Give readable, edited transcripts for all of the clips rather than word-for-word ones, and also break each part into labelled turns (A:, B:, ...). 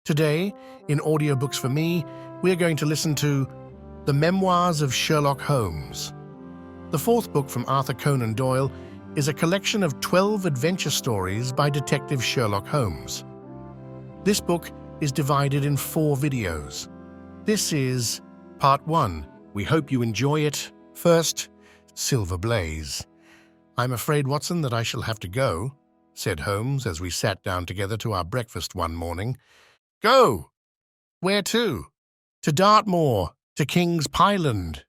A: Today, in Audiobooks for Me, we are going to listen to The Memoirs of Sherlock Holmes. The fourth book from Arthur Conan Doyle is a collection of 12 adventure stories by Detective Sherlock Holmes. This book is divided in 4 videos. This is Part 1. We hope you enjoy it. First, Silver Blaze. "I'm afraid, Watson, that I shall have to go," said Holmes as we sat down together to our breakfast one morning. "Go? Where to?" "To Dartmoor, to King's Pyland."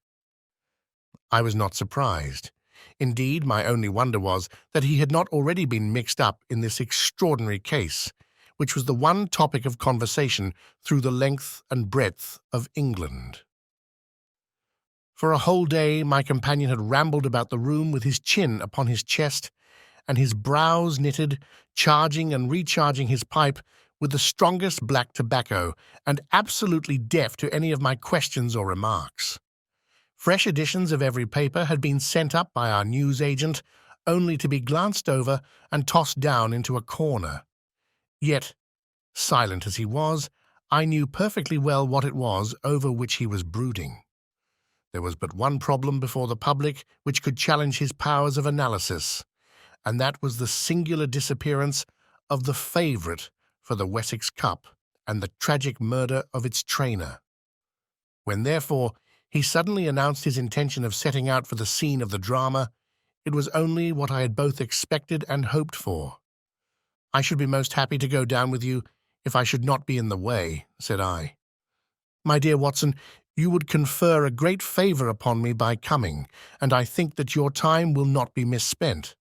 A: I was not surprised. Indeed, my only wonder was that he had not already been mixed up in this extraordinary case, which was the one topic of conversation through the length and breadth of England. For a whole day my companion had rambled about the room with his chin upon his chest and his brows knitted, charging and recharging his pipe with the strongest black tobacco, and absolutely deaf to any of my questions or remarks. Fresh editions of every paper had been sent up by our newsagent, only to be glanced over and tossed down into a corner. Yet, silent as he was, I knew perfectly well what it was over which he was brooding. There was but one problem before the public which could challenge his powers of analysis, and that was the singular disappearance of the favourite for the Wessex Cup and the tragic murder of its trainer. When, therefore, he suddenly announced his intention of setting out for the scene of the drama, it was only what I had both expected and hoped for. "I should be most happy to go down with you if I should not be in the way," said I. "My dear Watson, you would confer a great favour upon me by coming, and I think that your time will not be misspent,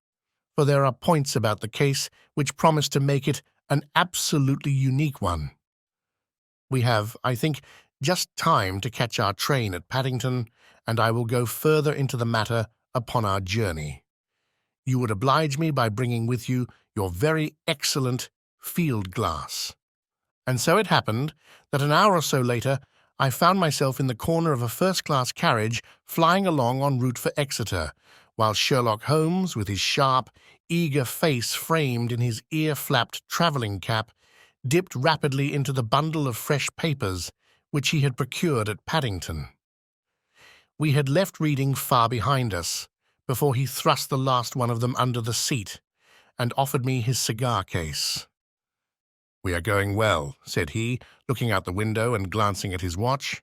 A: for there are points about the case which promise to make it an absolutely unique one. We have, I think, just time to catch our train at Paddington, and I will go further into the matter upon our journey. You would oblige me by bringing with you your very excellent field glass." And so it happened that an hour or so later I found myself in the corner of a first-class carriage flying along en route for Exeter, while Sherlock Holmes, with his sharp, eager face framed in his ear-flapped travelling cap, dipped rapidly into the bundle of fresh papers which he had procured at Paddington. We had left reading far behind us, before he thrust the last one of them under the seat, and offered me his cigar-case. "We are going well," said he, looking out the window and glancing at his watch.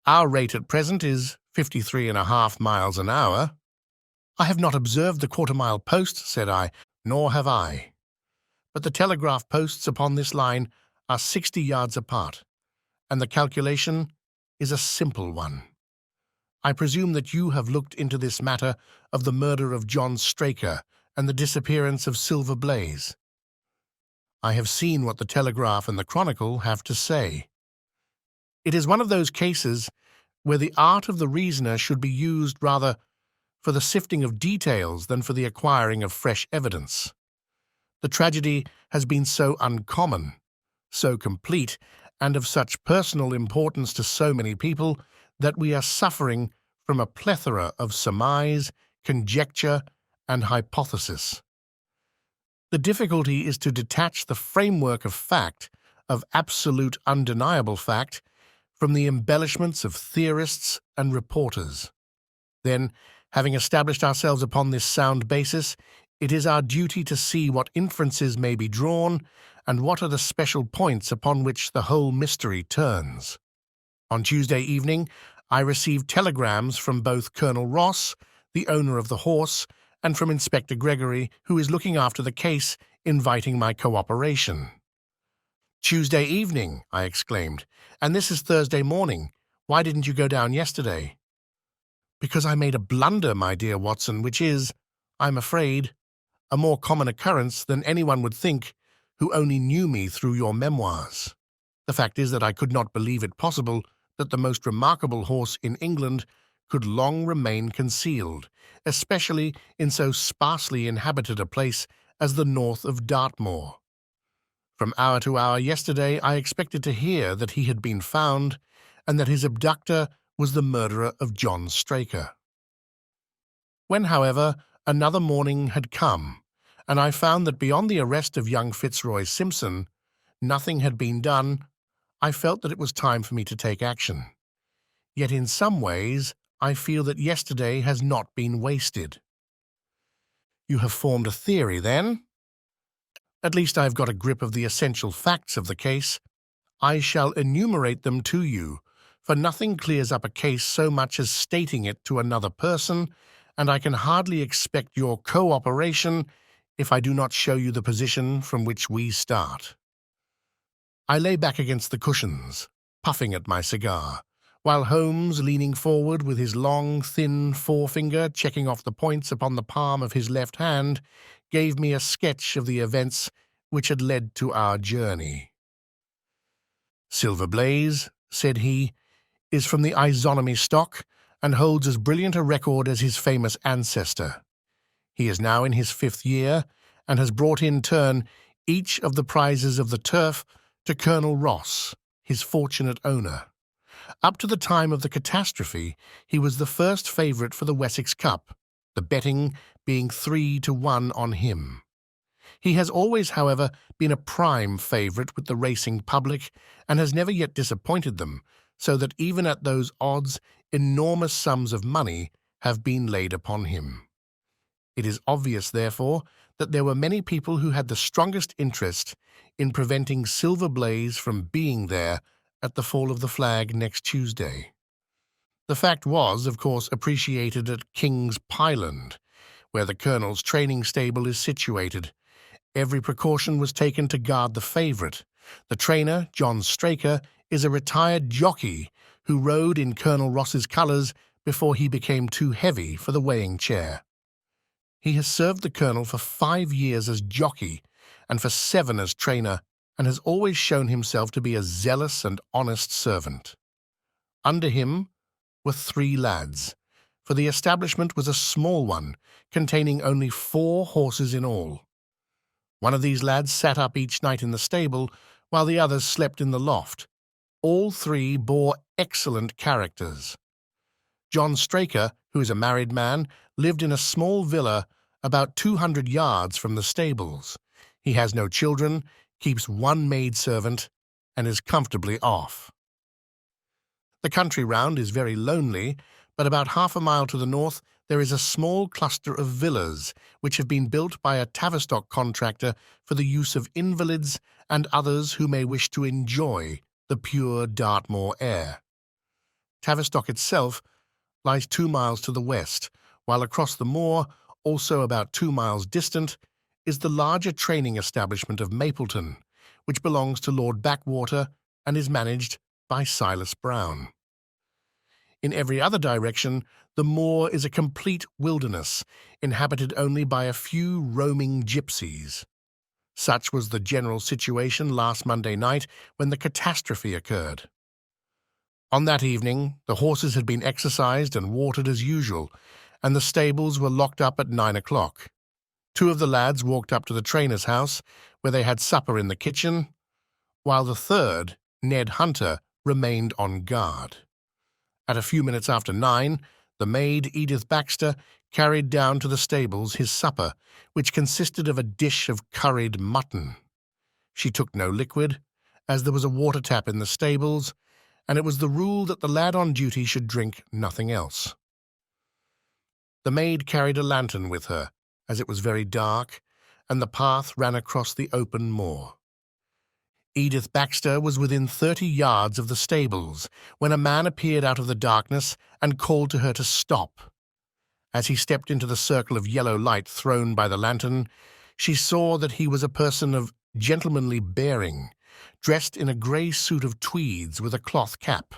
A: "Our rate at present is 53.5 miles an hour. "I have not observed the quarter-mile post," said I. "Nor have I. But the telegraph posts upon this line are 60 yards apart, and the calculation is a simple one. I presume that you have looked into this matter of the murder of John Straker and the disappearance of Silver Blaze. I have seen what the Telegraph and the Chronicle have to say. It is one of those cases where the art of the reasoner should be used rather for the sifting of details than for the acquiring of fresh evidence. The tragedy has been so uncommon, so complete, and of such personal importance to so many people that we are suffering from a plethora of surmise, conjecture, and hypothesis. The difficulty is to detach the framework of fact, of absolute undeniable fact, from the embellishments of theorists and reporters. Then, having established ourselves upon this sound basis, it is our duty to see what inferences may be drawn and what are the special points upon which the whole mystery turns. On Tuesday evening, I received telegrams from both Colonel Ross, the owner of the horse, and from Inspector Gregory, who is looking after the case, inviting my cooperation. "Tuesday evening!" I exclaimed. "And this is Thursday morning. Why didn't you go down yesterday?" "Because I made a blunder, my dear Watson, which is, I'm afraid, a more common occurrence than anyone would think who only knew me through your memoirs. The fact is that I could not believe it possible that the most remarkable horse in England could long remain concealed, especially in so sparsely inhabited a place as the north of Dartmoor. From hour to hour yesterday I expected to hear that he had been found, and that his abductor was the murderer of John Straker. When, however, another morning had come, and I found that beyond the arrest of young Fitzroy Simpson, nothing had been done, I felt that it was time for me to take action. Yet in some ways, I feel that yesterday has not been wasted. You have formed a theory, then? At least I've got a grip of the essential facts of the case. I shall enumerate them to you, for nothing clears up a case so much as stating it to another person, and I can hardly expect your cooperation if I do not show you the position from which we start. I lay back against the cushions, puffing at my cigar, while Holmes, leaning forward with his long, thin forefinger checking off the points upon the palm of his left hand, gave me a sketch of the events which had led to our journey. "Silver Blaze," said he, "is from the isonomy stock and holds as brilliant a record as his famous ancestor. He is now in his 5th year and has brought in turn each of the prizes of the turf to Colonel Ross, his fortunate owner. Up to the time of the catastrophe, he was the first favourite for the Wessex Cup, the betting being 3-1 on him. He has always, however, been a prime favourite with the racing public and has never yet disappointed them, so that even at those odds, enormous sums of money have been laid upon him. It is obvious, therefore, that there were many people who had the strongest interest in preventing Silver Blaze from being there at the fall of the flag next Tuesday. The fact was, of course, appreciated at King's Pyland, where the Colonel's training stable is situated. Every precaution was taken to guard the favourite. The trainer, John Straker, is a retired jockey who rode in Colonel Ross's colours before he became too heavy for the weighing chair. He has served the Colonel for 5 years as jockey and for 7 as trainer, and has always shown himself to be a zealous and honest servant. Under him were 3 lads, for the establishment was a small one, containing only 4 horses in all. One of these lads sat up each night in the stable, while the others slept in the loft. All 3 bore excellent characters. John Straker, who is a married man, lived in a small villa about 200 yards from the stables. He has no children, keeps 1 maidservant, and is comfortably off. The country round is very lonely, but about half a mile to the north there is a small cluster of villas which have been built by a Tavistock contractor for the use of invalids and others who may wish to enjoy the pure Dartmoor air. Tavistock itself lies 2 miles to the west, while across the moor, also about 2 miles distant, is the larger training establishment of Mapleton, which belongs to Lord Backwater and is managed by Silas Brown. In every other direction, the moor is a complete wilderness, inhabited only by a few roaming gypsies. Such was the general situation last Monday night when the catastrophe occurred. On that evening, the horses had been exercised and watered as usual, and the stables were locked up at 9 o'clock. 2 of the lads walked up to the trainer's house, where they had supper in the kitchen, while the third, Ned Hunter, remained on guard. At a few minutes after 9, the maid, Edith Baxter, carried down to the stables his supper, which consisted of a dish of curried mutton. She took no liquid, as there was a water tap in the stables, and it was the rule that the lad on duty should drink nothing else. The maid carried a lantern with her, as it was very dark, and the path ran across the open moor. Edith Baxter was within 30 yards of the stables when a man appeared out of the darkness and called to her to stop. As he stepped into the circle of yellow light thrown by the lantern, she saw that he was a person of gentlemanly bearing, dressed in a grey suit of tweeds with a cloth cap.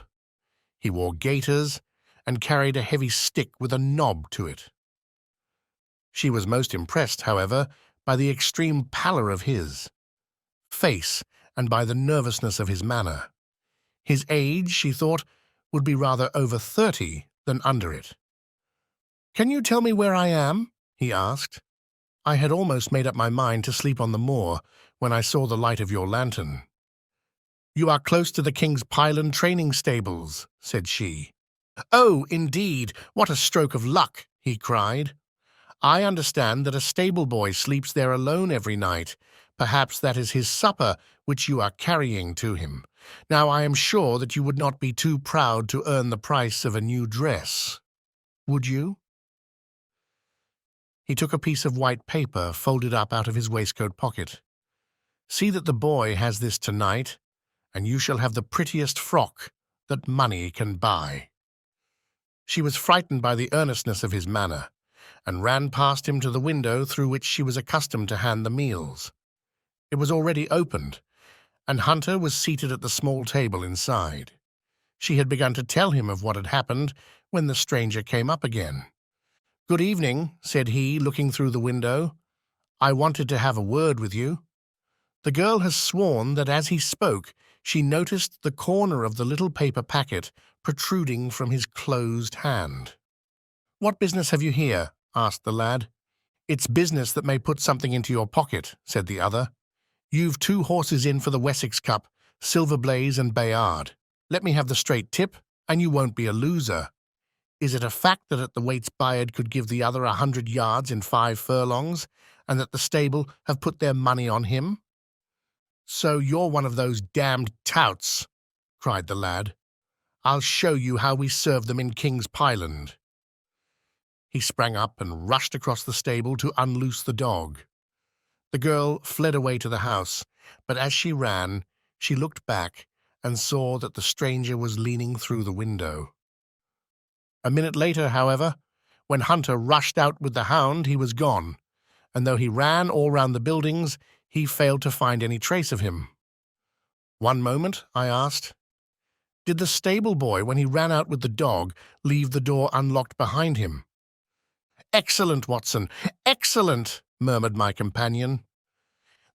A: He wore gaiters and carried a heavy stick with a knob to it. She was most impressed, however, by the extreme pallor of his face and by the nervousness of his manner. His age, she thought, would be rather over 30 than under it. "Can you tell me where I am?" he asked. "I had almost made up my mind to sleep on the moor when I saw the light of your lantern." "You are close to the King's Pyland training stables," said she. "Oh, indeed, what a stroke of luck!" he cried. "I understand that a stable boy sleeps there alone every night. Perhaps that is his supper which you are carrying to him. Now I am sure that you would not be too proud to earn the price of a new dress. Would you?" He took a piece of white paper folded up out of his waistcoat pocket. "See that the boy has this tonight, and you shall have the prettiest frock that money can buy." She was frightened by the earnestness of his manner, and ran past him to the window through which she was accustomed to hand the meals. It was already opened, and Hunter was seated at the small table inside. She had begun to tell him of what had happened when the stranger came up again. "Good evening," said he, looking through the window. "I wanted to have a word with you." The girl has sworn that as he spoke, she noticed the corner of the little paper packet protruding from his closed hand. "What business have you here?" asked the lad. "It's business that may put something into your pocket," said the other. "You've 2 horses in for the Wessex Cup, Silver Blaze and Bayard. Let me have the straight tip, and you won't be a loser. Is it a fact that at the weights Bayard could give the other 100 yards in 5 furlongs, and that the stable have put their money on him?" "So you're one of those damned touts," cried the lad. "I'll show you how we serve them in King's Pyland." He sprang up and rushed across the stable to unloose the dog. The girl fled away to the house, but as she ran, she looked back and saw that the stranger was leaning through the window. A minute later, however, when Hunter rushed out with the hound, he was gone, and though he ran all round the buildings, he failed to find any trace of him. "One moment," I asked. "Did the stable boy, when he ran out with the dog, leave the door unlocked behind him?" "Excellent, Watson, excellent," murmured my companion.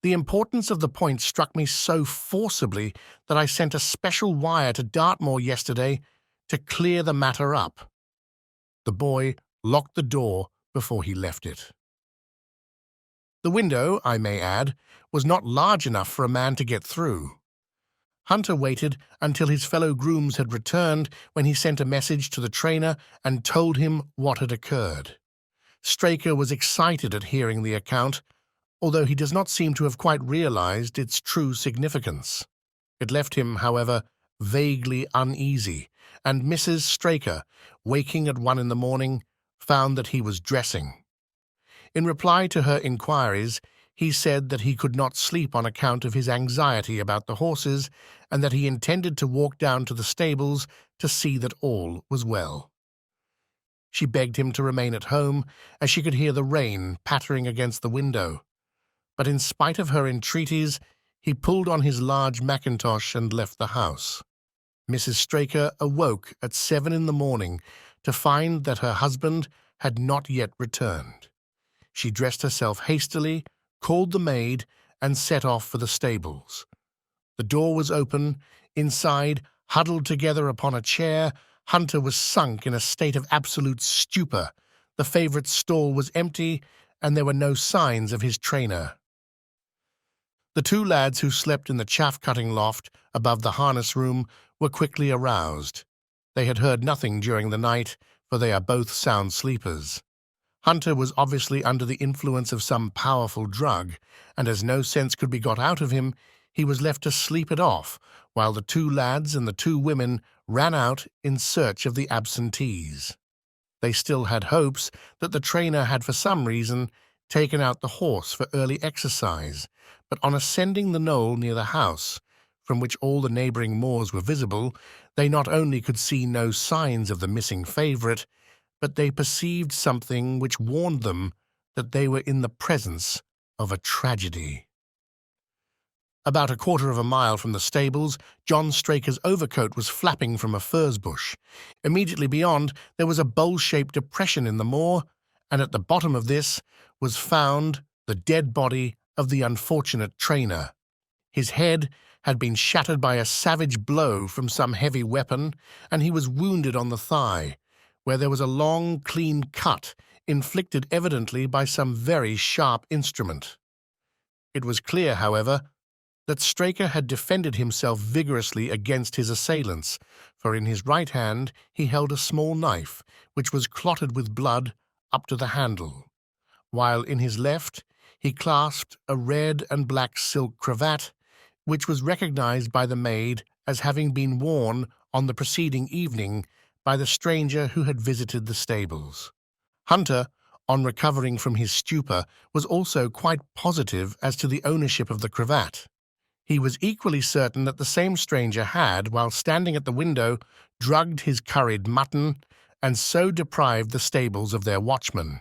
A: "The importance of the point struck me so forcibly that I sent a special wire to Dartmoor yesterday to clear the matter up." The boy locked the door before he left it. The window, I may add, was not large enough for a man to get through. Hunter waited until his fellow grooms had returned, when he sent a message to the trainer and told him what had occurred. Straker was excited at hearing the account, although he does not seem to have quite realized its true significance. It left him, however, vaguely uneasy, and Mrs. Straker, waking at 1 in the morning, found that he was dressing. In reply to her inquiries, he said that he could not sleep on account of his anxiety about the horses, and that he intended to walk down to the stables to see that all was well. She begged him to remain at home, as she could hear the rain pattering against the window. But in spite of her entreaties, he pulled on his large mackintosh and left the house. Mrs. Straker awoke at 7 in the morning to find that her husband had not yet returned. She dressed herself hastily, called the maid, and set off for the stables. The door was open. Inside, huddled together upon a chair, Hunter was sunk in a state of absolute stupor. The favourite stall was empty, and there were no signs of his trainer. The 2 lads who slept in the chaff-cutting loft above the harness room were quickly aroused. They had heard nothing during the night, for they are both sound sleepers. Hunter was obviously under the influence of some powerful drug, and as no sense could be got out of him, he was left to sleep it off, while the 2 lads and the 2 women ran out in search of the absentees. They still had hopes that the trainer had for some reason taken out the horse for early exercise, but on ascending the knoll near the house, from which all the neighbouring moors were visible, they not only could see no signs of the missing favourite, but they perceived something which warned them that they were in the presence of a tragedy. About a quarter of a mile from the stables, John Straker's overcoat was flapping from a furze bush. Immediately beyond, there was a bowl-shaped depression in the moor, and at the bottom of this was found the dead body of the unfortunate trainer. His head had been shattered by a savage blow from some heavy weapon, and he was wounded on the thigh, where there was a long, clean cut, inflicted evidently by some very sharp instrument. It was clear, however, that Straker had defended himself vigorously against his assailants, for in his right hand he held a small knife, which was clotted with blood up to the handle, while in his left he clasped a red and black silk cravat, which was recognized by the maid as having been worn on the preceding evening by the stranger who had visited the stables. Hunter, on recovering from his stupor, was also quite positive as to the ownership of the cravat. He was equally certain that the same stranger had, while standing at the window, drugged his curried mutton and so deprived the stables of their watchman.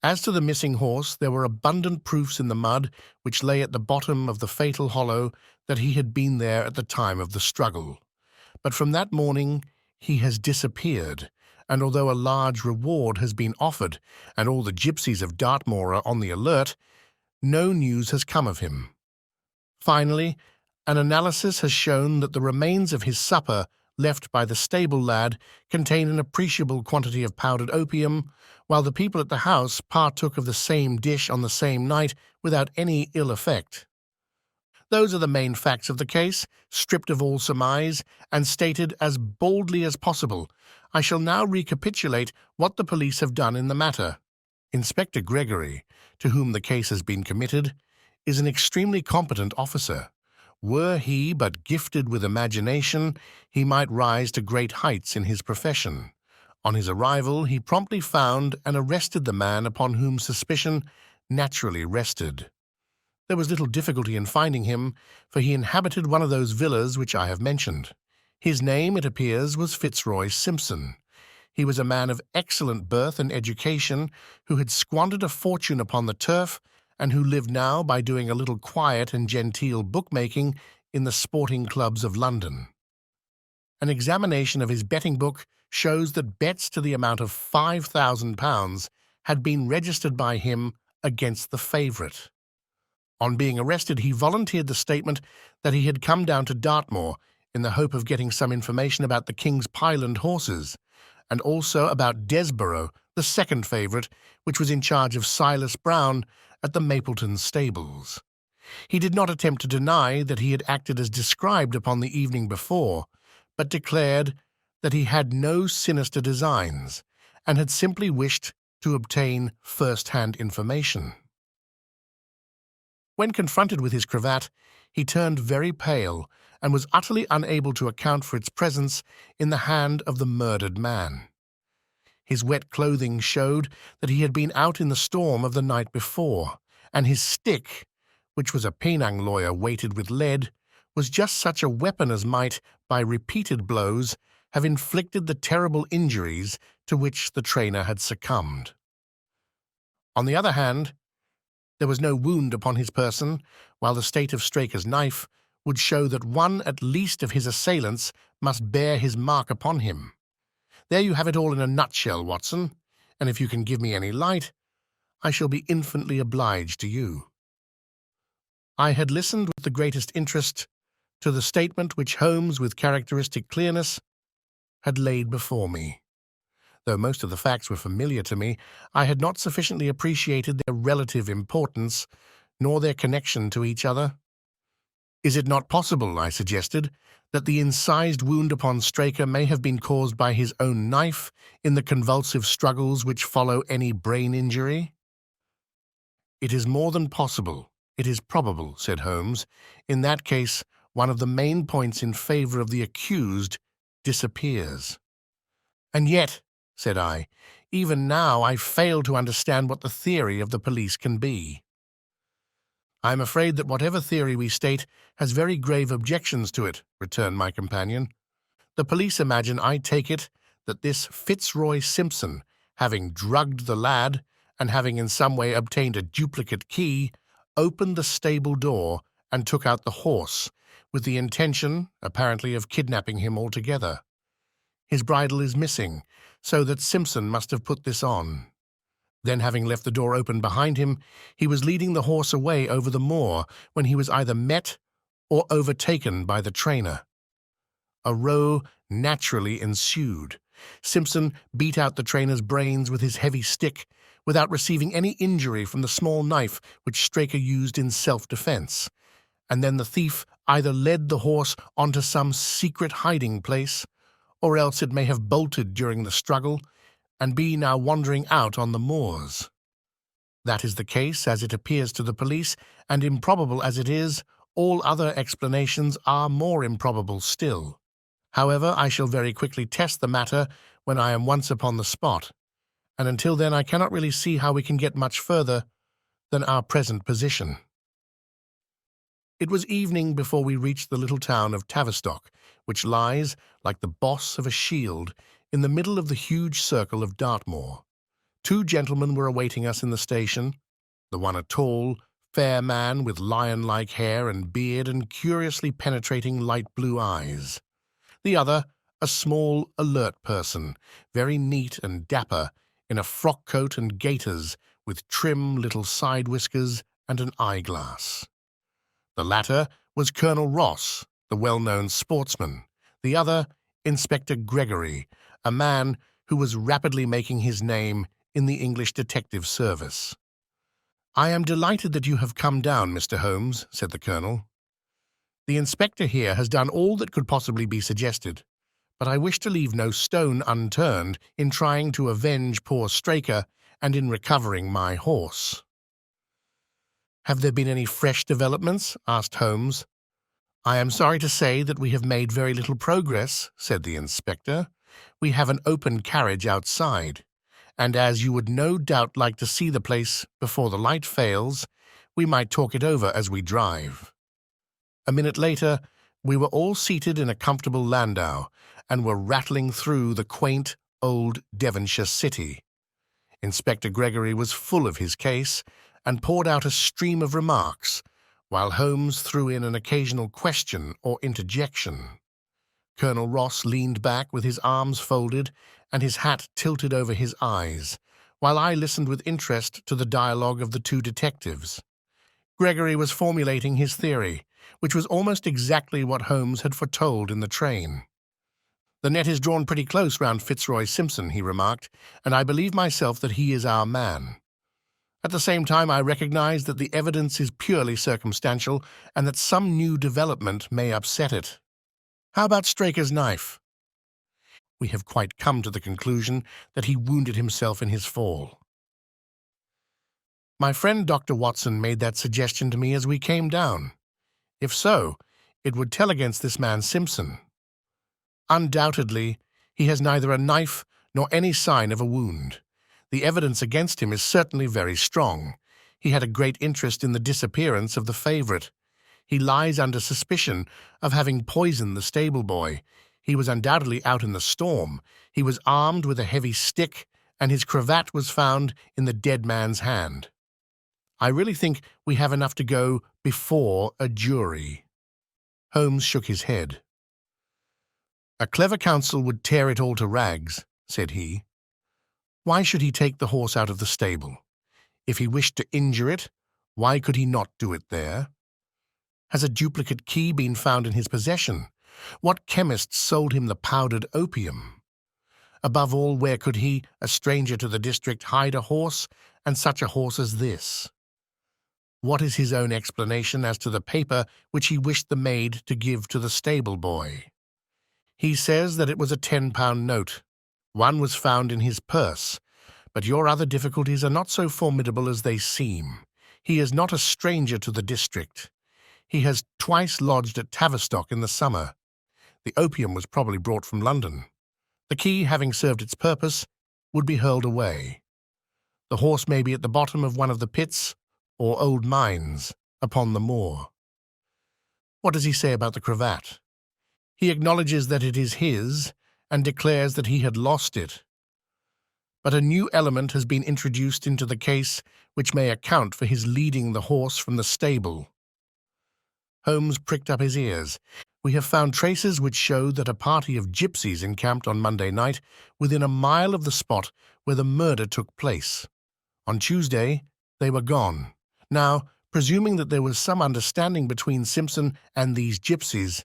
A: As to the missing horse, there were abundant proofs in the mud which lay at the bottom of the fatal hollow that he had been there at the time of the struggle. But from that morning he has disappeared, and although a large reward has been offered and all the gypsies of Dartmoor are on the alert, no news has come of him. Finally, an analysis has shown that the remains of his supper left by the stable lad contain an appreciable quantity of powdered opium, while the people at the house partook of the same dish on the same night without any ill effect. Those are the main facts of the case, stripped of all surmise and stated as boldly as possible. I shall now recapitulate what the police have done in the matter. Inspector Gregory, to whom the case has been committed, is an extremely competent officer. Were he but gifted with imagination, he might rise to great heights in his profession. On his arrival, he promptly found and arrested the man upon whom suspicion naturally rested. There was little difficulty in finding him, for he inhabited one of those villas which I have mentioned. His name, it appears, was Fitzroy Simpson. He was a man of excellent birth and education, who had squandered a fortune upon the turf, and who lived now by doing a little quiet and genteel bookmaking in the sporting clubs of London. An examination of his betting book shows that bets to the amount of £5,000 had been registered by him against the favourite. On being arrested, he volunteered the statement that he had come down to Dartmoor in the hope of getting some information about the King's Pyland horses, and also about Desborough, the second favourite, which was in charge of Silas Brown at the Mapleton stables. He did not attempt to deny that he had acted as described upon the evening before, but declared that he had no sinister designs, and had simply wished to obtain first-hand information. When confronted with his cravat, he turned very pale and was utterly unable to account for its presence in the hand of the murdered man. His wet clothing showed that he had been out in the storm of the night before, and his stick, which was a Penang lawyer weighted with lead, was just such a weapon as might, by repeated blows, have inflicted the terrible injuries to which the trainer had succumbed. On the other hand, there was no wound upon his person, while the state of Straker's knife would show that one at least of his assailants must bear his mark upon him. There you have it all in a nutshell, Watson, and if you can give me any light, I shall be infinitely obliged to you. I had listened with the greatest interest to the statement which Holmes, with characteristic clearness, had laid before me. Though most of the facts were familiar to me, I had not sufficiently appreciated their relative importance, nor their connection to each other. Is it not possible, I suggested, that the incised wound upon Straker may have been caused by his own knife in the convulsive struggles which follow any brain injury? It is more than possible, it is probable, said Holmes. In that case, one of the main points in favour of the accused disappears. And yet, said I, even now I fail to understand what the theory of the police can be. I am afraid that whatever theory we state has very grave objections to it, returned my companion. The police imagine, I take it, that this Fitzroy Simpson, having drugged the lad, and having in some way obtained a duplicate key, opened the stable door and took out the horse, with the intention, apparently, of kidnapping him altogether. His bridle is missing, so that Simpson must have put this on. Then, having left the door open behind him, he was leading the horse away over the moor when he was either met or overtaken by the trainer. A row naturally ensued. Simpson beat out the trainer's brains with his heavy stick, without receiving any injury from the small knife which Straker used in self-defense, and then the thief either led the horse onto some secret hiding place, or else it may have bolted during the struggle, and be now wandering out on the moors. That is the case, as it appears to the police, and improbable as it is, All other explanations are more improbable still. However, I shall very quickly test the matter when I am once upon the spot, and until then I cannot really see how we can get much further than our present position. It was evening before we reached the little town of Tavistock, which lies, like the boss of a shield, in the middle of the huge circle of Dartmoor. Two gentlemen were awaiting us in the station, the one a tall, fair man with lion-like hair and beard and curiously penetrating light blue eyes. The other, a small, alert person, very neat and dapper, in a frock coat and gaiters, with trim little side whiskers and an eyeglass. The latter was Colonel Ross, the well-known sportsman. The other, Inspector Gregory, a man who was rapidly making his name in the English detective service. "I am delighted that you have come down, Mr. Holmes," said the colonel. "The inspector here has done all that could possibly be suggested, but I wish to leave no stone unturned in trying to avenge poor Straker and in recovering my horse." "Have there been any fresh developments?" asked Holmes. "I am sorry to say that we have made very little progress," said the inspector. "We have an open carriage outside, and as you would no doubt like to see the place before the light fails, we might talk it over as we drive." A minute later, we were all seated in a comfortable landau and were rattling through the quaint old Devonshire city. Inspector Gregory was full of his case and poured out a stream of remarks, while Holmes threw in an occasional question or interjection. Colonel Ross leaned back with his arms folded and his hat tilted over his eyes, while I listened with interest to the dialogue of the two detectives. Gregory was formulating his theory, which was almost exactly what Holmes had foretold in the train. "The net is drawn pretty close round Fitzroy Simpson," he remarked, "and I believe myself that he is our man. At the same time, I recognize that the evidence is purely circumstantial and that some new development may upset it. How about Straker's knife?" "We have quite come to the conclusion that he wounded himself in his fall." "My friend Dr. Watson made that suggestion to me as we came down. If so, it would tell against this man Simpson. Undoubtedly, he has neither a knife nor any sign of a wound. The evidence against him is certainly very strong. He had a great interest in the disappearance of the favourite. He lies under suspicion of having poisoned the stable boy. He was undoubtedly out in the storm. He was armed with a heavy stick, and his cravat was found in the dead man's hand. I really think we have enough to go before a jury." Holmes shook his head. "A clever counsel would tear it all to rags," said he. "Why should he take the horse out of the stable? If he wished to injure it, why could he not do it there? Has a duplicate key been found in his possession? What chemist sold him the powdered opium? Above all, where could he, a stranger to the district, hide a horse, and such a horse as this? What is his own explanation as to the paper which he wished the maid to give to the stable boy? He says that it was a £10 note. One was found in his purse, but your other difficulties are not so formidable as they seem. He is not a stranger to the district. He has twice lodged at Tavistock in the summer. The opium was probably brought from London. The key, having served its purpose, would be hurled away. The horse may be at the bottom of one of the pits or old mines upon the moor. What does he say about the cravat? He acknowledges that it is his and declares that he had lost it. But a new element has been introduced into the case which may account for his leading the horse from the stable." Holmes pricked up his ears. "We have found traces which show that a party of gypsies encamped on Monday night within a mile of the spot where the murder took place. On Tuesday, they were gone. Now, presuming that there was some understanding between Simpson and these gypsies,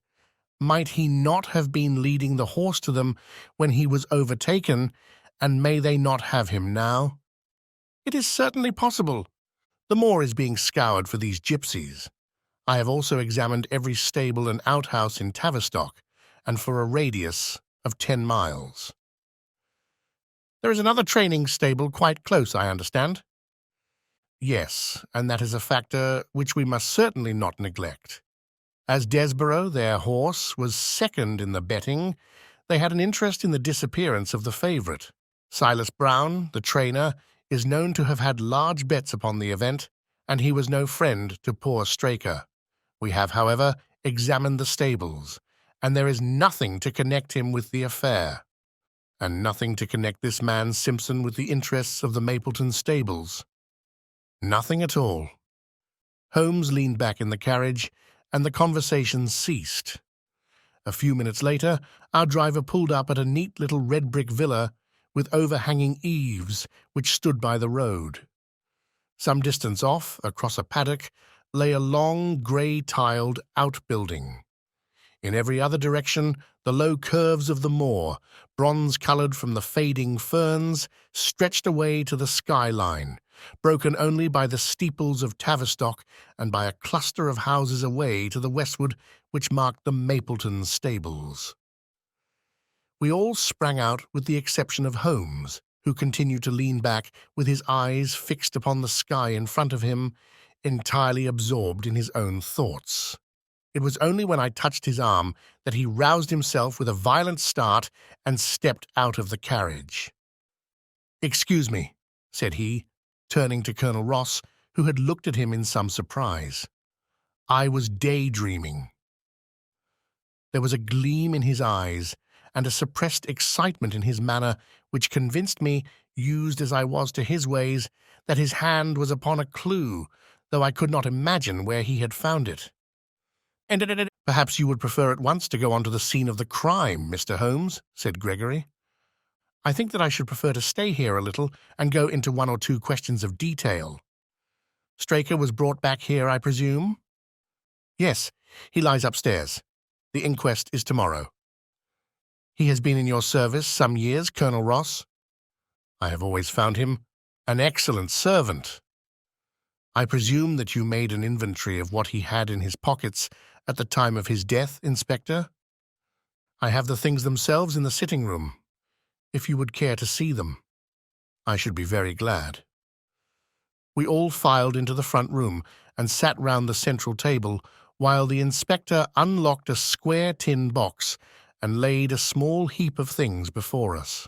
A: might he not have been leading the horse to them when he was overtaken, and may they not have him now?" "It is certainly possible. The moor is being scoured for these gypsies. I have also examined every stable and outhouse in Tavistock, and for a radius of 10 miles. There is another training stable quite close, I understand?" "Yes, and that is a factor which we must certainly not neglect. As Desborough, their horse, was second in the betting, they had an interest in the disappearance of the favourite. Silas Brown, the trainer, is known to have had large bets upon the event, and he was no friend to poor Straker. We have, however, examined the stables, and there is nothing to connect him with the affair, and nothing to connect this man Simpson with the interests of the Mapleton stables. Nothing at all. Holmes leaned back in the carriage, and the conversation ceased. A few minutes later, our driver pulled up at a neat little red-brick villa with overhanging eaves which stood by the road. Some distance off, across a paddock, lay a long, grey-tiled outbuilding. In every other direction, the low curves of the moor, bronze-coloured from the fading ferns, stretched away to the skyline, broken only by the steeples of Tavistock and by a cluster of houses away to the westward which marked the Mapleton stables. We all sprang out with the exception of Holmes, who continued to lean back with his eyes fixed upon the sky in front of him, entirely absorbed in his own thoughts. It was only when I touched his arm that he roused himself with a violent start and stepped out of the carriage. "Excuse me," said he, turning to Colonel Ross, who had looked at him in some surprise. "I was daydreaming." There was a gleam in his eyes and a suppressed excitement in his manner which convinced me, used as I was to his ways, that his hand was upon a clue, though I could not imagine where he had found it. "Perhaps you would prefer at once to go on to the scene of the crime, Mr. Holmes," said Gregory. "I think that I should prefer to stay here a little and go into one or two questions of detail. Straker was brought back here, I presume?" "Yes, he lies upstairs. The inquest is tomorrow." "He has been in your service some years, Colonel Ross?" "I have always found him an excellent servant." "I presume that you made an inventory of what he had in his pockets at the time of his death, Inspector?" "I have the things themselves in the sitting-room. If you would care to see them, I should be very glad." We all filed into the front room and sat round the central table while the inspector unlocked a square tin box and laid a small heap of things before us.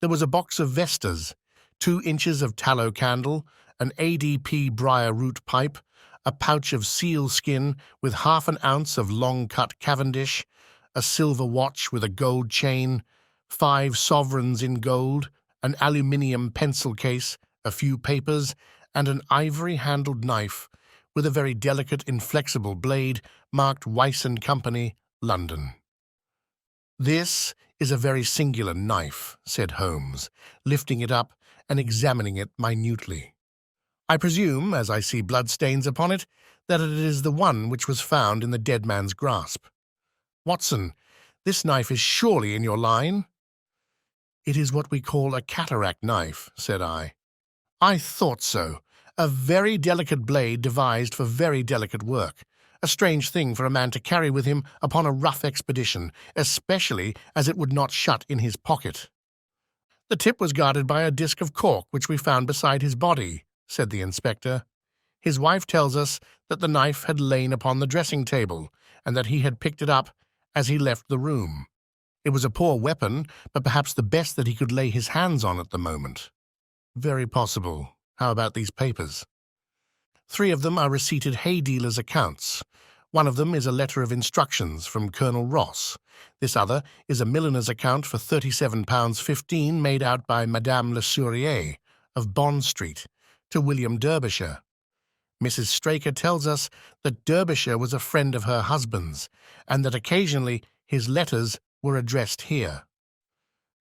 A: There was a box of vestas, 2 inches of tallow candle, an ADP briar root pipe, a pouch of seal skin with half an ounce of long-cut Cavendish, a silver watch with a gold chain, 5 sovereigns in gold, an aluminium pencil case, a few papers, and an ivory-handled knife with a very delicate, inflexible blade marked Weiss and Company, London. "This is a very singular knife," said Holmes, lifting it up and examining it minutely. "I presume, as I see bloodstains upon it, that it is the one which was found in the dead man's grasp. Watson, this knife is surely in your line?" "It is what we call a cataract knife," said I. "I thought so. A very delicate blade devised for very delicate work. A strange thing for a man to carry with him upon a rough expedition, especially as it would not shut in his pocket." "The tip was guarded by a disc of cork which we found beside his body," said the inspector. "His wife tells us that the knife had lain upon the dressing-table, and that he had picked it up as he left the room. It was a poor weapon, but perhaps the best that he could lay his hands on at the moment." "Very possible. How about these papers?" 3 of them are receipted hay dealers' accounts. One of them is a letter of instructions from Colonel Ross. This other is a milliner's account for £37.15 made out by Madame Le Sourier of Bond Street to William Derbyshire. Mrs. Straker tells us that Derbyshire was a friend of her husband's, and that occasionally his letters were addressed here.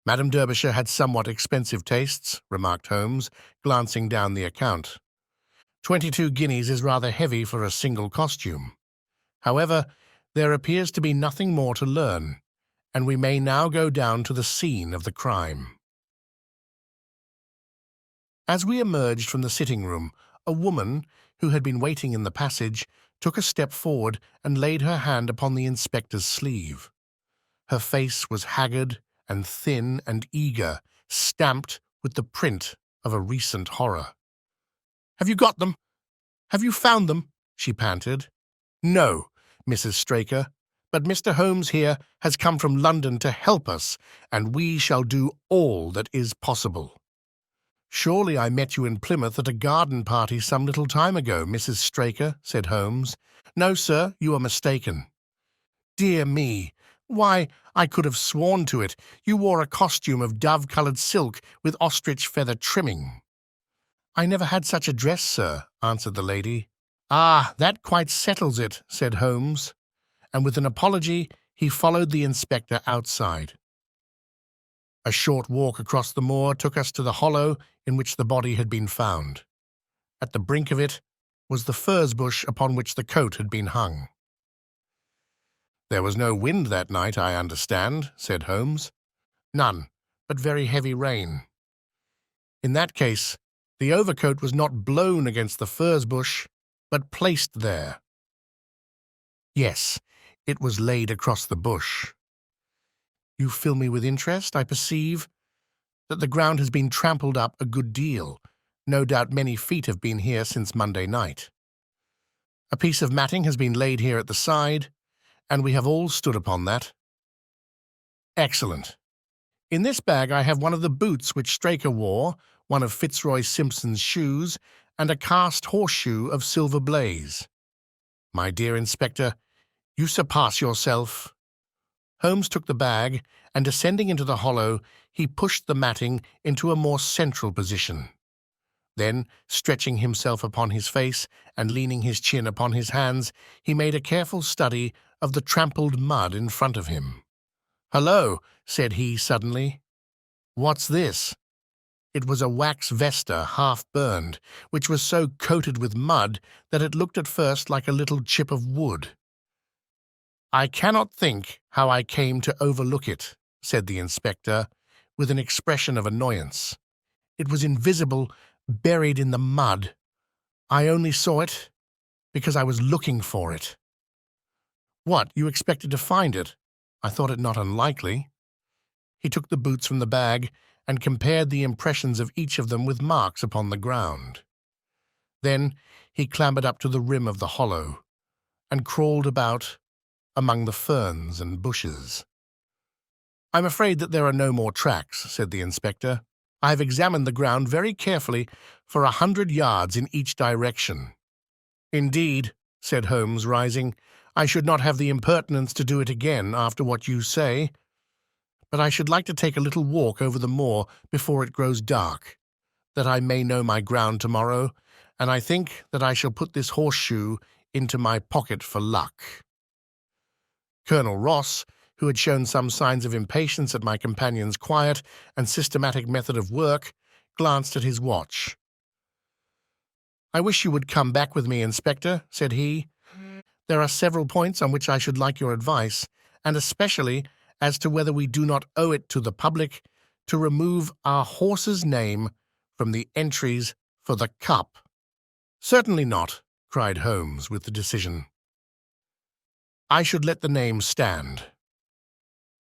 A: "Madame Derbyshire had somewhat expensive tastes," remarked Holmes, glancing down the account. 22 guineas is rather heavy for a single costume. However, there appears to be nothing more to learn, and we may now go down to the scene of the crime. As we emerged from the sitting-room, a woman, who had been waiting in the passage, took a step forward and laid her hand upon the inspector's sleeve. Her face was haggard and thin and eager, stamped with the print of a recent horror. "Have you got them? Have you found them?" she panted. "No, Mrs. Straker, but Mr. Holmes here has come from London to help us, and we shall do all that is possible." "Surely I met you in Plymouth at a garden party some little time ago, Mrs. Straker," said Holmes. "No, sir, you are mistaken." "Dear me! Why, I could have sworn to it. You wore a costume of dove-coloured silk with ostrich feather trimming." "I never had such a dress, sir," answered the lady. "Ah, that quite settles it," said Holmes, and with an apology he followed the inspector outside. A short walk across the moor took us to the hollow in which the body had been found. At the brink of it was the furze bush upon which the coat had been hung. "There was no wind that night, I understand," said Holmes. "None, but very heavy rain." "In that case, the overcoat was not blown against the furze bush, but placed there." "Yes, it was laid across the bush." "You fill me with interest. I perceive that the ground has been trampled up a good deal. No doubt many feet have been here since Monday night. A piece of matting has been laid here at the side, and we have all stood upon that." "Excellent. In this bag I have one of the boots which Straker wore, one of Fitzroy Simpson's shoes, and a cast horseshoe of Silver Blaze. My dear Inspector, you surpass yourself." Holmes took the bag, and descending into the hollow, he pushed the matting into a more central position. Then, stretching himself upon his face and leaning his chin upon his hands, he made a careful study of the trampled mud in front of him. "Hullo," said he suddenly. "What's this?" It was a wax vesta, half-burned, which was so coated with mud that it looked at first like a little chip of wood. "I cannot think how I came to overlook it," said the inspector, with an expression of annoyance. "It was invisible, buried in the mud. I only saw it because I was looking for it." "What, you expected to find it? I thought it not unlikely." He took the boots from the bag and compared the impressions of each of them with marks upon the ground. Then he clambered up to the rim of the hollow and crawled about among the ferns and bushes. "I'm afraid that there are no more tracks," said the inspector. "I have examined the ground very carefully for 100 yards in each direction." "Indeed," said Holmes, rising, "I should not have the impertinence to do it again after what you say. But I should like to take a little walk over the moor before it grows dark, that I may know my ground tomorrow, and I think that I shall put this horseshoe into my pocket for luck." Colonel Ross, who had shown some signs of impatience at my companion's quiet and systematic method of work, glanced at his watch. "I wish you would come back with me, Inspector," said he. "There are several points on which I should like your advice, and especially as to whether we do not owe it to the public to remove our horse's name from the entries for the cup." "Certainly not," cried Holmes with decision. "I should let the name stand."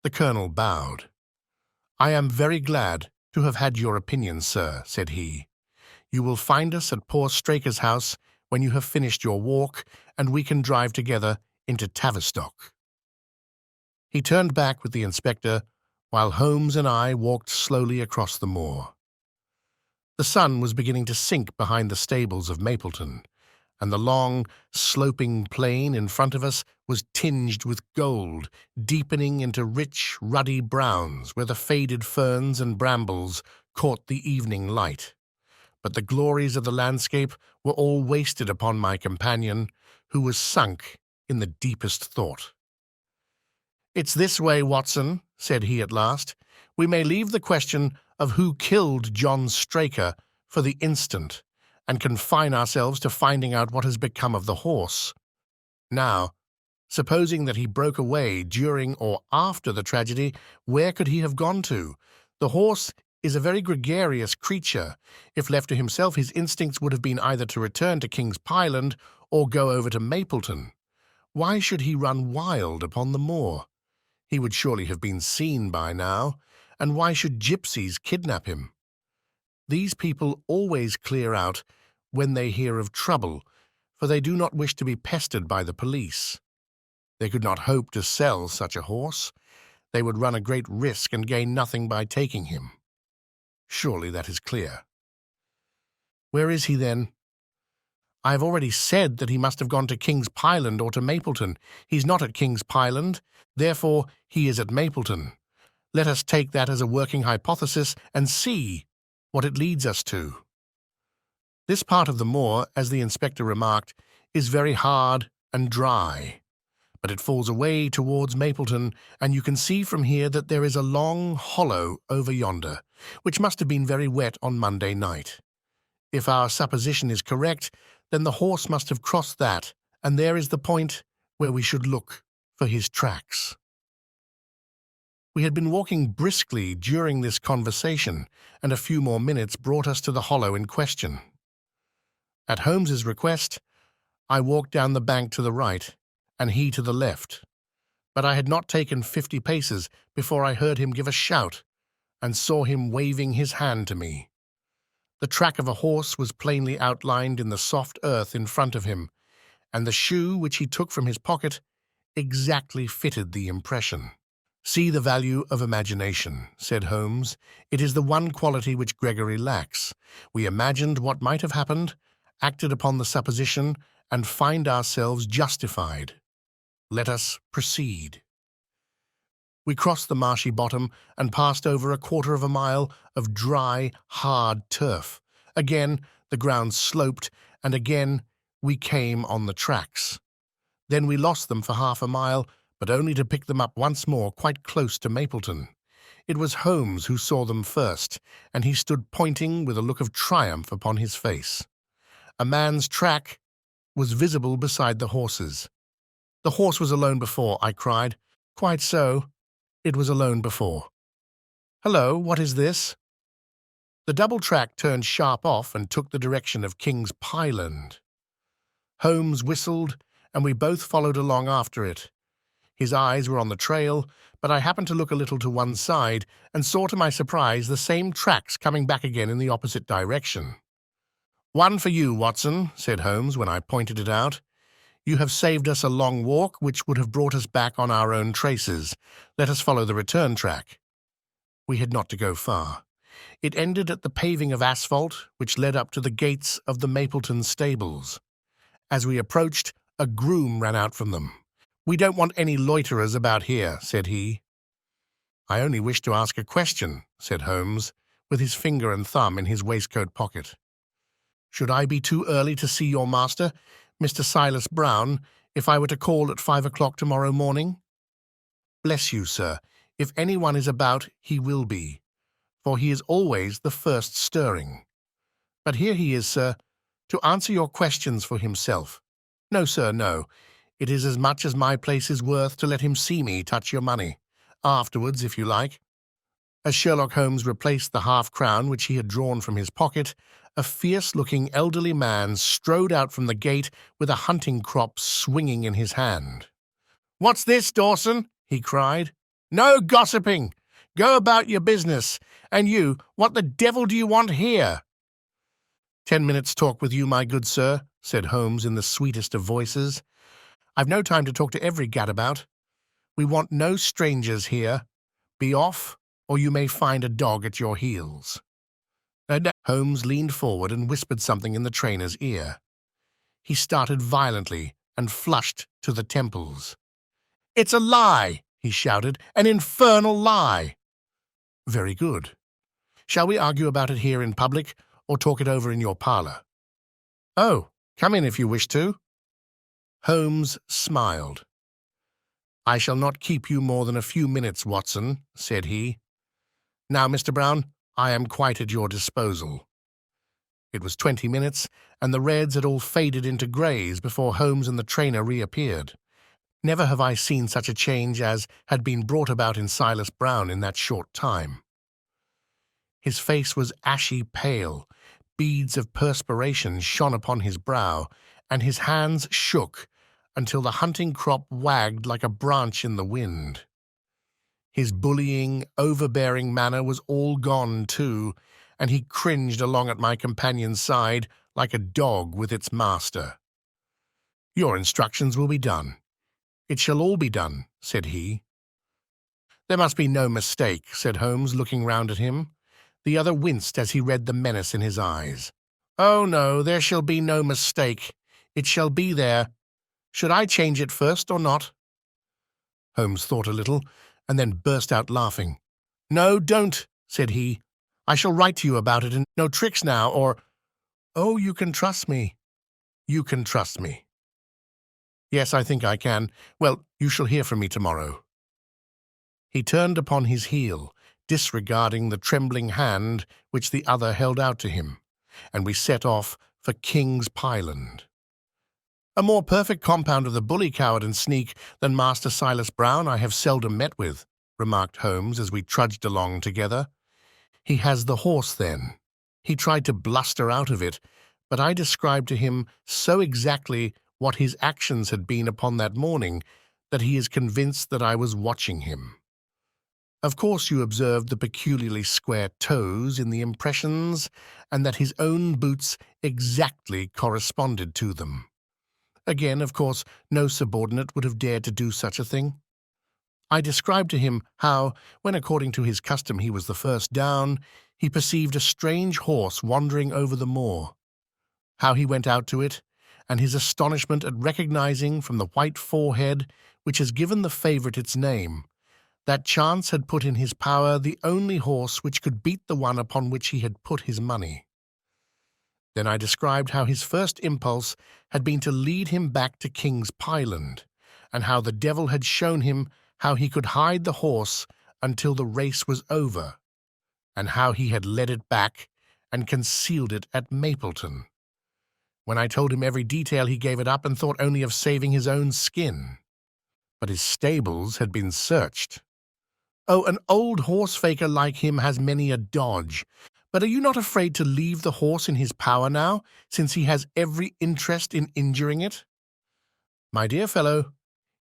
A: The colonel bowed. "I am very glad to have had your opinion, sir," said he. "You will find us at poor Straker's house when you have finished your walk, and we can drive together into Tavistock." He turned back with the inspector, while Holmes and I walked slowly across the moor. The sun was beginning to sink behind the stables of Mapleton, and the long, sloping plain in front of us was tinged with gold, deepening into rich, ruddy browns where the faded ferns and brambles caught the evening light. But the glories of the landscape were all wasted upon my companion, who was sunk in the deepest thought. "It's this way, Watson," said he at last. "We may leave the question of who killed John Straker for the instant, and confine ourselves to finding out what has become of the horse. Now, supposing that he broke away during or after the tragedy, where could he have gone to? The horse is a very gregarious creature. If left to himself, his instincts would have been either to return to King's Pyland or go over to Mapleton. Why should he run wild upon the moor? He would surely have been seen by now, and why should gypsies kidnap him? These people always clear out when they hear of trouble, for they do not wish to be pestered by the police. They could not hope to sell such a horse. They would run a great risk and gain nothing by taking him. Surely that is clear. Where is he, then? I have already said that he must have gone to King's Pyland or to Mapleton. He's not at King's Pyland, therefore he is at Mapleton. Let us take that as a working hypothesis and see what it leads us to. This part of the moor, as the inspector remarked, is very hard and dry, but it falls away towards Mapleton, and you can see from here that there is a long hollow over yonder, which must have been very wet on Monday night. If our supposition is correct, then the horse must have crossed that, and there is the point where we should look for his tracks. We had been walking briskly during this conversation, and a few more minutes brought us to the hollow in question. At Holmes's request, I walked down the bank to the right, and he to the left, but I had not taken 50 paces before I heard him give a shout, and saw him waving his hand to me. The track of a horse was plainly outlined in the soft earth in front of him, and the shoe which he took from his pocket exactly fitted the impression. "See the value of imagination," said Holmes. "It is the one quality which Gregory lacks. We imagined what might have happened, acted upon the supposition, and find ourselves justified. Let us proceed." We crossed the marshy bottom and passed over a quarter of a mile of dry, hard turf. Again the ground sloped, and again we came on the tracks. Then we lost them for half a mile, but only to pick them up once more quite close to Mapleton. It was Holmes who saw them first, and he stood pointing with a look of triumph upon his face. A man's track was visible beside the horse's. "The horse was alone before," I cried. "Quite so. It was alone before. Hello, what is this?" The double track turned sharp off and took the direction of King's Pyland. Holmes whistled, and we both followed along after it. His eyes were on the trail, but I happened to look a little to one side and saw to my surprise the same tracks coming back again in the opposite direction. "One for you, Watson," said Holmes when I pointed it out. "You have saved us a long walk, which would have brought us back on our own traces. Let us follow the return track." We had not to go far. It ended at the paving of asphalt, which led up to the gates of the Mapleton stables. As we approached, a groom ran out from them. "We don't want any loiterers about here," said he. "I only wish to ask a question," said Holmes, with his finger and thumb in his waistcoat pocket. "Should I be too early to see your master, Mr. Silas Brown, if I were to call at 5 o'clock tomorrow morning?" "Bless you, sir, if anyone is about, he will be, for he is always the first stirring. But here he is, sir, to answer your questions for himself. No, sir, no. It is as much as my place is worth to let him see me touch your money. Afterwards, if you like." As Sherlock Holmes replaced the half-crown which he had drawn from his pocket, a fierce-looking elderly man strode out from the gate with a hunting crop swinging in his hand. "What's this, Dawson?" he cried. "No gossiping! Go about your business. And you, what the devil do you want here?" "10 minutes' talk with you, my good sir," said Holmes in the sweetest of voices. "I've no time to talk to every gadabout. We want no strangers here. Be off, or you may find a dog at your heels." Holmes leaned forward and whispered something in the trainer's ear. He started violently and flushed to the temples. "It's a lie!" he shouted. "An infernal lie!" "Very good. Shall we argue about it here in public, or talk it over in your parlour?" "Oh, come in if you wish to." Holmes smiled. "I shall not keep you more than a few minutes, Watson," said he. "Now, Mr. Brown, I am quite at your disposal." It was 20 minutes, and the reds had all faded into greys before Holmes and the trainer reappeared. Never have I seen such a change as had been brought about in Silas Brown in that short time. His face was ashy pale, beads of perspiration shone upon his brow, and his hands shook until the hunting crop wagged like a branch in the wind. His bullying, overbearing manner was all gone too, and he cringed along at my companion's side like a dog with its master. "Your instructions will be done. "It shall all be done," said he. "There must be no mistake," said Holmes, looking round at him. The other winced as he read the menace in his eyes. "Oh, no, there shall be no mistake. It shall be there. Should I change it first or not?" Holmes thought a little, and then burst out laughing. "No, don't," said he. "I shall write to you about it, and no tricks now, or—" "Oh, you can trust me. You can trust me." "Yes, I think I can. Well, you shall hear from me tomorrow." He turned upon his heel, disregarding the trembling hand which the other held out to him, and we set off for King's Pyland. A more perfect compound of the bully, coward, and sneak than Master Silas Brown I have seldom met with, remarked Holmes as we trudged along together. "He has the horse, then." He tried to bluster out of it, but I described to him so exactly what his actions had been upon that morning that he is convinced that I was watching him. Of course you observed the peculiarly square toes in the impressions, and that his own boots exactly corresponded to them. Again, of course, no subordinate would have dared to do such a thing. I described to him how, when according to his custom he was the first down, he perceived a strange horse wandering over the moor, how he went out to it, and his astonishment at recognizing from the white forehead which has given the favourite its name, that chance had put in his power the only horse which could beat the one upon which he had put his money. Then I described how his first impulse had been to lead him back to King's Pyland, and how the devil had shown him how he could hide the horse until the race was over, and how he had led it back and concealed it at Mapleton. When I told him every detail, he gave it up and thought only of saving his own skin. But his stables had been searched. "Oh, an old horse-faker like him has many a dodge. But are you not afraid to leave the horse in his power now, since he has every interest in injuring it?" "My dear fellow,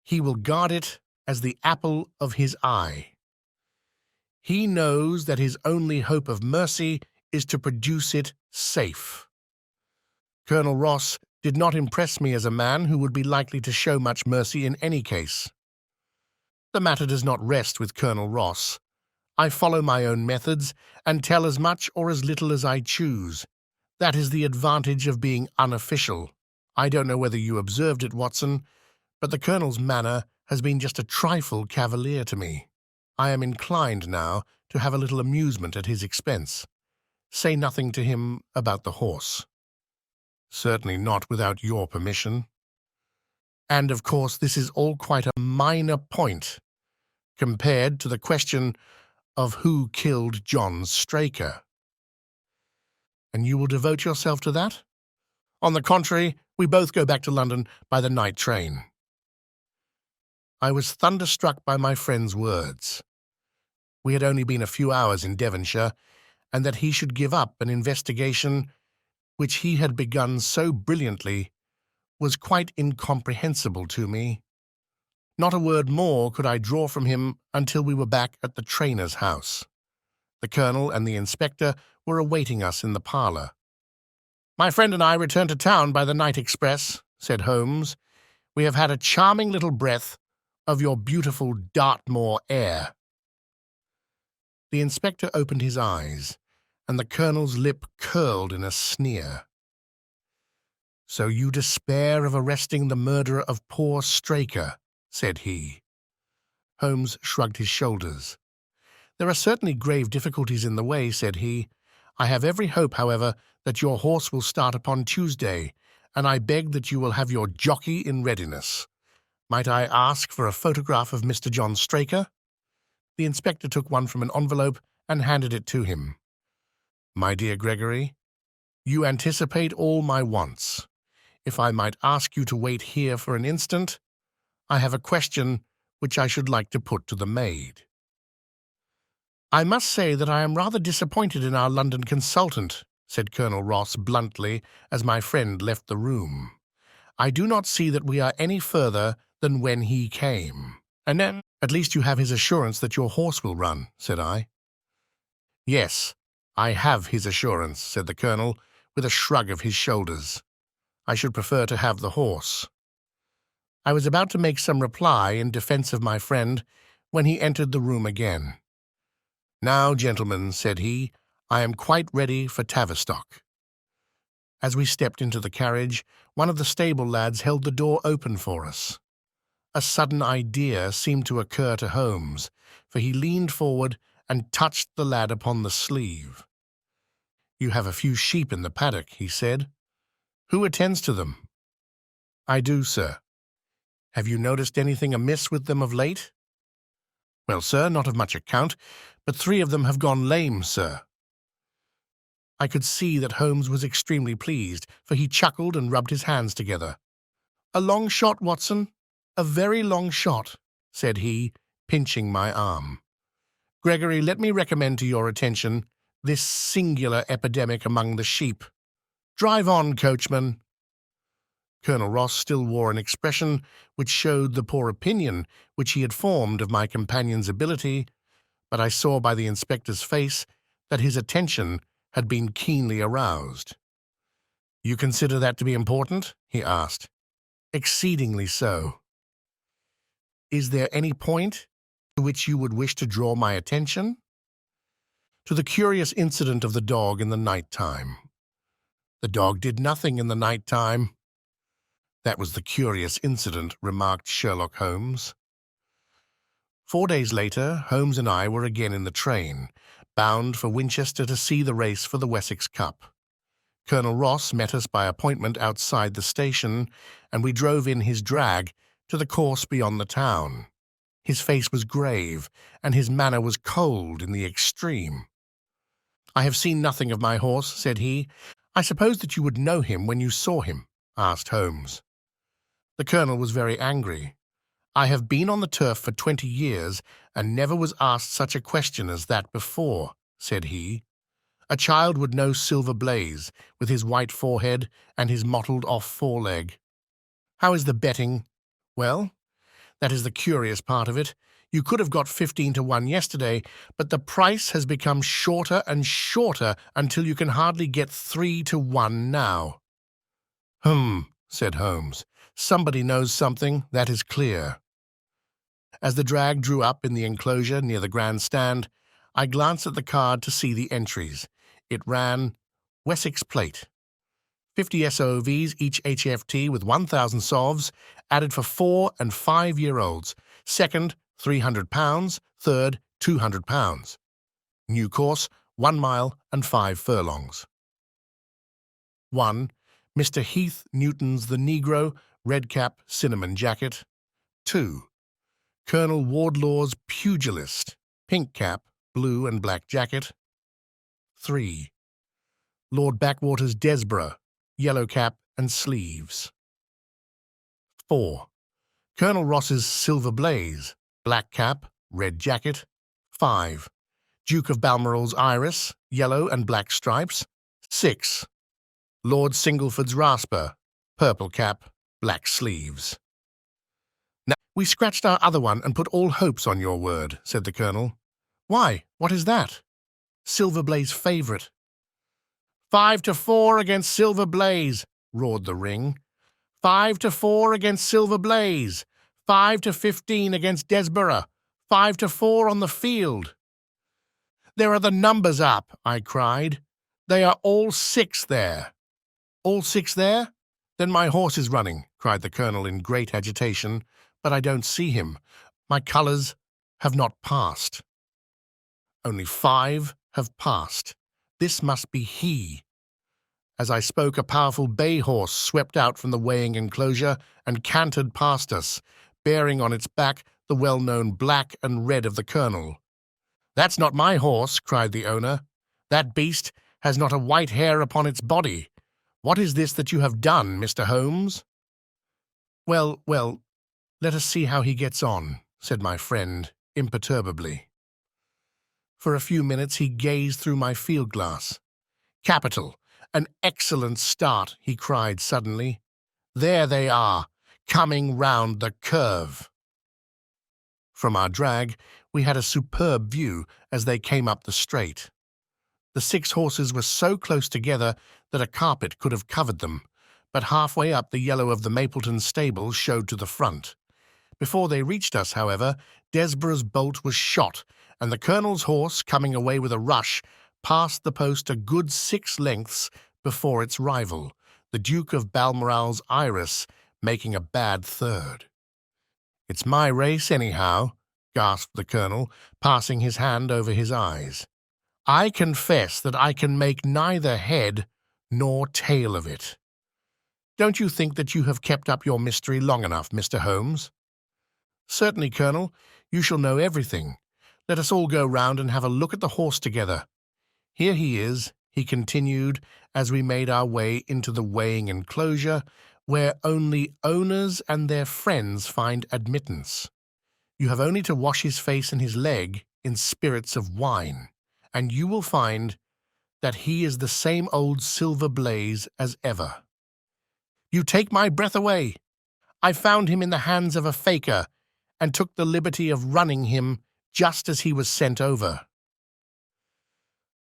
A: he will guard it as the apple of his eye. He knows that his only hope of mercy is to produce it safe. Colonel Ross did not impress me as a man who would be likely to show much mercy in any case. The matter does not rest with Colonel Ross. I follow my own methods and tell as much or as little as I choose. That is the advantage of being unofficial. I don't know whether you observed it, Watson, but the Colonel's manner has been just a trifle cavalier to me. I am inclined now to have a little amusement at his expense. Say nothing to him about the horse." "Certainly not without your permission." "And, of course, this is all quite a minor point compared to the question of who killed John Straker." "And you will devote yourself to that?" "On the contrary, we both go back to London by the night train." I was thunderstruck by my friend's words. We had only been a few hours in Devonshire, and that he should give up an investigation which he had begun so brilliantly was quite incomprehensible to me. Not a word more could I draw from him until we were back at the trainer's house. The Colonel and the Inspector were awaiting us in the parlour. "My friend and I return to town by the night express," said Holmes. "We have had a charming little breath of your beautiful Dartmoor air." The Inspector opened his eyes, and the Colonel's lip curled in a sneer. "So you despair of arresting the murderer of poor Straker," said he. Holmes shrugged his shoulders. "There are certainly grave difficulties in the way," said he. "I have every hope, however, that your horse will start upon Tuesday, and I beg that you will have your jockey in readiness. Might I ask for a photograph of Mr. John Straker?" The Inspector took one from an envelope and handed it to him. "My dear Gregory, you anticipate all my wants. If I might ask you to wait here for an instant, I have a question which I should like to put to the maid." "I must say that I am rather disappointed in our London consultant," said Colonel Ross bluntly as my friend left the room. "I do not see that we are any further than when he came." "And then, at least you have his assurance that your horse will run," said I. "Yes, I have his assurance," said the Colonel, with a shrug of his shoulders. "I should prefer to have the horse." I was about to make some reply in defense of my friend when he entered the room again. "Now, gentlemen," said he, "I am quite ready for Tavistock." As we stepped into the carriage, one of the stable lads held the door open for us. A sudden idea seemed to occur to Holmes, for he leaned forward and touched the lad upon the sleeve. "You have a few sheep in the paddock," he said. "Who attends to them?" "I do, sir." "Have you noticed anything amiss with them of late?" "Well, sir, not of much account, but 3 of them have gone lame, sir." I could see that Holmes was extremely pleased, for he chuckled and rubbed his hands together. "A long shot, Watson, a very long shot," said he, pinching my arm. "Gregory, let me recommend to your attention this singular epidemic among the sheep. Drive on, coachman." Colonel Ross still wore an expression which showed the poor opinion which he had formed of my companion's ability, but I saw by the inspector's face that his attention had been keenly aroused. "You consider that to be important?" he asked. "Exceedingly so." "Is there any point to which you would wish to draw my attention?" "To the curious incident of the dog in the night time." "The dog did nothing in the night time." "That was the curious incident," remarked Sherlock Holmes. 4 days later, Holmes and I were again in the train, bound for Winchester to see the race for the Wessex Cup. Colonel Ross met us by appointment outside the station, and we drove in his drag to the course beyond the town. His face was grave, and his manner was cold in the extreme. "I have seen nothing of my horse," said he. "I suppose that you would know him when you saw him?" asked Holmes. The colonel was very angry. "I have been on the turf for 20 years, and never was asked such a question as that before," said he. "A child would know Silver Blaze, with his white forehead and his mottled-off foreleg. How is the betting?" "Well, that is the curious part of it. You could have got 15 to 1 yesterday, but the price has become shorter and shorter until you can hardly get 3 to 1 now." Said Holmes. "Somebody knows something, that is clear." As the drag drew up in the enclosure near the grandstand, I glanced at the card to see the entries. It ran, "Wessex Plate. 50 SOVs, each HFT with 1,000 sovs, added for 4 and 5-year-olds. Second, £300. Third, £200. New course, 1 mile and 5 furlongs. 1. Mr. Heath Newton's The Negro, red cap, cinnamon jacket. 2. Colonel Wardlaw's Pugilist, pink cap, blue and black jacket. 3. Lord Backwater's Desborough, yellow cap and sleeves. 4. Colonel Ross's Silver Blaze, black cap, red jacket. 5. Duke of Balmoral's Iris, yellow and black stripes. 6. Lord Singleford's Rasper, purple cap, black sleeves. "Now, we scratched our other one and put all hopes on your word," said the colonel. "Why, what is that?" "Silver Blaze favourite." 5 to 4 against Silver Blaze," roared the ring. 5 to 4 against Silver Blaze. 5 to 15 against Desborough. 5 to 4 on the field. "There are the numbers up," I cried. "They are all 6 there." "All 6 there? Then my horse is running," cried the colonel in great agitation, "but I don't see him. My colours have not passed." "Only 5 have passed. This must be he." As I spoke, a powerful bay horse swept out from the weighing enclosure and cantered past us, bearing on its back the well-known black and red of the colonel. "That's not my horse," cried the owner. "That beast has not a white hair upon its body. What is this that you have done, Mr. Holmes?" Well, let us see how he gets on," said my friend imperturbably. For a few minutes he gazed through my field-glass. "Capital! An excellent start," he cried suddenly. "There they are, coming round the curve." From our drag, we had a superb view as they came up the straight. The 6 horses were so close together that a carpet could have covered them, but halfway up the yellow of the Mapleton stable showed to the front. Before they reached us, however, Desborough's bolt was shot, and the colonel's horse, coming away with a rush, passed the post a good 6 lengths before its rival, the Duke of Balmoral's Iris, making a bad third. "It's my race, anyhow," gasped the colonel, passing his hand over his eyes. "I confess that I can make neither head nor tail of it. Don't you think that you have kept up your mystery long enough, Mr. Holmes?" "Certainly, Colonel. You shall know everything. Let us all go round and have a look at the horse together. Here he is," he continued, as we made our way into the weighing enclosure, where only owners and their friends find admittance. "You have only to wash his face and his leg in spirits of wine, and you will find that he is the same old silver blaze as ever." "You take my breath away. I found him in the hands of a faker, and took the liberty of running him just as he was sent over."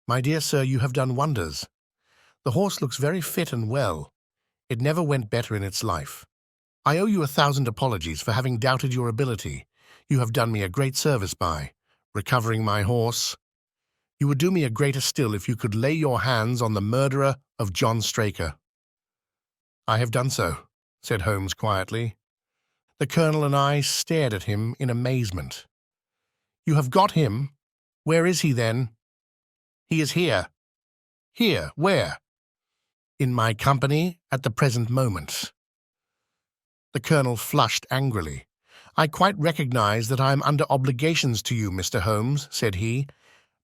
A: "My dear sir, you have done wonders. The horse looks very fit and well. It never went better in its life. I owe you 1,000 apologies for having doubted your ability. You have done me a great service by recovering my horse. You would do me a greater still if you could lay your hands on the murderer of John Straker." "I have done so," said Holmes quietly. The colonel and I stared at him in amazement. "You have got him? Where is he, then?" "He is here." "Here? Where?" "In my company at the present moment." The colonel flushed angrily. "I quite recognize that I am under obligations to you, Mr. Holmes," said he,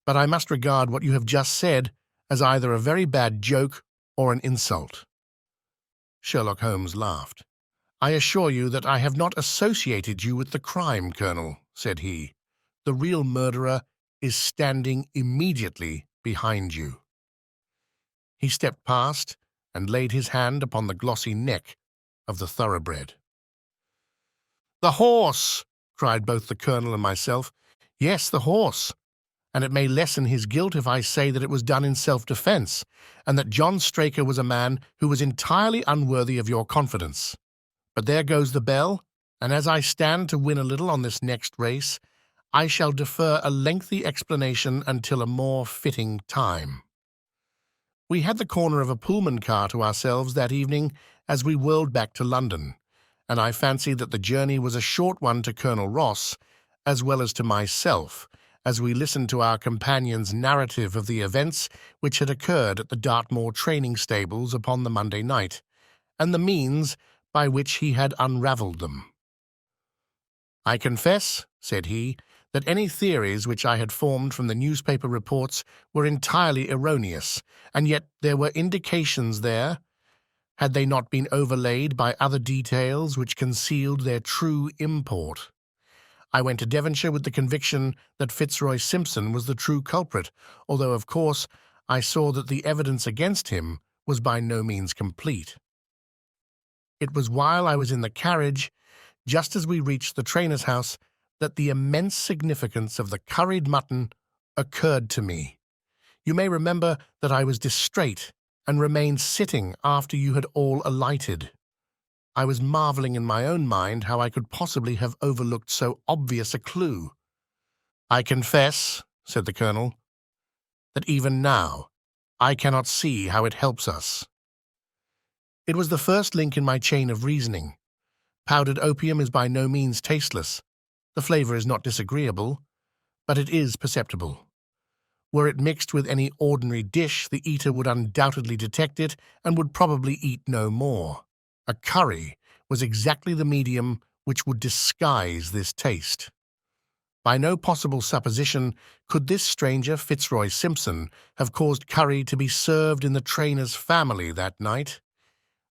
A: "but I must regard what you have just said as either a very bad joke or an insult." Sherlock Holmes laughed. "I assure you that I have not associated you with the crime, Colonel," said he. "The real murderer is standing immediately behind you." He stepped past and laid his hand upon the glossy neck of the thoroughbred. "The horse!" cried both the colonel and myself. "Yes, the horse. And it may lessen his guilt if I say that it was done in self-defense, and that John Straker was a man who was entirely unworthy of your confidence. But there goes the bell, and as I stand to win a little on this next race, I shall defer a lengthy explanation until a more fitting time." We had the corner of a Pullman car to ourselves that evening as we whirled back to London, and I fancied that the journey was a short one to Colonel Ross, as well as to myself, as we listened to our companion's narrative of the events which had occurred at the Dartmoor training stables upon the Monday night, and the means by which he had unravelled them. "I confess," said he, "that any theories which I had formed from the newspaper reports were entirely erroneous, and yet there were indications there, had they not been overlaid by other details which concealed their true import. I went to Devonshire with the conviction that Fitzroy Simpson was the true culprit, although, of course, I saw that the evidence against him was by no means complete. It was while I was in the carriage, just as we reached the trainer's house, that the immense significance of the curried mutton occurred to me. You may remember that I was distrait and remained sitting after you had all alighted. I was marvelling in my own mind how I could possibly have overlooked so obvious a clue. "I confess," said the colonel, "that even now I cannot see how it helps us." It was the first link in my chain of reasoning. Powdered opium is by no means tasteless. The flavour is not disagreeable, but it is perceptible. Were it mixed with any ordinary dish, the eater would undoubtedly detect it and would probably eat no more. A curry was exactly the medium which would disguise this taste. By no possible supposition could this stranger, Fitzroy Simpson, have caused curry to be served in the trainer's family that night,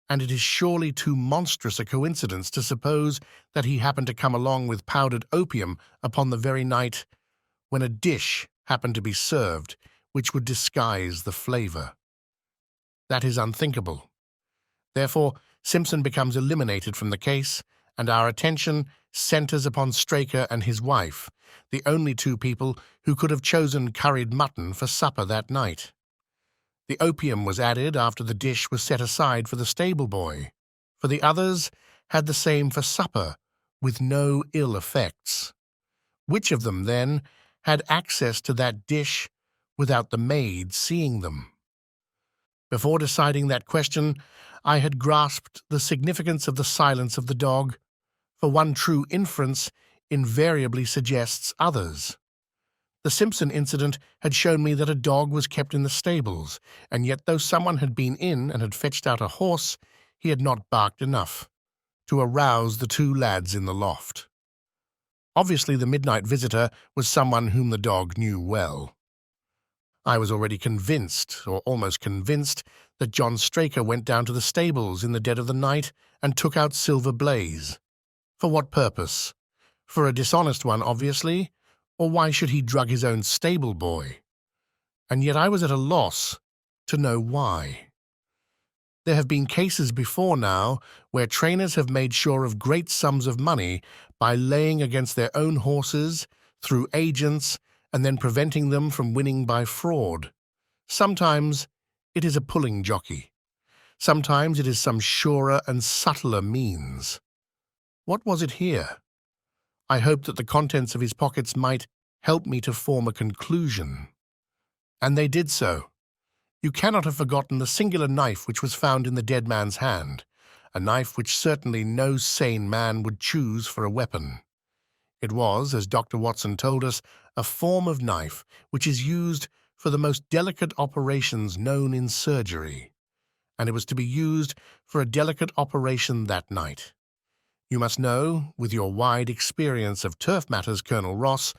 A: and it is surely too monstrous a coincidence to suppose that he happened to come along with powdered opium upon the very night when a dish happened to be served which would disguise the flavour. That is unthinkable. Therefore, Simpson becomes eliminated from the case, and our attention centres upon Straker and his wife, the only two people who could have chosen curried mutton for supper that night. The opium was added after the dish was set aside for the stable boy, for the others had the same for supper, with no ill effects. Which of them, then, had access to that dish without the maid seeing them? Before deciding that question, I had grasped the significance of the silence of the dog, for one true inference invariably suggests others. The Simpson incident had shown me that a dog was kept in the stables, and yet though someone had been in and had fetched out a horse, he had not barked enough to arouse the two lads in the loft. Obviously, the midnight visitor was someone whom the dog knew well. I was already convinced, or almost convinced, that John Straker went down to the stables in the dead of the night and took out Silver Blaze. For what purpose? For a dishonest one, obviously, or why should he drug his own stable boy? And yet I was at a loss to know why. There have been cases before now where trainers have made sure of great sums of money by laying against their own horses through agents and then preventing them from winning by fraud. Sometimes it is a pulling jockey. Sometimes it is some surer and subtler means. What was it here? I hoped that the contents of his pockets might help me to form a conclusion. And they did so. You cannot have forgotten the singular knife which was found in the dead man's hand, a knife which certainly no sane man would choose for a weapon. It was, as Dr. Watson told us, a form of knife which is used for the most delicate operations known in surgery, and it was to be used for a delicate operation that night. You must know, with your wide experience of turf matters, Colonel Ross,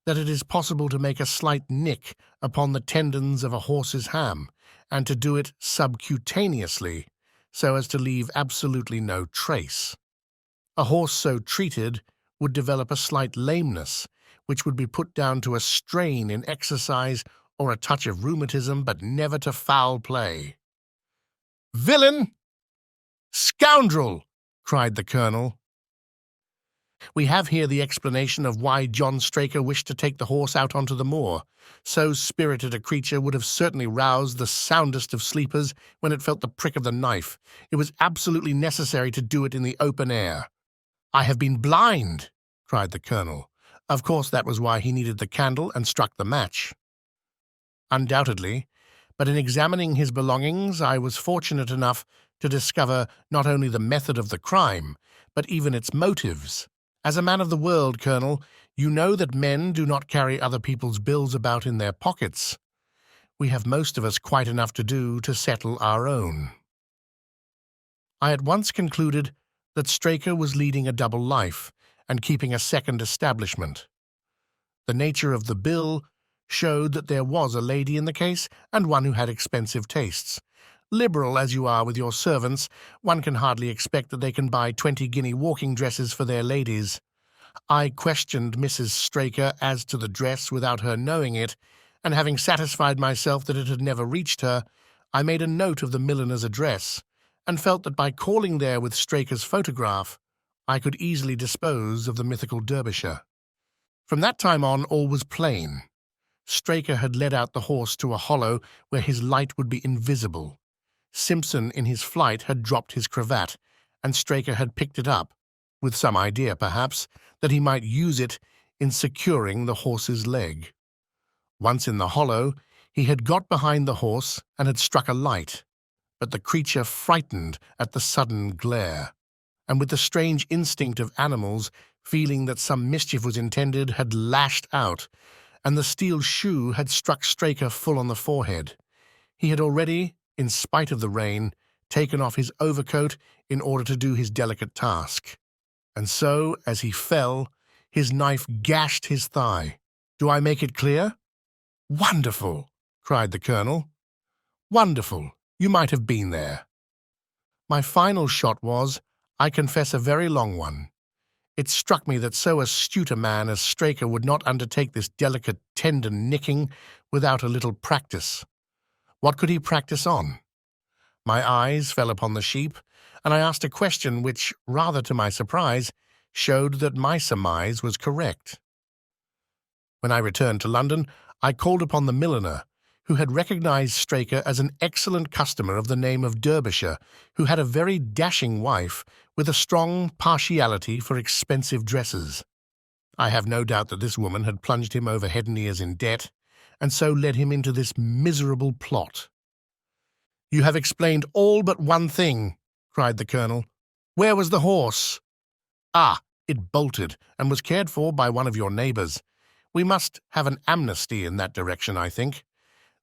A: that it is possible to make a slight nick upon the tendons of a horse's ham, and to do it subcutaneously, so as to leave absolutely no trace. A horse so treated would develop a slight lameness, which would be put down to a strain in exercise or a touch of rheumatism, but never to foul play. "Villain! Scoundrel!" cried the colonel. We have here the explanation of why John Straker wished to take the horse out onto the moor. So spirited a creature would have certainly roused the soundest of sleepers when it felt the prick of the knife. It was absolutely necessary to do it in the open air. "I have been blind!" cried the colonel. Of course that was why he needed the candle and struck the match. Undoubtedly, but in examining his belongings I was fortunate enough to discover not only the method of the crime, but even its motives. As a man of the world, Colonel, you know that men do not carry other people's bills about in their pockets. We have most of us quite enough to do to settle our own. I at once concluded that Straker was leading a double life and keeping a second establishment. The nature of the bill showed that there was a lady in the case and one who had expensive tastes. Liberal as you are with your servants, one can hardly expect that they can buy 20-guinea walking dresses for their ladies. I questioned Mrs. Straker as to the dress without her knowing it, and having satisfied myself that it had never reached her, I made a note of the milliner's address, and felt that by calling there with Straker's photograph, I could easily dispose of the mythical Derbyshire. From that time on, all was plain. Straker had led out the horse to a hollow where his light would be invisible. Simpson, in his flight, had dropped his cravat, and Straker had picked it up, with some idea, perhaps, that he might use it in securing the horse's leg. Once in the hollow, he had got behind the horse and had struck a light, but the creature frightened at the sudden glare, and with the strange instinct of animals, feeling that some mischief was intended, had lashed out, and the steel shoe had struck Straker full on the forehead. He had already, in spite of the rain, taken off his overcoat in order to do his delicate task. And so, as he fell, his knife gashed his thigh. Do I make it clear? "Wonderful!" cried the colonel. "Wonderful! You might have been there." My final shot was, I confess, a very long one. It struck me that so astute a man as Straker would not undertake this delicate, tender nicking without a little practice. What could he practice on? My eyes fell upon the sheep, and I asked a question which, rather to my surprise, showed that my surmise was correct. When I returned to London, I called upon the milliner, who had recognized Straker as an excellent customer of the name of Derbyshire, who had a very dashing wife with a strong partiality for expensive dresses. I have no doubt that this woman had plunged him over head and ears in debt, and so led him into this miserable plot. "You have explained all but one thing," cried the colonel. "Where was the horse?" "Ah, it bolted, and was cared for by one of your neighbours. We must have an amnesty in that direction, I think.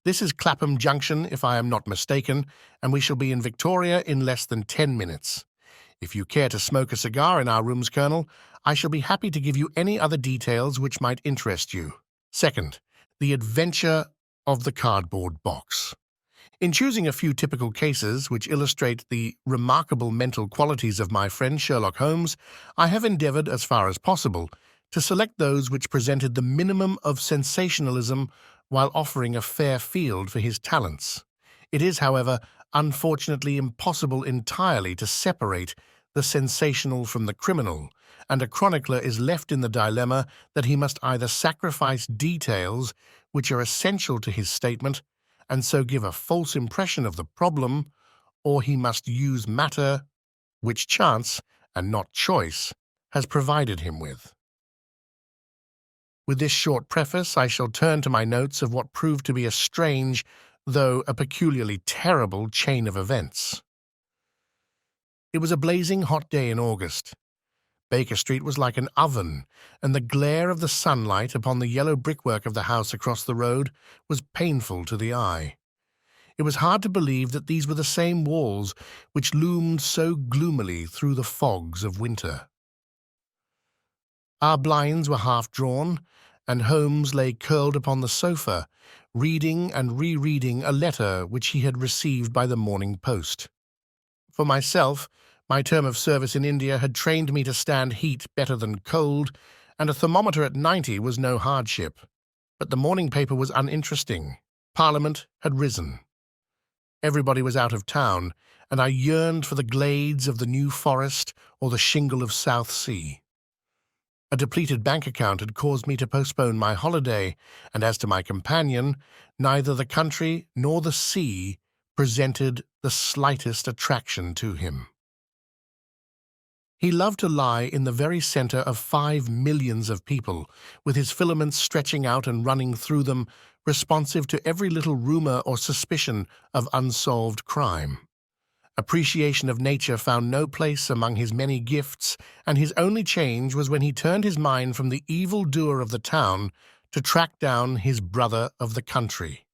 A: This is Clapham Junction, if I am not mistaken, and we shall be in Victoria in less than 10 minutes. If you care to smoke a cigar in our rooms, Colonel, I shall be happy to give you any other details which might interest you. Second, the adventure of the cardboard box. In choosing a few typical cases which illustrate the remarkable mental qualities of my friend Sherlock Holmes, I have endeavoured, as far as possible, to select those which presented the minimum of sensationalism while offering a fair field for his talents. It is, however, unfortunately impossible entirely to separate the sensational from the criminal, and a chronicler is left in the dilemma that he must either sacrifice details which are essential to his statement and so give a false impression of the problem, or he must use matter which chance, and not choice, has provided him with. With this short preface, I shall turn to my notes of what proved to be a strange, though a peculiarly terrible, chain of events. It was a blazing hot day in August. Baker Street was like an oven, and the glare of the sunlight upon the yellow brickwork of the house across the road was painful to the eye. It was hard to believe that these were the same walls which loomed so gloomily through the fogs of winter. Our blinds were half drawn, and Holmes lay curled upon the sofa, reading and rereading a letter which he had received by the morning post. For myself, my term of service in India had trained me to stand heat better than cold, and a thermometer at 90 was no hardship. But the morning paper was uninteresting. Parliament had risen. Everybody was out of town, and I yearned for the glades of the New Forest or the shingle of South Sea. A depleted bank account had caused me to postpone my holiday, and as to my companion, neither the country nor the sea presented the slightest attraction to him. He loved to lie in the very centre of 5 millions of people, with his filaments stretching out and running through them, responsive to every little rumour or suspicion of unsolved crime. Appreciation of nature found no place among his many gifts, and his only change was when he turned his mind from the evil-doer of the town to track down his brother of the country.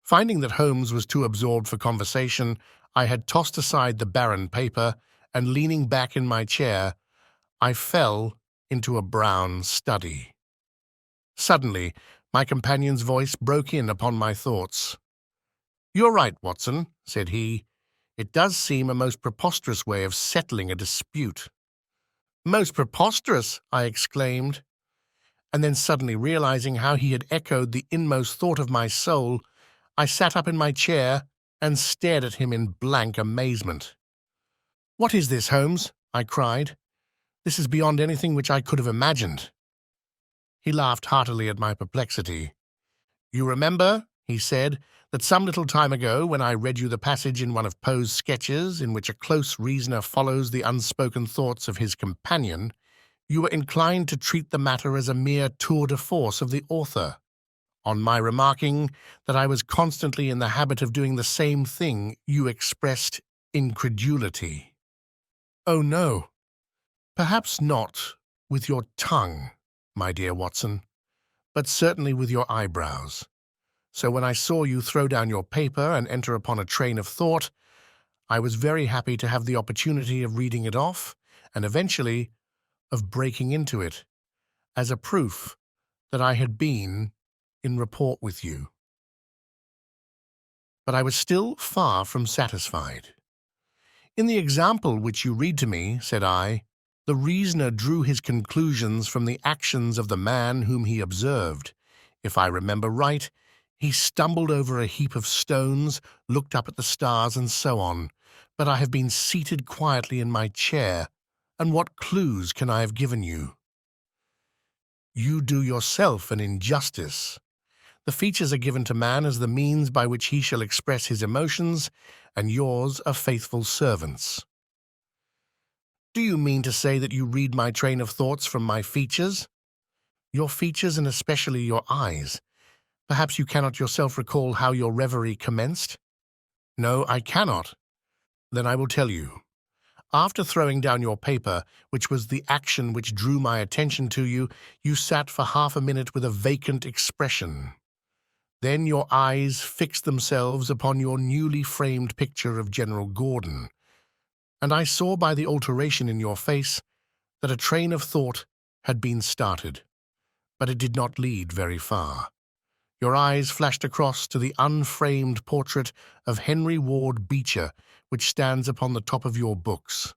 A: Finding that Holmes was too absorbed for conversation, I had tossed aside the barren paper, and leaning back in my chair, I fell into a brown study. Suddenly, my companion's voice broke in upon my thoughts. "You're right, Watson," said he. "It does seem a most preposterous way of settling a dispute." "Most preposterous!" I exclaimed, and then suddenly realizing how he had echoed the inmost thought of my soul, I sat up in my chair and stared at him in blank amazement. "What is this, Holmes?" I cried. "This is beyond anything which I could have imagined." He laughed heartily at my perplexity. "You remember," he said, "that some little time ago, when I read you the passage in one of Poe's sketches in which a close reasoner follows the unspoken thoughts of his companion, you were inclined to treat the matter as a mere tour de force of the author. On my remarking that I was constantly in the habit of doing the same thing, you expressed incredulity." "Oh, no. Perhaps not with your tongue, my dear Watson, but certainly with your eyebrows. So when I saw you throw down your paper and enter upon a train of thought, I was very happy to have the opportunity of reading it off, and eventually of breaking into it, as a proof that I had been in rapport with you." But I was still far from satisfied. "In the example which you read to me," said I, "the reasoner drew his conclusions from the actions of the man whom he observed. If I remember right, he stumbled over a heap of stones, looked up at the stars, and so on. But I have been seated quietly in my chair, and what clues can I have given you?" "You do yourself an injustice. The features are given to man as the means by which he shall express his emotions, and yours are faithful servants. Do you mean to say that you read my train of thoughts from my features? Your features, and especially your eyes. Perhaps you cannot yourself recall how your reverie commenced? No, I cannot. Then I will tell you. After throwing down your paper, which was the action which drew my attention to you, you sat for half a minute with a vacant expression. Then your eyes fixed themselves upon your newly framed picture of General Gordon, and I saw by the alteration in your face that a train of thought had been started, but it did not lead very far. Your eyes flashed across to the unframed portrait of Henry Ward Beecher, which stands upon the top of your books.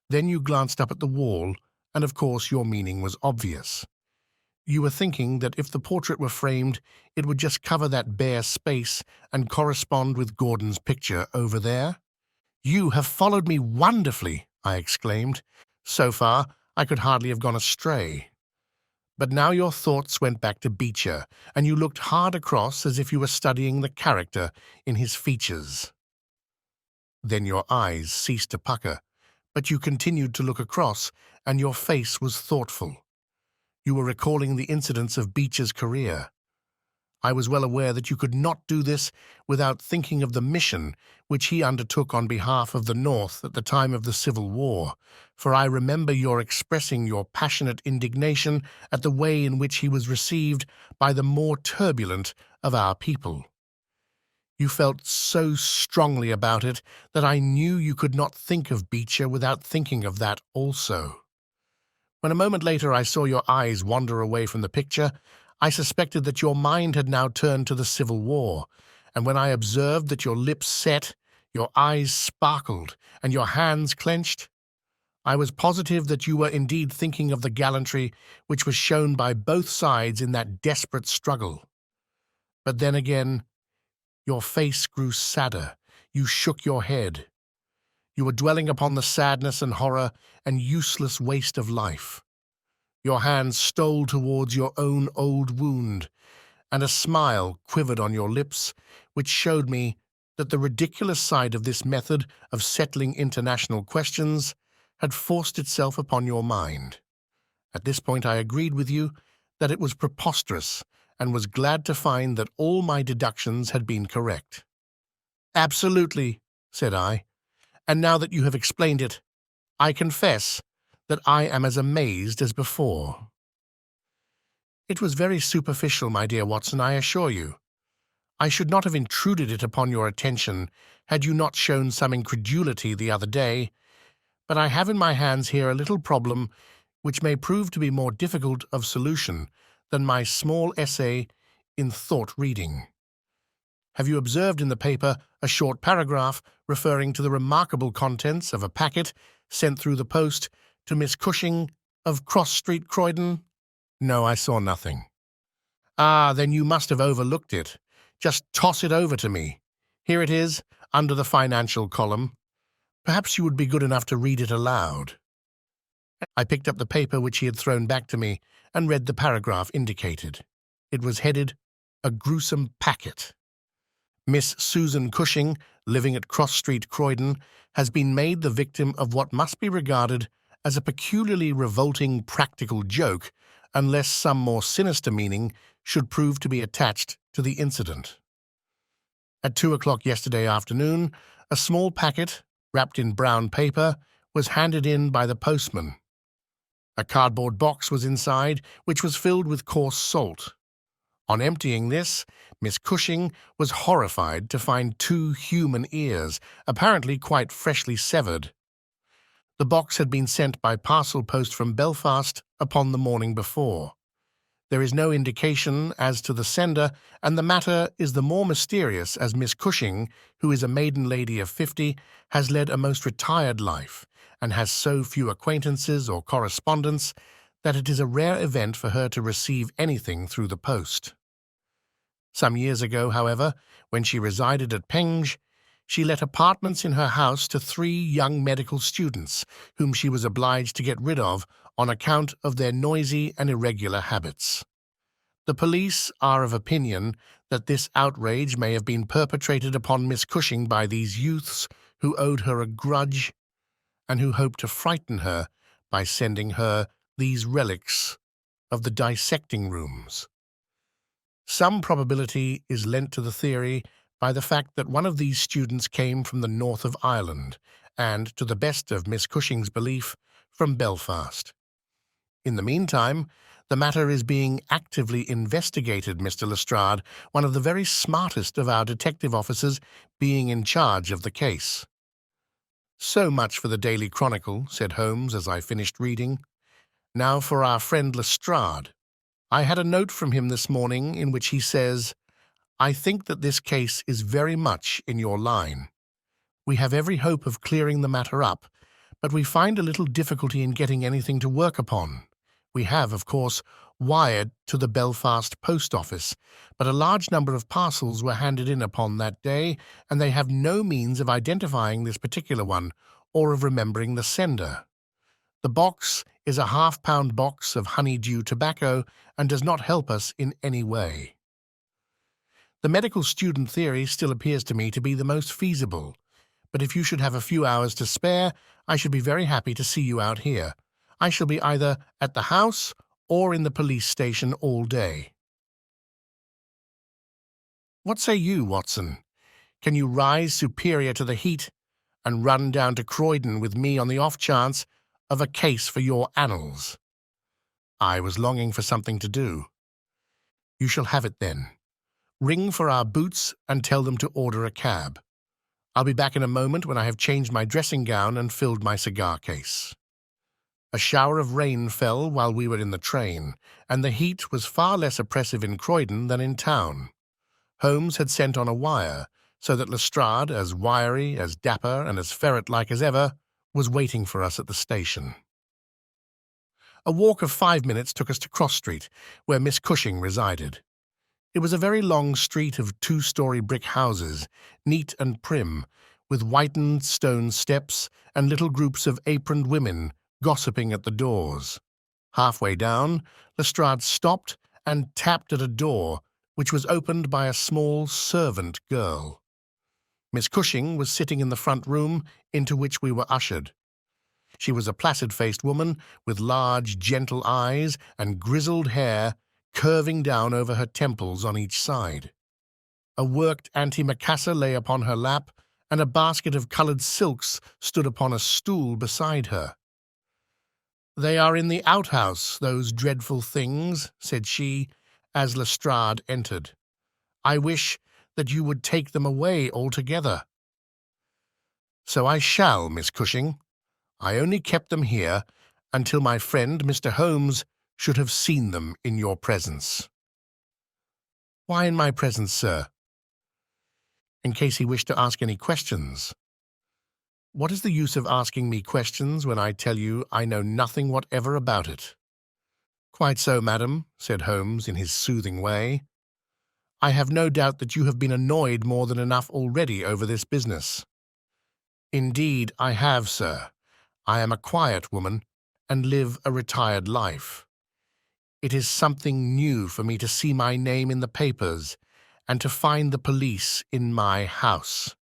A: Then you glanced up at the wall, and of course your meaning was obvious. You were thinking that if the portrait were framed, it would just cover that bare space and correspond with Gordon's picture over there. You have followed me wonderfully, I exclaimed. So far, I could hardly have gone astray. But now your thoughts went back to Beecher, and you looked hard across as if you were studying the character in his features. Then your eyes ceased to pucker, but you continued to look across, and your face was thoughtful. You were recalling the incidents of Beecher's career. I was well aware that you could not do this without thinking of the mission which he undertook on behalf of the North at the time of the Civil War, for I remember your expressing your passionate indignation at the way in which he was received by the more turbulent of our people. You felt so strongly about it that I knew you could not think of Beecher without thinking of that also. When a moment later I saw your eyes wander away from the picture, I suspected that your mind had now turned to the Civil War, and when I observed that your lips set, your eyes sparkled, and your hands clenched, I was positive that you were indeed thinking of the gallantry which was shown by both sides in that desperate struggle. But then again, your face grew sadder, you shook your head. You were dwelling upon the sadness and horror and useless waste of life. Your hands stole towards your own old wound, and a smile quivered on your lips, which showed me that the ridiculous side of this method of settling international questions had forced itself upon your mind. At this point I agreed with you that it was preposterous, and was glad to find that all my deductions had been correct. "Absolutely," said I. "And now that you have explained it, I confess that I am as amazed as before." "It was very superficial, my dear Watson, I assure you. I should not have intruded it upon your attention had you not shown some incredulity the other day, but I have in my hands here a little problem which may prove to be more difficult of solution than my small essay in thought reading. Have you observed in the paper a short paragraph referring to the remarkable contents of a packet sent through the post to Miss Cushing of Cross Street, Croydon?" "No, I saw nothing." "Ah, then you must have overlooked it. Just toss it over to me. Here it is, under the financial column. Perhaps you would be good enough to read it aloud." I picked up the paper which he had thrown back to me and read the paragraph indicated. It was headed, "A Gruesome Packet." "Miss Susan Cushing, living at Cross Street, Croydon, has been made the victim of what must be regarded as a peculiarly revolting practical joke, unless some more sinister meaning should prove to be attached to the incident. At 2 o'clock yesterday afternoon, a small packet, wrapped in brown paper, was handed in by the postman. A cardboard box was inside, which was filled with coarse salt. On emptying this, Miss Cushing was horrified to find 2 human ears, apparently quite freshly severed. The box had been sent by parcel post from Belfast upon the morning before. There is no indication as to the sender, and the matter is the more mysterious as Miss Cushing, who is a maiden lady of 50, has led a most retired life, and has so few acquaintances or correspondents that it is a rare event for her to receive anything through the post. Some years ago, however, when she resided at Penge, she let apartments in her house to 3 young medical students, whom she was obliged to get rid of on account of their noisy and irregular habits. The police are of opinion that this outrage may have been perpetrated upon Miss Cushing by these youths who owed her a grudge and who hoped to frighten her by sending her these relics of the dissecting rooms. Some probability is lent to the theory by the fact that one of these students came from the north of Ireland and, to the best of Miss Cushing's belief, from Belfast. In the meantime, the matter is being actively investigated, Mr. Lestrade, one of the very smartest of our detective officers being in charge of the case. So much for the Daily Chronicle, said Holmes as I finished reading. Now for our friend Lestrade. I had a note from him this morning in which he says, "I think that this case is very much in your line. We have every hope of clearing the matter up, but we find a little difficulty in getting anything to work upon. We have, of course, wired to the Belfast post office, but a large number of parcels were handed in upon that day, and they have no means of identifying this particular one or of remembering the sender. The box is a half-pound box of honeydew tobacco and does not help us in any way. The medical student theory still appears to me to be the most feasible, but if you should have a few hours to spare, I should be very happy to see you out here. I shall be either at the house or in the police station all day. What say you, Watson? Can you rise superior to the heat and run down to Croydon with me on the off chance of a case for your annals?" I was longing for something to do. "You shall have it then. Ring for our boots and tell them to order a cab. I'll be back in a moment when I have changed my dressing gown and filled my cigar case." A shower of rain fell while we were in the train, and the heat was far less oppressive in Croydon than in town. Holmes had sent on a wire, so that Lestrade, as wiry, as dapper, and as ferret-like as ever, was waiting for us at the station. A walk of 5 minutes took us to Cross Street, where Miss Cushing resided. It was a very long street of 2-story brick houses, neat and prim, with whitened stone steps and little groups of aproned women gossiping at the doors. Halfway down, Lestrade stopped and tapped at a door, which was opened by a small servant girl. Miss Cushing was sitting in the front room, into which we were ushered. She was a placid-faced woman with large, gentle eyes and grizzled hair curving down over her temples on each side. A worked antimacassar lay upon her lap, and a basket of coloured silks stood upon a stool beside her. "They are in the outhouse, those dreadful things," said she, as Lestrade entered. "I wish that you would take them away altogether." "So I shall, Miss Cushing. I only kept them here until my friend Mr. Holmes should have seen them in your presence." "Why in my presence, sir?" "In case he wished to ask any questions." "What is the use of asking me questions when I tell you I know nothing whatever about it?" "Quite so, madam," said Holmes in his soothing way. "I have no doubt that you have been annoyed more than enough already over this business." "Indeed, I have, sir. I am a quiet woman and live a retired life. It is something new for me to see my name in the papers and to find the police in my house.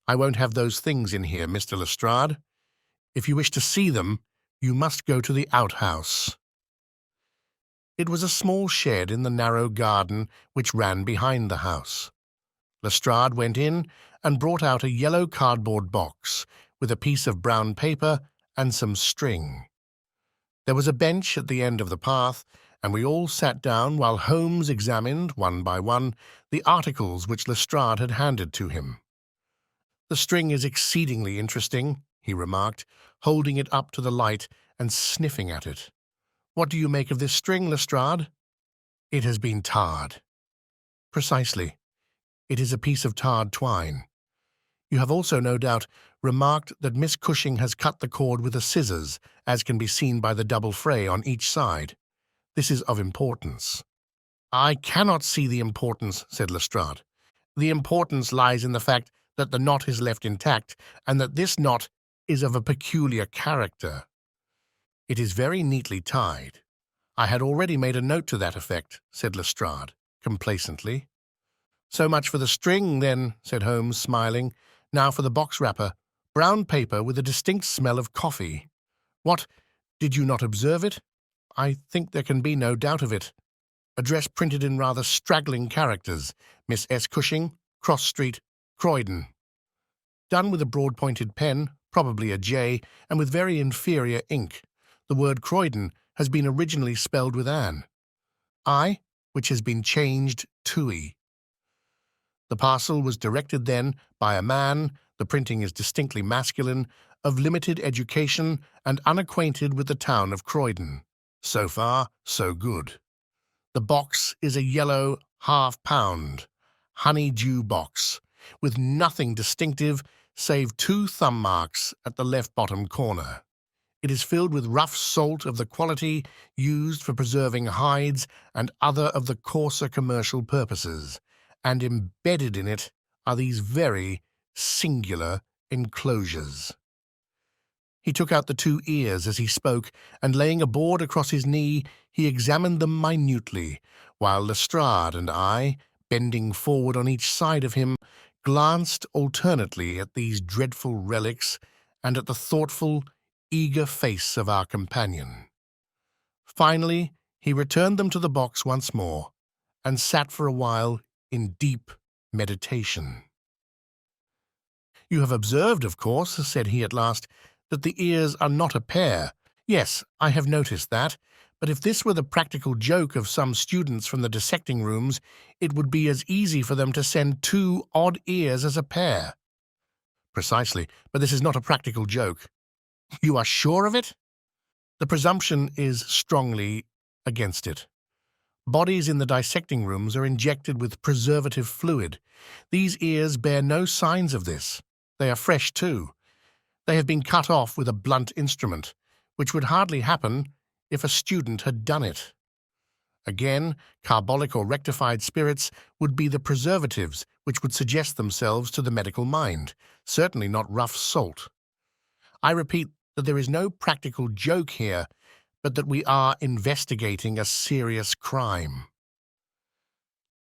A: I won't have those things in here, Mr. Lestrade. If you wish to see them, you must go to the outhouse." It was a small shed in the narrow garden which ran behind the house. Lestrade went in and brought out a yellow cardboard box with a piece of brown paper and some string. There was a bench at the end of the path, and we all sat down while Holmes examined, one by one, the articles which Lestrade had handed to him. "The string is exceedingly interesting," he remarked, holding it up to the light and sniffing at it. "What do you make of this string, Lestrade?" "It has been tarred." "Precisely. It is a piece of tarred twine. You have also, no doubt, remarked that Miss Cushing has cut the cord with a scissors, as can be seen by the double fray on each side. This is of importance." "I cannot see the importance," said Lestrade. "The importance lies in the fact that the knot is left intact, and that this knot is of a peculiar character. It is very neatly tied. I had already made a note to that effect, said Lestrade, complacently. So much for the string, then, said Holmes, smiling. Now for the box wrapper. Brown paper with a distinct smell of coffee. What, did you not observe it? I think there can be no doubt of it. Address printed in rather straggling characters. Miss S. Cushing, Cross Street, Croydon. Done with a broad-pointed pen, probably a J, and with very inferior ink. The word Croydon has been originally spelled with an I, which has been changed to E. The parcel was directed then by a man, the printing is distinctly masculine, of limited education and unacquainted with the town of Croydon. So far, so good. The box is a yellow half-pound honey-dew box, with nothing distinctive save 2 thumb marks at the left bottom corner. It is filled with rough salt of the quality used for preserving hides and other of the coarser commercial purposes, and embedded in it are these very singular enclosures. He took out the 2 ears as he spoke, and laying a board across his knee, he examined them minutely, while Lestrade and I, bending forward on each side of him, glanced alternately at these dreadful relics and at the thoughtful, eager face of our companion. Finally, he returned them to the box once more, and sat for a while in deep meditation. "You have observed, of course," said he at last, "that the ears are not a pair. Yes, I have noticed that, but if this were the practical joke of some students from the dissecting rooms, it would be as easy for them to send 2 odd ears as a pair." "Precisely, but this is not a practical joke." "You are sure of it?" "The presumption is strongly against it. Bodies in the dissecting rooms are injected with preservative fluid. These ears bear no signs of this. They are fresh, too. They have been cut off with a blunt instrument, which would hardly happen if a student had done it. Again, carbolic or rectified spirits would be the preservatives which would suggest themselves to the medical mind, certainly not rough salt. I repeat that there is no practical joke here, but that we are investigating a serious crime."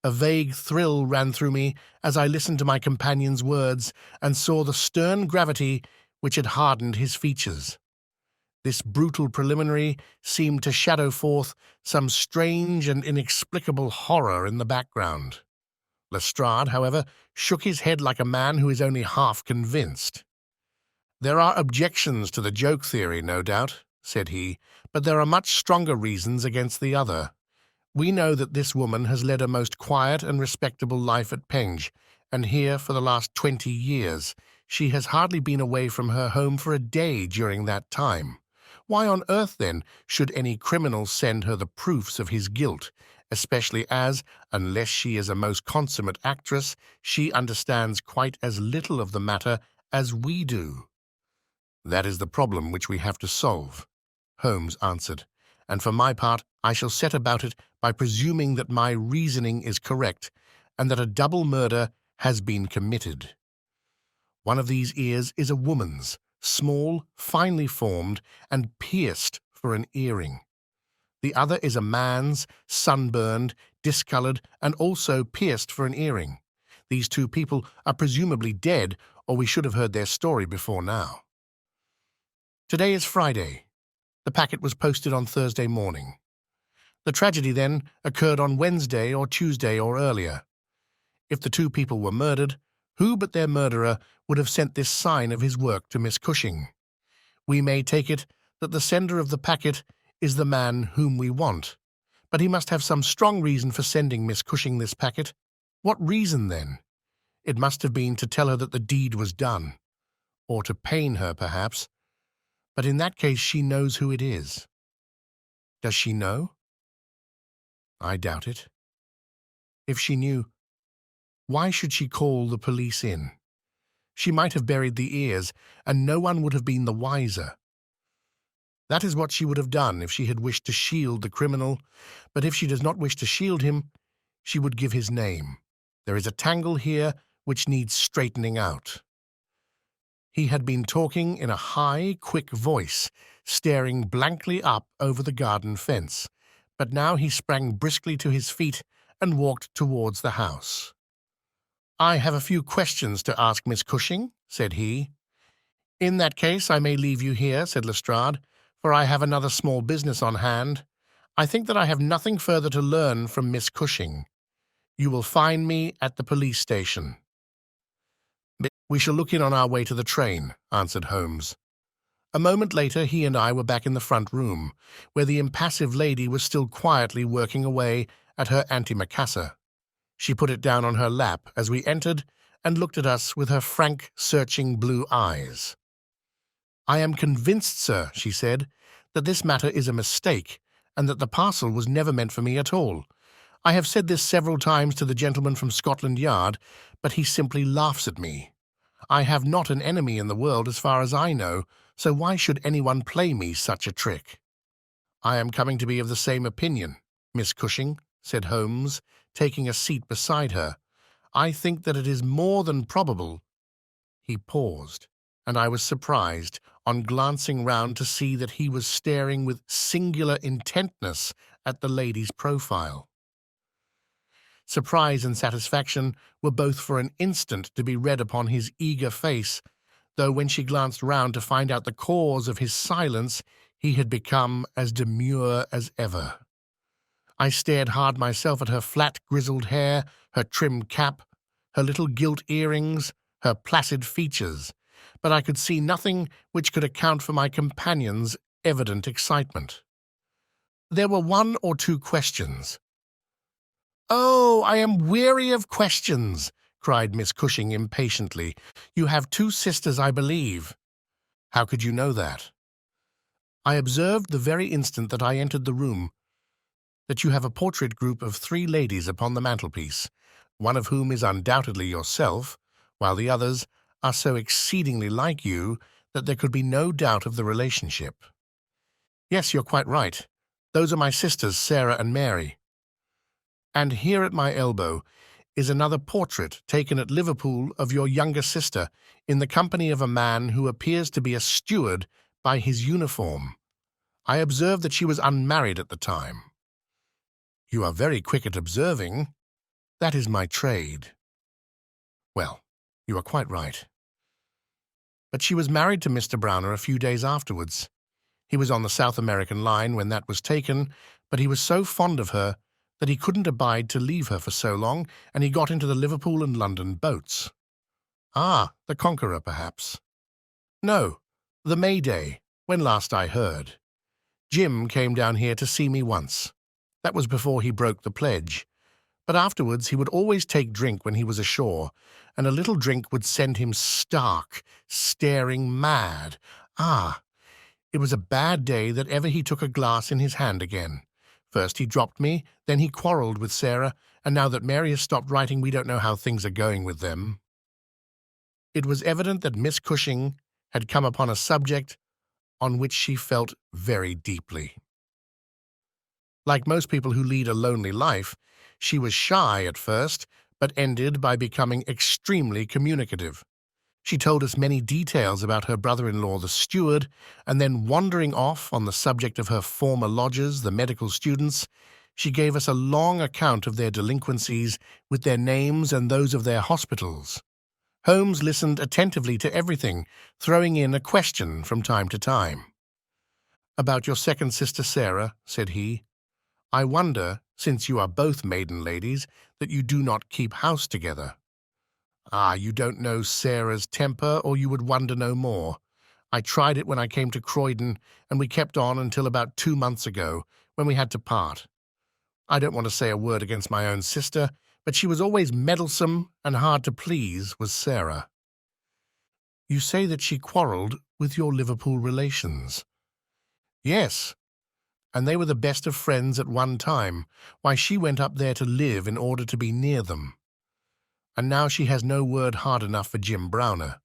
A: A vague thrill ran through me as I listened to my companion's words and saw the stern gravity which had hardened his features. This brutal preliminary seemed to shadow forth some strange and inexplicable horror in the background. Lestrade, however, shook his head like a man who is only half convinced. "There are objections to the joke theory, no doubt," said he, "but there are much stronger reasons against the other. We know that this woman has led a most quiet and respectable life at Penge, and here for the last 20 years. She has hardly been away from her home for a day during that time. Why on earth, then, should any criminal send her the proofs of his guilt, especially as, unless she is a most consummate actress, she understands quite as little of the matter as we do?" "That is the problem which we have to solve," Holmes answered, "and for my part I shall set about it by presuming that my reasoning is correct and that a double murder has been committed. One of these ears is a woman's, small, finely formed, and pierced for an earring. The other is a man's, sunburned, discolored, and also pierced for an earring. These 2 people are presumably dead, or we should have heard their story before now. Today is Friday. The packet was posted on Thursday morning. The tragedy, then, occurred on Wednesday or Tuesday or earlier. If the 2 people were murdered, who but their murderer would have sent this sign of his work to Miss Cushing? We may take it that the sender of the packet is the man whom we want, but he must have some strong reason for sending Miss Cushing this packet. What reason, then? It must have been to tell her that the deed was done, or to pain her, perhaps. But in that case she knows who it is. Does she know? I doubt it. If she knew, why should she call the police in? She might have buried the ears, and no one would have been the wiser. That is what she would have done if she had wished to shield the criminal, but if she does not wish to shield him, she would give his name. There is a tangle here which needs straightening out. He had been talking in a high, quick voice, staring blankly up over the garden fence, but now he sprang briskly to his feet and walked towards the house. "I have a few questions to ask Miss Cushing," said he. "In that case, I may leave you here," said Lestrade, "for I have another small business on hand. I think that I have nothing further to learn from Miss Cushing. You will find me at the police station." "We shall look in on our way to the train," answered Holmes. A moment later he and I were back in the front room, where the impassive lady was still quietly working away at her antimacassar. She put it down on her lap as we entered and looked at us with her frank, searching blue eyes. "I am convinced, sir," she said, "that this matter is a mistake, and that the parcel was never meant for me at all. I have said this several times to the gentleman from Scotland Yard, but he simply laughs at me. I have not an enemy in the world as far as I know, so why should anyone play me such a trick?" "I am coming to be of the same opinion, Miss Cushing," said Holmes, taking a seat beside her. "I think that it is more than probable—" He paused, and I was surprised, on glancing round, to see that he was staring with singular intentness at the lady's profile. Surprise and satisfaction were both for an instant to be read upon his eager face, though when she glanced round to find out the cause of his silence, he had become as demure as ever. I stared hard myself at her flat, grizzled hair, her trim cap, her little gilt earrings, her placid features, but I could see nothing which could account for my companion's evident excitement. There were one or two questions. "Oh, I am weary of questions," cried Miss Cushing impatiently. "You have two sisters, I believe." "How could you know that?" "I observed the very instant that I entered the room that you have a portrait group of 3 ladies upon the mantelpiece, one of whom is undoubtedly yourself, while the others are so exceedingly like you that there could be no doubt of the relationship." "Yes, you're quite right. Those are my sisters, Sarah and Mary. And here at my elbow is another portrait taken at Liverpool of your younger sister in the company of a man who appears to be a steward by his uniform. I observed that she was unmarried at the time." "You are very quick at observing. That is my trade." "Well, you are quite right. But she was married to Mr. Browner a few days afterwards. He was on the South American line when that was taken, but he was so fond of her that he couldn't abide to leave her for so long, and he got into the Liverpool and London boats." "Ah, the Conqueror, perhaps." "No, the Mayday, when last I heard. Jim came down here to see me once. That was before he broke the pledge. But afterwards he would always take drink when he was ashore, and a little drink would send him stark, staring mad. Ah, it was a bad day that ever he took a glass in his hand again. First he dropped me, then he quarrelled with Sarah, and now that Mary has stopped writing, we don't know how things are going with them." It was evident that Miss Cushing had come upon a subject on which she felt very deeply. Like most people who lead a lonely life, she was shy at first, but ended by becoming extremely communicative. She told us many details about her brother-in-law, the steward, and then, wandering off on the subject of her former lodgers, the medical students, she gave us a long account of their delinquencies, with their names and those of their hospitals. Holmes listened attentively to everything, throwing in a question from time to time. "About your second sister Sarah," said he. "I wonder, since you are both maiden ladies, that you do not keep house together." "Ah, you don't know Sarah's temper, or you would wonder no more. I tried it when I came to Croydon, and we kept on until about 2 months ago, when we had to part. I don't want to say a word against my own sister, but she was always meddlesome and hard to please, was Sarah." "You say that she quarrelled with your Liverpool relations?" "Yes, and they were the best of friends at one time. Why, she went up there to live in order to be near them. And now she has no word hard enough for Jim Browner.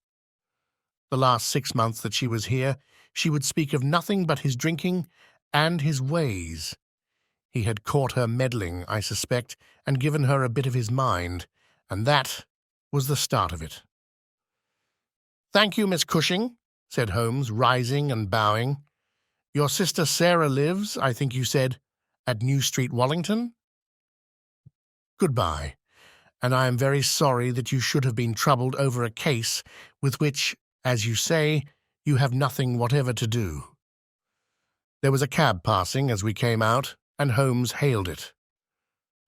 A: The last 6 months that she was here, she would speak of nothing but his drinking and his ways. He had caught her meddling, I suspect, and given her a bit of his mind, and that was the start of it." "Thank you, Miss Cushing," said Holmes, rising and bowing. "Your sister Sarah lives, I think you said, At New Street, Wallington? Goodbye, and I am very sorry that you should have been troubled over a case with which, as you say, you have nothing whatever to do. There was a cab passing as we came out, and Holmes hailed it.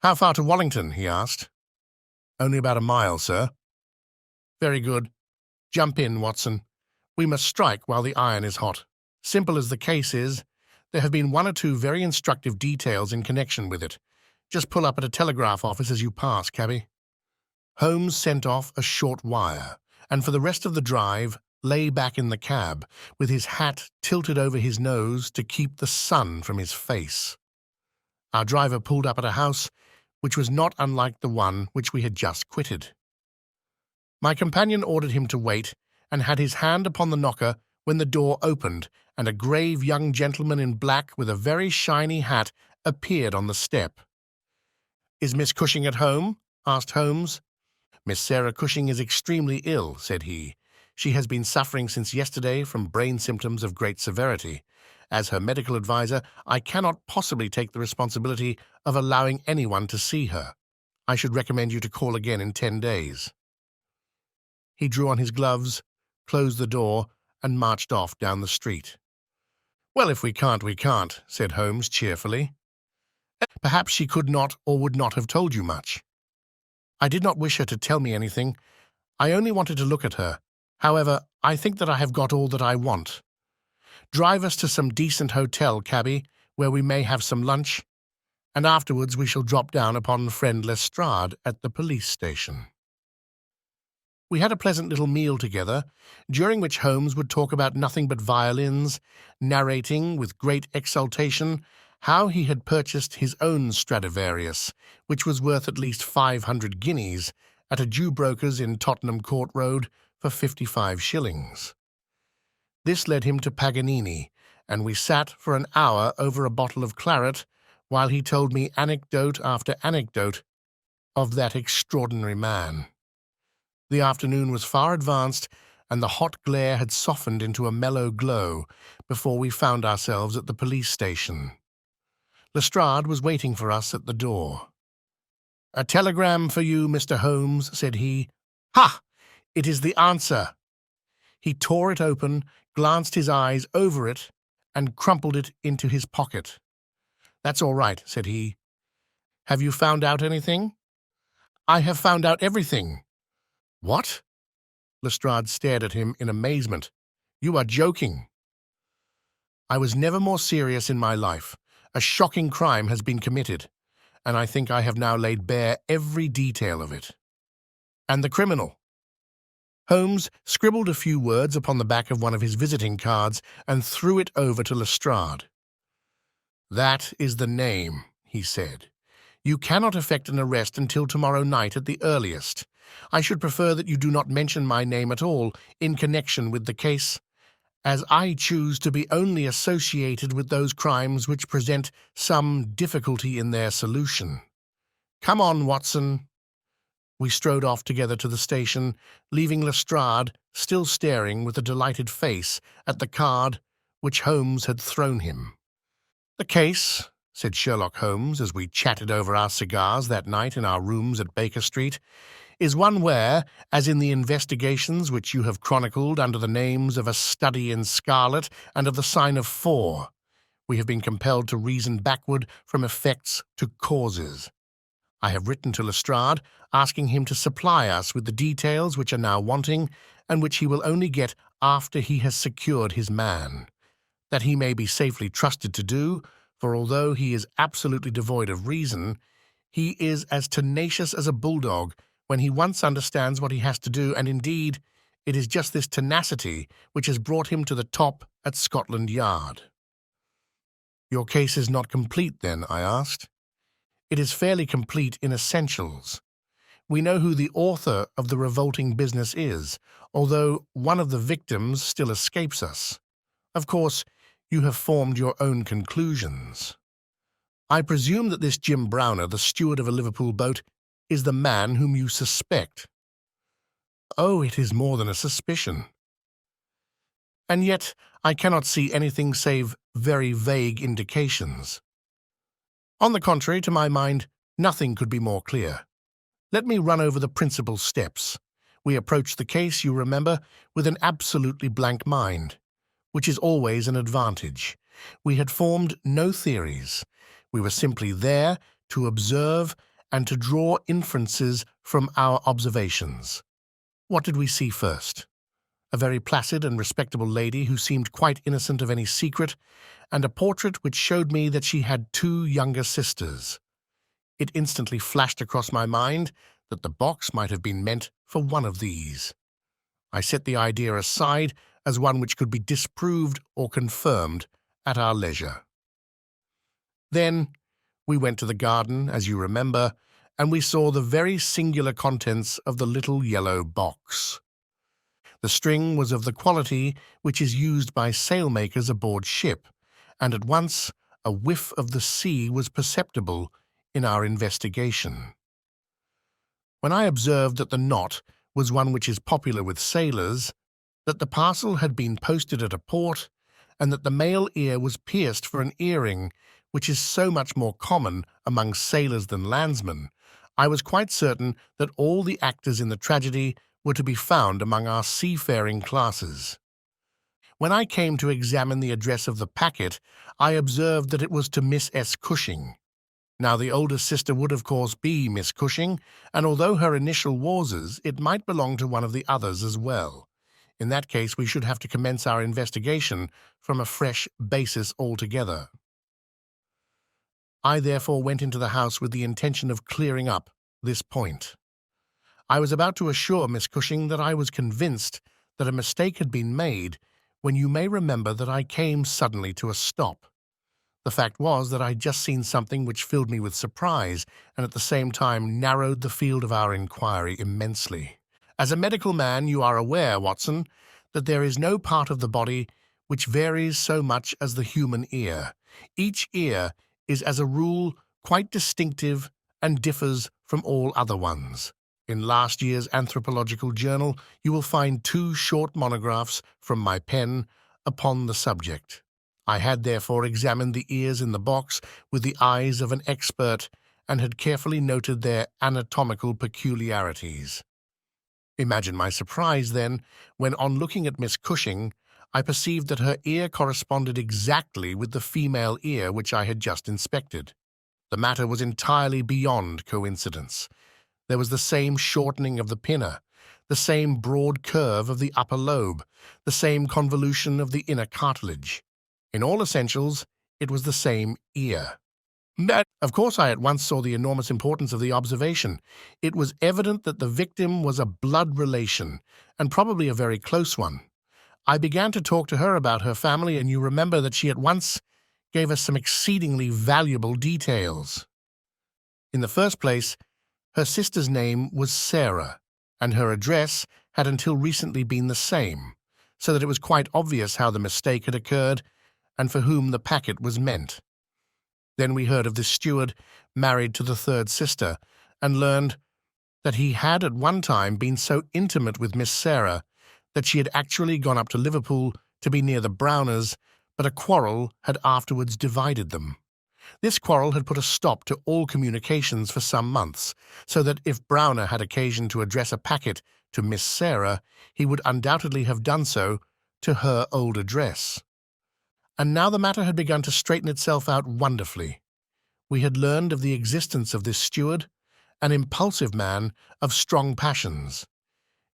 A: How far to Wallington? He asked. Only about a mile, sir. Very good. Jump in, Watson. We must strike while the iron is hot. Simple as the case is, there have been one or two very instructive details in connection with it. Just pull up at a telegraph office as you pass, cabby. Holmes sent off a short wire, and for the rest of the drive lay back in the cab, with his hat tilted over his nose to keep the sun from his face. Our driver pulled up at a house which was not unlike the one which we had just quitted. My companion ordered him to wait, and had his hand upon the knocker when the door opened, and a grave young gentleman in black with a very shiny hat appeared on the step. "Is Miss Cushing at home?" asked Holmes. "Miss Sarah Cushing is extremely ill," said he. "She has been suffering since yesterday from brain symptoms of great severity. As her medical adviser, I cannot possibly take the responsibility of allowing anyone to see her. I should recommend you to call again in 10 days. He drew on his gloves, closed the door, and marched off down the street. "Well, if we can't, we can't," said Holmes cheerfully. "Perhaps she could not or would not have told you much." "I did not wish her to tell me anything. I only wanted to look at her. However, I think that I have got all that I want. Drive us to some decent hotel, cabby, where we may have some lunch, and afterwards we shall drop down upon friend Lestrade at the police station." We had a pleasant little meal together, during which Holmes would talk about nothing but violins, narrating, with great exultation, how he had purchased his own Stradivarius, which was worth at least 500 guineas, at a Jew broker's in Tottenham Court Road for 55 shillings. This led him to Paganini, and we sat for an hour over a bottle of claret, while he told me anecdote after anecdote of that extraordinary man. The afternoon was far advanced, and the hot glare had softened into a mellow glow before we found ourselves at the police station. Lestrade was waiting for us at the door. "A telegram for you, Mr. Holmes," said he. "Ha! It is the answer." He tore it open, glanced his eyes over it, and crumpled it into his pocket. "That's all right," said he. "Have you found out anything?" "I have found out everything." "What?" Lestrade stared at him in amazement. "You are joking." "I was never more serious in my life. A shocking crime has been committed, and I think I have now laid bare every detail of it." "And the criminal?" Holmes scribbled a few words upon the back of one of his visiting cards and threw it over to Lestrade. "That is the name," he said. "You cannot effect an arrest until tomorrow night at the earliest. I should prefer that you do not mention my name at all in connection with the case, as I choose to be only associated with those crimes which present some difficulty in their solution. Come on, Watson." We strode off together to the station, leaving Lestrade still staring with a delighted face at the card which Holmes had thrown him. "The case," said Sherlock Holmes as we chatted over our cigars that night in our rooms at Baker Street, "is one where, as in the investigations which you have chronicled under the names of A Study in Scarlet and of The Sign of 4, we have been compelled to reason backward from effects to causes. I have written to Lestrade, asking him to supply us with the details which are now wanting, and which he will only get after he has secured his man. That he may be safely trusted to do, for although he is absolutely devoid of reason, he is as tenacious as a bulldog when he once understands what he has to do, and indeed, it is just this tenacity which has brought him to the top at Scotland Yard." "Your case is not complete, then?" I asked. "It is fairly complete in essentials. We know who the author of the revolting business is, although one of the victims still escapes us. Of course, you have formed your own conclusions. I presume that this Jim Browner, the steward of a Liverpool boat, is the man whom you suspect." "Oh, it is more than a suspicion." "And yet I cannot see anything save very vague indications." On the contrary, to my mind, nothing could be more clear. Let me run over the principal steps. We approached the case, you remember, with an absolutely blank mind, which is always an advantage. We had formed no theories. We were simply there to observe and to draw inferences from our observations. What did we see first? A very placid and respectable lady who seemed quite innocent of any secret, and a portrait which showed me that she had two younger sisters. It instantly flashed across my mind that the box might have been meant for one of these. I set the idea aside as one which could be disproved or confirmed at our leisure. Then we went to the garden, as you remember, and we saw the very singular contents of the little yellow box. The string was of the quality which is used by sailmakers aboard ship, and at once a whiff of the sea was perceptible in our investigation. When I observed that the knot was one which is popular with sailors, that the parcel had been posted at a port, and that the male ear was pierced for an earring, which is so much more common among sailors than landsmen, I was quite certain that all the actors in the tragedy were to be found among our seafaring classes. When I came to examine the address of the packet, I observed that it was to Miss S. Cushing. Now, the older sister would, of course, be Miss Cushing, and although her initial was, it might belong to one of the others as well. In that case, we should have to commence our investigation from a fresh basis altogether. I therefore went into the house with the intention of clearing up this point. I was about to assure Miss Cushing that I was convinced that a mistake had been made, when you may remember that I came suddenly to a stop. The fact was that I had just seen something which filled me with surprise and at the same time narrowed the field of our inquiry immensely. As a medical man, you are aware, Watson, that there is no part of the body which varies so much as the human ear. Each ear is, as a rule, quite distinctive and differs from all other ones. In last year's Anthropological Journal, you will find 2 short monographs from my pen upon the subject. I had therefore examined the ears in the box with the eyes of an expert and had carefully noted their anatomical peculiarities. Imagine my surprise, then, when on looking at Miss Cushing, I perceived that her ear corresponded exactly with the female ear which I had just inspected. The matter was entirely beyond coincidence. There was the same shortening of the pinna, the same broad curve of the upper lobe, the same convolution of the inner cartilage. In all essentials, it was the same ear. Of course, I at once saw the enormous importance of the observation. It was evident that the victim was a blood relation, and probably a very close one. I began to talk to her about her family, and you remember that she at once gave us some exceedingly valuable details. In the first place, her sister's name was Sarah, and her address had until recently been the same, so that it was quite obvious how the mistake had occurred and for whom the packet was meant. Then we heard of the steward married to the third sister, and learned that he had at one time been so intimate with Miss Sarah that she had actually gone up to Liverpool to be near the Browners, but a quarrel had afterwards divided them. This quarrel had put a stop to all communications for some months, so that if Browner had occasion to address a packet to Miss Sarah, he would undoubtedly have done so to her old address. And now the matter had begun to straighten itself out wonderfully. We had learned of the existence of this steward, an impulsive man of strong passions.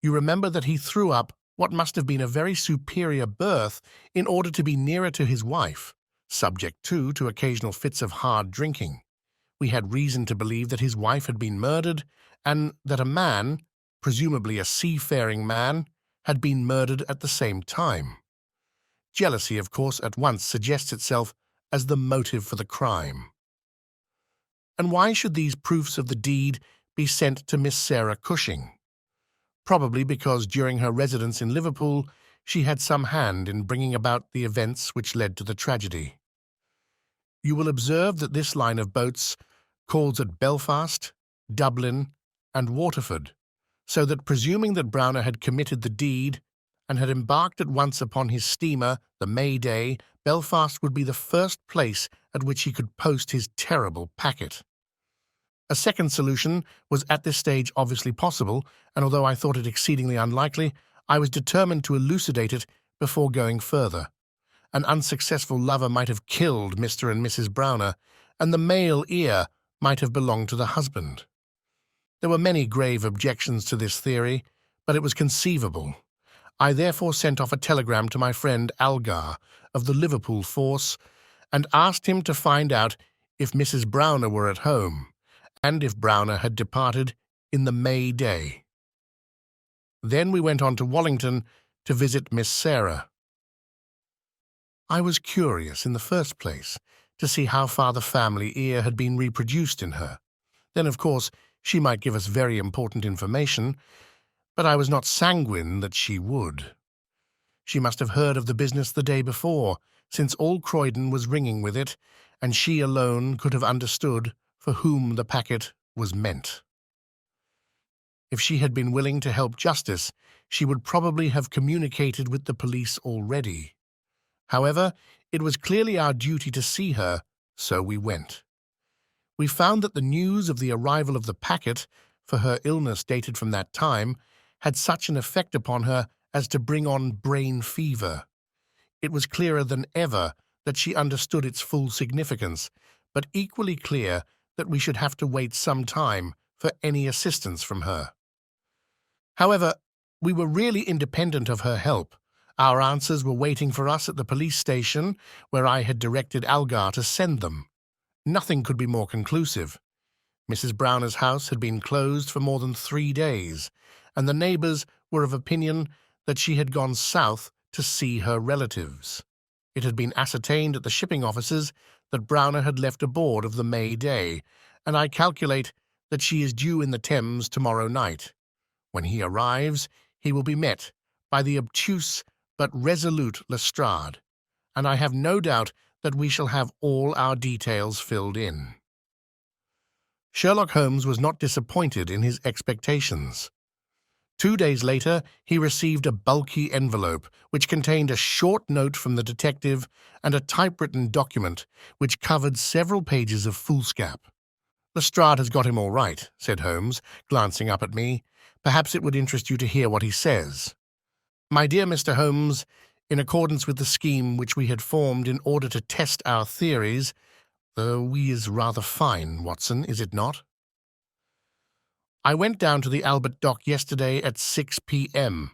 A: You remember that he threw up what must have been a very superior berth in order to be nearer to his wife, subject, too, to occasional fits of hard drinking. We had reason to believe that his wife had been murdered, and that a man, presumably a seafaring man, had been murdered at the same time. Jealousy, of course, at once suggests itself as the motive for the crime. And why should these proofs of the deed be sent to Miss Sarah Cushing? Probably because during her residence in Liverpool she had some hand in bringing about the events which led to the tragedy. You will observe that this line of boats calls at Belfast, Dublin, and Waterford, so that presuming that Browner had committed the deed and had embarked at once upon his steamer, the May Day, Belfast would be the first place at which he could post his terrible packet. A second solution was at this stage obviously possible, and although I thought it exceedingly unlikely, I was determined to elucidate it before going further. An unsuccessful lover might have killed Mr. and Mrs. Browner, and the male ear might have belonged to the husband. There were many grave objections to this theory, but it was conceivable. I therefore sent off a telegram to my friend Algar of the Liverpool force and asked him to find out if Mrs. Browner were at home, and if Browner had departed in the May day. Then we went on to Wallington to visit Miss Sarah. I was curious, in the first place, to see how far the family ear had been reproduced in her. Then, of course, she might give us very important information, but I was not sanguine that she would. She must have heard of the business the day before, since all Croydon was ringing with it, and she alone could have understood for whom the packet was meant. If she had been willing to help justice, she would probably have communicated with the police already. However, it was clearly our duty to see her, so we went. We found that the news of the arrival of the packet, for her illness dated from that time, had such an effect upon her as to bring on brain fever. It was clearer than ever that she understood its full significance, but equally clear that we should have to wait some time for any assistance from her. However, we were really independent of her help. Our answers were waiting for us at the police station, where I had directed Algar to send them. Nothing could be more conclusive. Mrs. Browner's house had been closed for more than 3 days, and the neighbours were of opinion that she had gone south to see her relatives. It had been ascertained at the shipping offices that Browner had left aboard of the May day, and I calculate that she is due in the Thames tomorrow night. When he arrives, he will be met by the obtuse but resolute Lestrade, and I have no doubt that we shall have all our details filled in. Sherlock Holmes was not disappointed in his expectations. 2 days later, he received a bulky envelope which contained a short note from the detective and a typewritten document which covered several pages of foolscap. "Lestrade has got him all right," said Holmes, glancing up at me. "Perhaps it would interest you to hear what he says." "My dear Mr. Holmes, in accordance with the scheme which we had formed in order to test our theories, the we is rather fine, Watson, is it not? I went down to the Albert Dock yesterday at 6 p.m.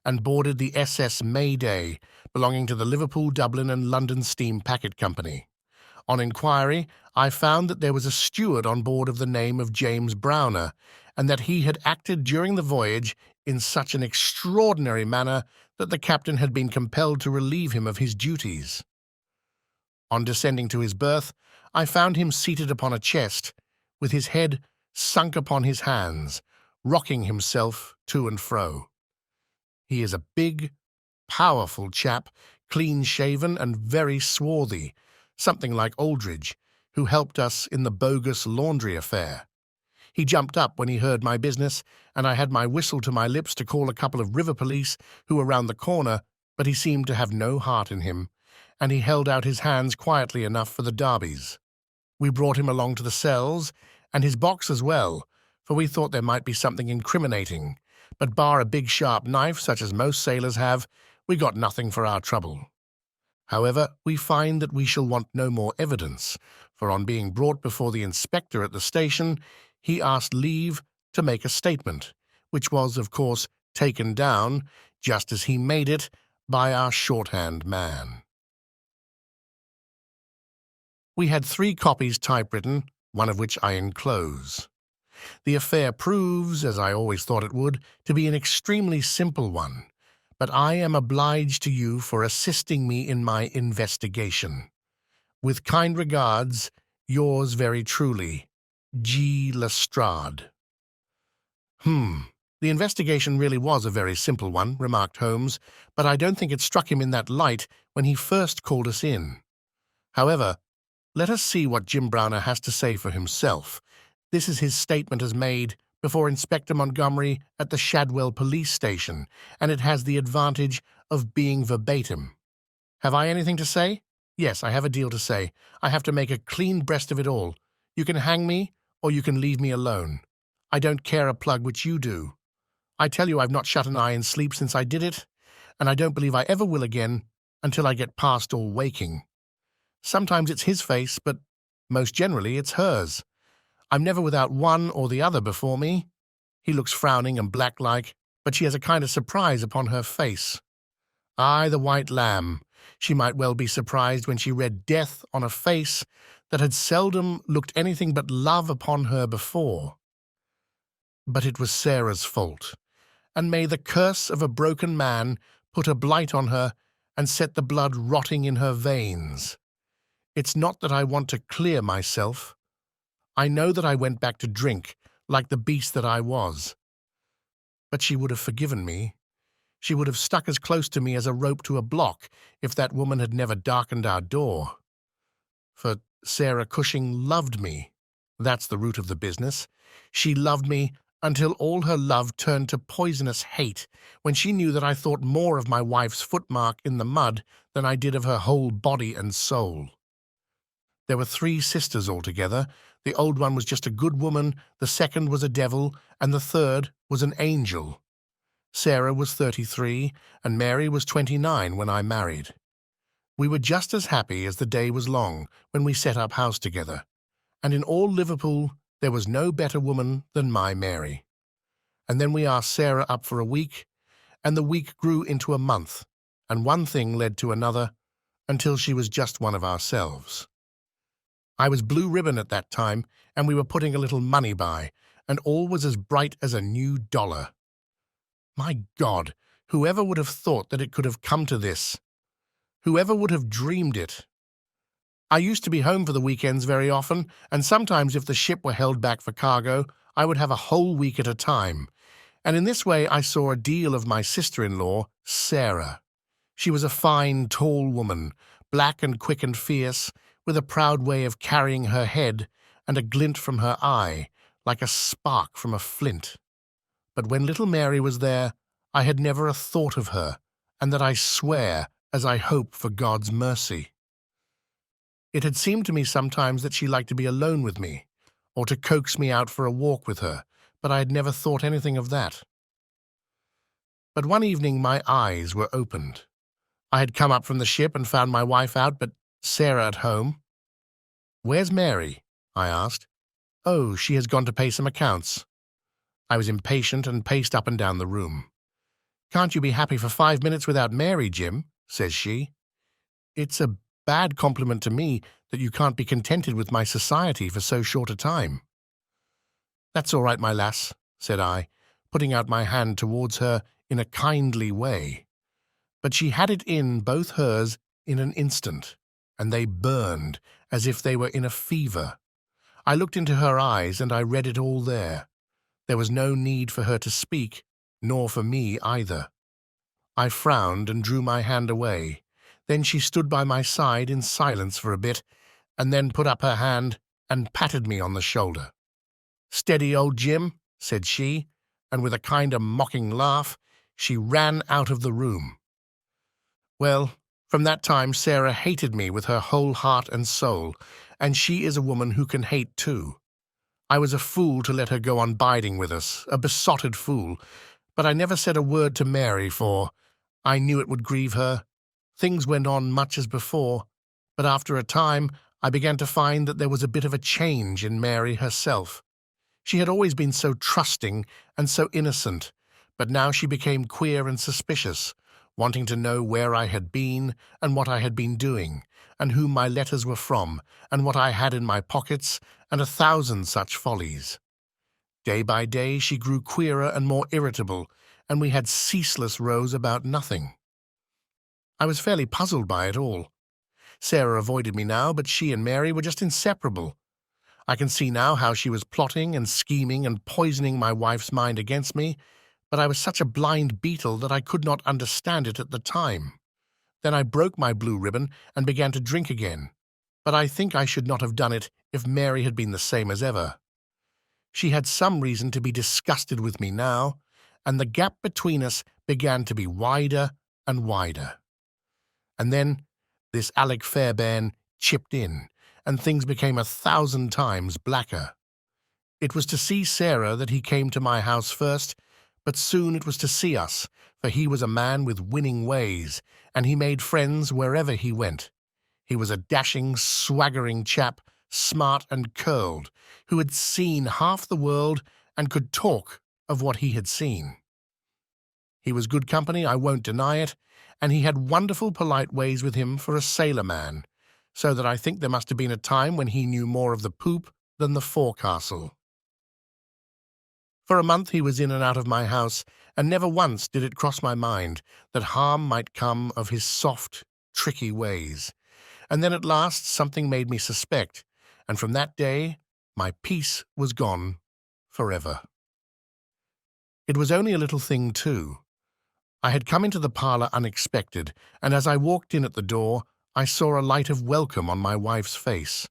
A: and boarded the SS Mayday, belonging to the Liverpool, Dublin and London Steam Packet Company. On inquiry, I found that there was a steward on board of the name of James Browner, and that he had acted during the voyage in such an extraordinary manner that the captain had been compelled to relieve him of his duties. On descending to his berth, I found him seated upon a chest, with his head sunk upon his hands, rocking himself to and fro. He is a big, powerful chap, clean-shaven and very swarthy, something like Aldridge, who helped us in the bogus laundry affair. He jumped up when he heard my business, and I had my whistle to my lips to call a couple of river police who were round the corner, but he seemed to have no heart in him, and he held out his hands quietly enough for the darbies. We brought him along to the cells, and his box as well, for we thought there might be something incriminating, but bar a big sharp knife such as most sailors have, we got nothing for our trouble. However, we find that we shall want no more evidence, for on being brought before the inspector at the station, he asked leave to make a statement, which was, of course, taken down, just as he made it, by our shorthand man. We had 3 copies typewritten, one of which I enclose. The affair proves, as I always thought it would, to be an extremely simple one, but I am obliged to you for assisting me in my investigation. With kind regards, yours very truly, G. Lestrade. The investigation really was a very simple one, remarked Holmes, but I don't think it struck him in that light when he first called us in. However, let us see what Jim Browner has to say for himself. This is his statement as made before Inspector Montgomery at the Shadwell police station, and it has the advantage of being verbatim. Have I anything to say? Yes, I have a deal to say. I have to make a clean breast of it all. You can hang me, or you can leave me alone. I don't care a plug which you do. I tell you I've not shut an eye in sleep since I did it, and I don't believe I ever will again until I get past all waking. Sometimes it's his face, but most generally it's hers. I'm never without one or the other before me. He looks frowning and black-like, but she has a kind of surprise upon her face. Aye, the white lamb. She might well be surprised when she read death on a face that had seldom looked anything but love upon her before. But it was Sarah's fault, and may the curse of a broken man put a blight on her and set the blood rotting in her veins. It's not that I want to clear myself. I know that I went back to drink, like the beast that I was. But she would have forgiven me. She would have stuck as close to me as a rope to a block if that woman had never darkened our door. For Sarah Cushing loved me. That's the root of the business. She loved me until all her love turned to poisonous hate when she knew that I thought more of my wife's footmark in the mud than I did of her whole body and soul. There were 3 sisters altogether. The old one was just a good woman, the second was a devil, and the third was an angel. Sarah was 33, and Mary was 29 when I married. We were just as happy as the day was long when we set up house together, and in all Liverpool there was no better woman than my Mary. And then we asked Sarah up for a week, and the week grew into a month, and one thing led to another, until she was just one of ourselves. I was blue ribbon at that time, and we were putting a little money by, and all was as bright as a new dollar. My God, whoever would have thought that it could have come to this? Whoever would have dreamed it? I used to be home for the weekends very often, and sometimes if the ship were held back for cargo, I would have a whole week at a time. And in this way I saw a deal of my sister-in-law, Sarah. She was a fine, tall woman, black and quick and fierce, with a proud way of carrying her head and a glint from her eye, like a spark from a flint. But when little Mary was there, I had never a thought of her, and that I swear as I hope for God's mercy. It had seemed to me sometimes that she liked to be alone with me, or to coax me out for a walk with her, but I had never thought anything of that. But one evening my eyes were opened. I had come up from the ship and found my wife out, but Sarah at home. "Where's Mary?" I asked. "Oh, she has gone to pay some accounts." I was impatient and paced up and down the room. "Can't you be happy for 5 minutes without Mary, Jim?" says she. "It's a bad compliment to me that you can't be contented with my society for so short a time." "That's all right, my lass," said I, putting out my hand towards her in a kindly way. But she had it in both hers in an instant, and they burned as if they were in a fever. I looked into her eyes, and I read it all there. There was no need for her to speak, nor for me either. I frowned and drew my hand away. Then she stood by my side in silence for a bit, and then put up her hand and patted me on the shoulder. "Steady, old Jim," said she, and with a kind of mocking laugh, she ran out of the room. Well, from that time Sarah hated me with her whole heart and soul, and she is a woman who can hate too. I was a fool to let her go on biding with us, a besotted fool, but I never said a word to Mary, for I knew it would grieve her. Things went on much as before, but after a time I began to find that there was a bit of a change in Mary herself. She had always been so trusting and so innocent, but now she became queer and suspicious, wanting to know where I had been and what I had been doing, and whom my letters were from, and what I had in my pockets, and 1,000 such follies. Day by day she grew queerer and more irritable, and we had ceaseless rows about nothing. I was fairly puzzled by it all. Sarah avoided me now, but she and Mary were just inseparable. I can see now how she was plotting and scheming and poisoning my wife's mind against me, but I was such a blind beetle that I could not understand it at the time. Then I broke my blue ribbon and began to drink again, but I think I should not have done it if Mary had been the same as ever. She had some reason to be disgusted with me now, and the gap between us began to be wider and wider. And then This Alec Fairbairn chipped in, and things became 1,000 times blacker. It was to see Sarah that he came to my house first, but soon it was to see us, for he was a man with winning ways, and he made friends wherever he went. He was a dashing, swaggering chap, smart and curled, who had seen half the world and could talk of what he had seen. He was good company, I won't deny it, and he had wonderful polite ways with him for a sailor man, so that I think there must have been a time when he knew more of the poop than the forecastle. For a month he was in and out of my house, and never once did it cross my mind that harm might come of his soft, tricky ways. And then at last something made me suspect, and from that day my peace was gone forever. It was only a little thing, too. I had come into the parlour unexpected, and as I walked in at the door, I saw a light of welcome on my wife's face.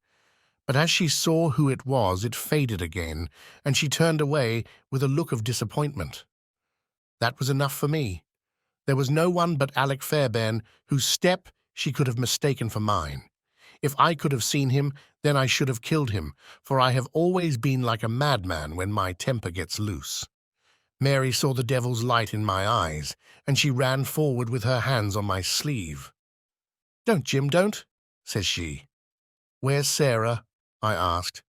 A: But as she saw who it was, it faded again, and she turned away with a look of disappointment. That was enough for me. There was no one but Alec Fairbairn whose step she could have mistaken for mine. If I could have seen him, then I should have killed him, for I have always been like a madman when my temper gets loose. Mary saw the devil's light in my eyes, and she ran forward with her hands on my sleeve. "Don't, Jim, don't," says she. "Where's Sarah?" I asked.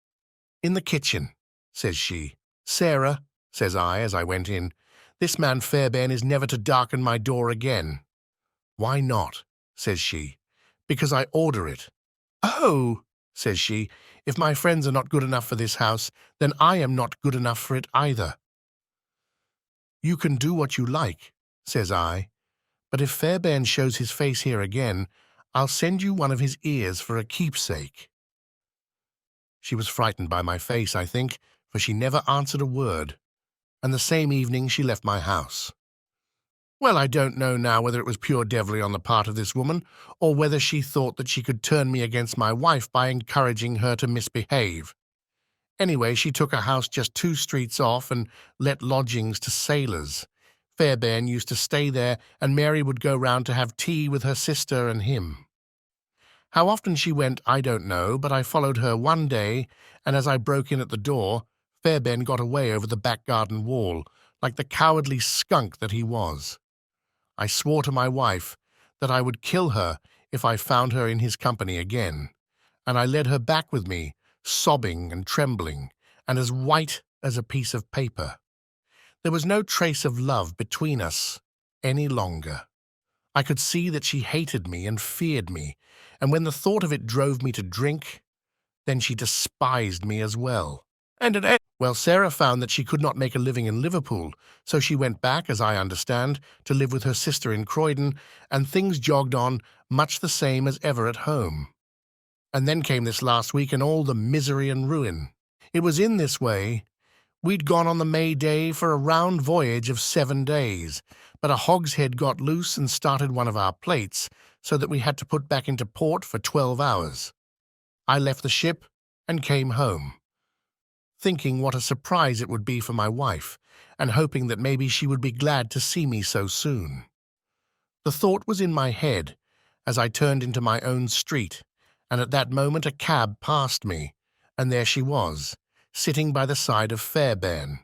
A: "In the kitchen," says she. "Sarah," says I as I went in, "this man Fairbairn is never to darken my door again." "Why not?" says she. "Because I order it." "Oh," says she, "if my friends are not good enough for this house, then I am not good enough for it either." "You can do what you like," says I, "but if Fairbairn shows his face here again, I'll send you one of his ears for a keepsake." She was frightened by my face, I think, for she never answered a word, and the same evening she left my house. Well, I don't know now whether it was pure devilry on the part of this woman, or whether she thought that she could turn me against my wife by encouraging her to misbehave. Anyway, she took a house just 2 streets off and let lodgings to sailors. Fairbairn used to stay there, and Mary would go round to have tea with her sister and him. How often she went, I don't know, but I followed her one day, and as I broke in at the door, Fairbairn got away over the back garden wall, like the cowardly skunk that he was. I swore to my wife that I would kill her if I found her in his company again, and I led her back with me, sobbing and trembling, and as white as a piece of paper. There was no trace of love between us any longer. I could see that she hated me and feared me, and when the thought of it drove me to drink, then she despised me as well. Well, Sarah found that she could not make a living in Liverpool, so she went back, as I understand, to live with her sister in Croydon, and things jogged on much the same as ever at home. And then came this last week and all the misery and ruin. It was in this way. We'd gone on the May Day for a round voyage of 7 days, but a hogshead got loose and started one of our plates, so that we had to put back into port for 12 hours. I left the ship and came home, thinking what a surprise it would be for my wife, and hoping that maybe she would be glad to see me so soon. The thought was in my head as I turned into my own street, and at that moment a cab passed me, and there she was, sitting by the side of Fairbairn,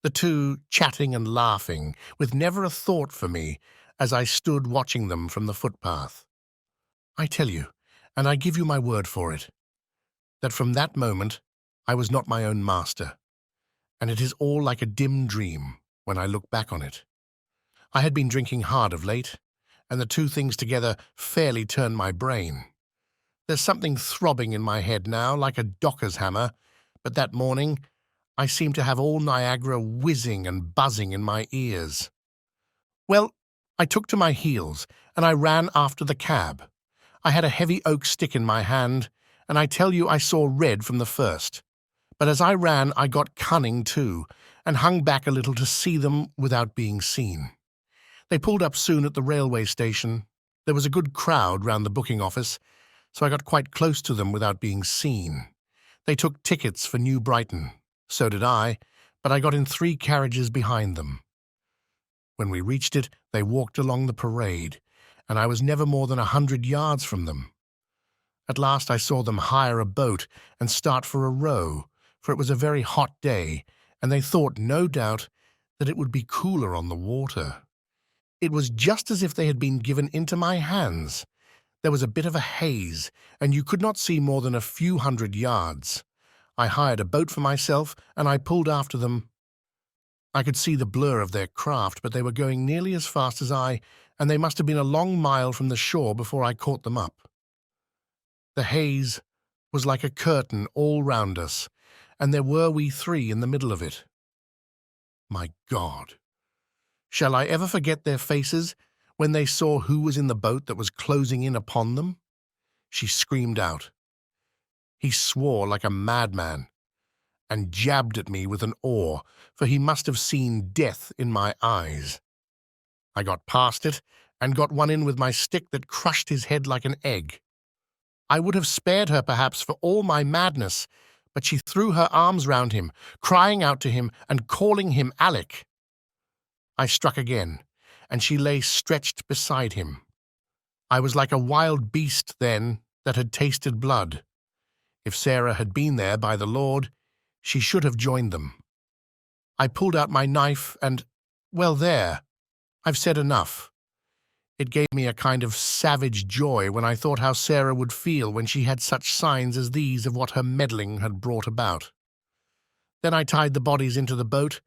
A: the two chatting and laughing, with never a thought for me, as I stood watching them from the footpath. I tell you, and I give you my word for it, that from that moment I was not my own master, and it is all like a dim dream when I look back on it. I had been drinking hard of late, and the two things together fairly turned my brain. There's something throbbing in my head now, like a docker's hammer, but that morning I seemed to have all Niagara whizzing and buzzing in my ears. Well, I took to my heels, and I ran after the cab. I had a heavy oak stick in my hand, and I tell you I saw red from the first. But as I ran, I got cunning too, and hung back a little to see them without being seen. They pulled up soon at the railway station. There was a good crowd round the booking office, so I got quite close to them without being seen. They took tickets for New Brighton. So did I, but I got in 3 carriages behind them. When we reached it, they walked along the parade, and I was never more than 100 yards from them. At last I saw them hire a boat and start for a row, for it was a very hot day, and they thought, no doubt, that it would be cooler on the water. It was just as if they had been given into my hands. There was a bit of a haze, and you could not see more than a few 100 yards. I hired a boat for myself, and I pulled after them. I could see the blur of their craft, but they were going nearly as fast as I, and they must have been a long mile from the shore before I caught them up. The haze was like a curtain all round us, and there were we three in the middle of it. My God! Shall I ever forget their faces when they saw who was in the boat that was closing in upon them? She screamed out. He swore like a madman, and jabbed at me with an oar, for he must have seen death in my eyes. I got past it, and got one in with my stick that crushed his head like an egg. I would have spared her, perhaps, for all my madness, but she threw her arms round him, crying out to him and calling him Alec. I struck again, and she lay stretched beside him. I was like a wild beast then that had tasted blood. If Sarah had been there, by the Lord, she should have joined them. I pulled out my knife and, well, there, I've said enough. It gave me a kind of savage joy when I thought how Sarah would feel when she had such signs as these of what her meddling had brought about. Then I tied the bodies into the boat,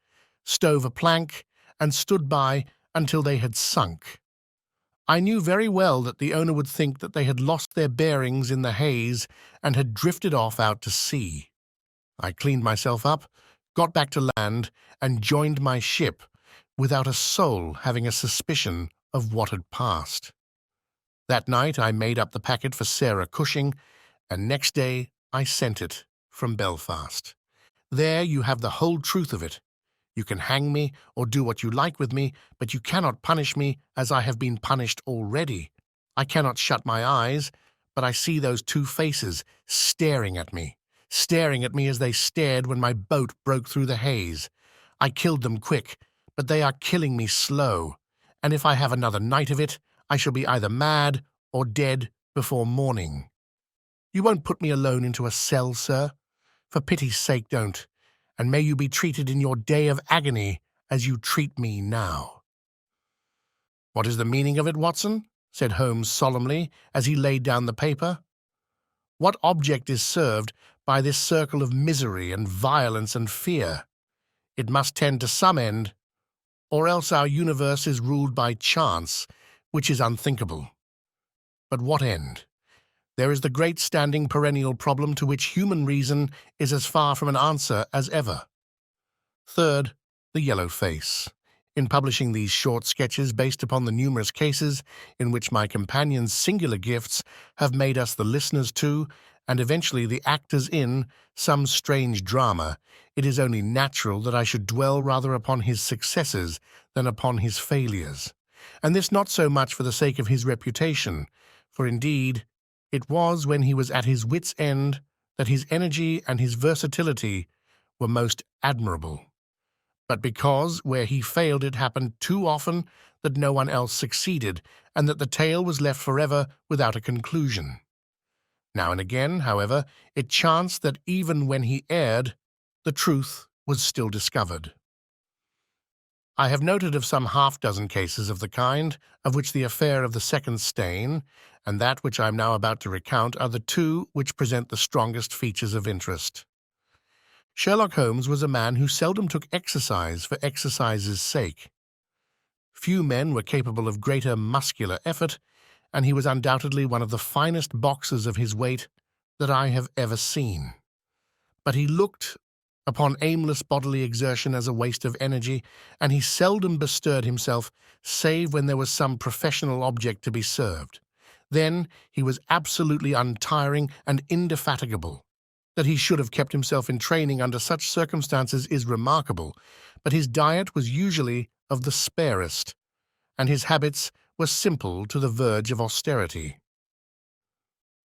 A: stove a plank, and stood by until they had sunk. I knew very well that the owner would think that they had lost their bearings in the haze and had drifted off out to sea. I cleaned myself up, got back to land, and joined my ship, without a soul having a suspicion of what had passed. That night I made up the packet for Sarah Cushing, and next day I sent it from Belfast. There you have the whole truth of it. You can hang me or do what you like with me, but you cannot punish me as I have been punished already. I cannot shut my eyes, but I see those two faces staring at me as they stared when my boat broke through the haze. I killed them quick, but they are killing me slow, and if I have another night of it, I shall be either mad or dead before morning. You won't put me alone into a cell, sir? For pity's sake, don't, and may you be treated in your day of agony as you treat me now. What is the meaning of it, Watson? Said Holmes solemnly as he laid down the paper. What object is served by this circle of misery and violence and fear? It must tend to some end, or else our universe is ruled by chance, which is unthinkable. But what end? There is the great standing perennial problem to which human reason is as far from an answer as ever. Third, the yellow face. In publishing these short sketches based upon the numerous cases in which my companion's singular gifts have made us the listeners to, and eventually the actors in, some strange drama, it is only natural that I should dwell rather upon his successes than upon his failures, and this not so much for the sake of his reputation, for indeed it was when he was at his wits' end that his energy and his versatility were most admirable, but because where he failed it happened too often that no one else succeeded, and that the tale was left forever without a conclusion. Now and again, however, it chanced that even when he erred, the truth was still discovered. I have noted of some half-dozen cases of the kind, of which the affair of the second stain and that which I am now about to recount are the two which present the strongest features of interest. Sherlock Holmes was a man who seldom took exercise for exercise's sake. Few men were capable of greater muscular effort, and he was undoubtedly one of the finest boxers of his weight that I have ever seen. But he looked upon aimless bodily exertion as a waste of energy, and he seldom bestirred himself save when there was some professional object to be served. Then he was absolutely untiring and indefatigable. That he should have kept himself in training under such circumstances is remarkable, but his diet was usually of the sparest, and his habits were simple to the verge of austerity.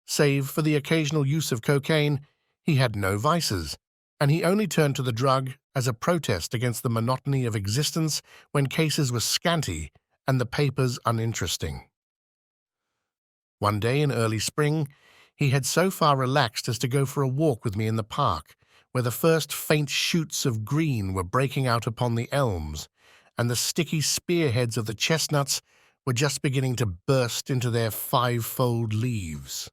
A: Save for the occasional use of cocaine, he had no vices, and he only turned to the drug as a protest against the monotony of existence when cases were scanty and the papers uninteresting. One day in early spring, he had so far relaxed as to go for a walk with me in the park, where the first faint shoots of green were breaking out upon the elms, and the sticky spearheads of the chestnuts were just beginning to burst into their five-fold leaves.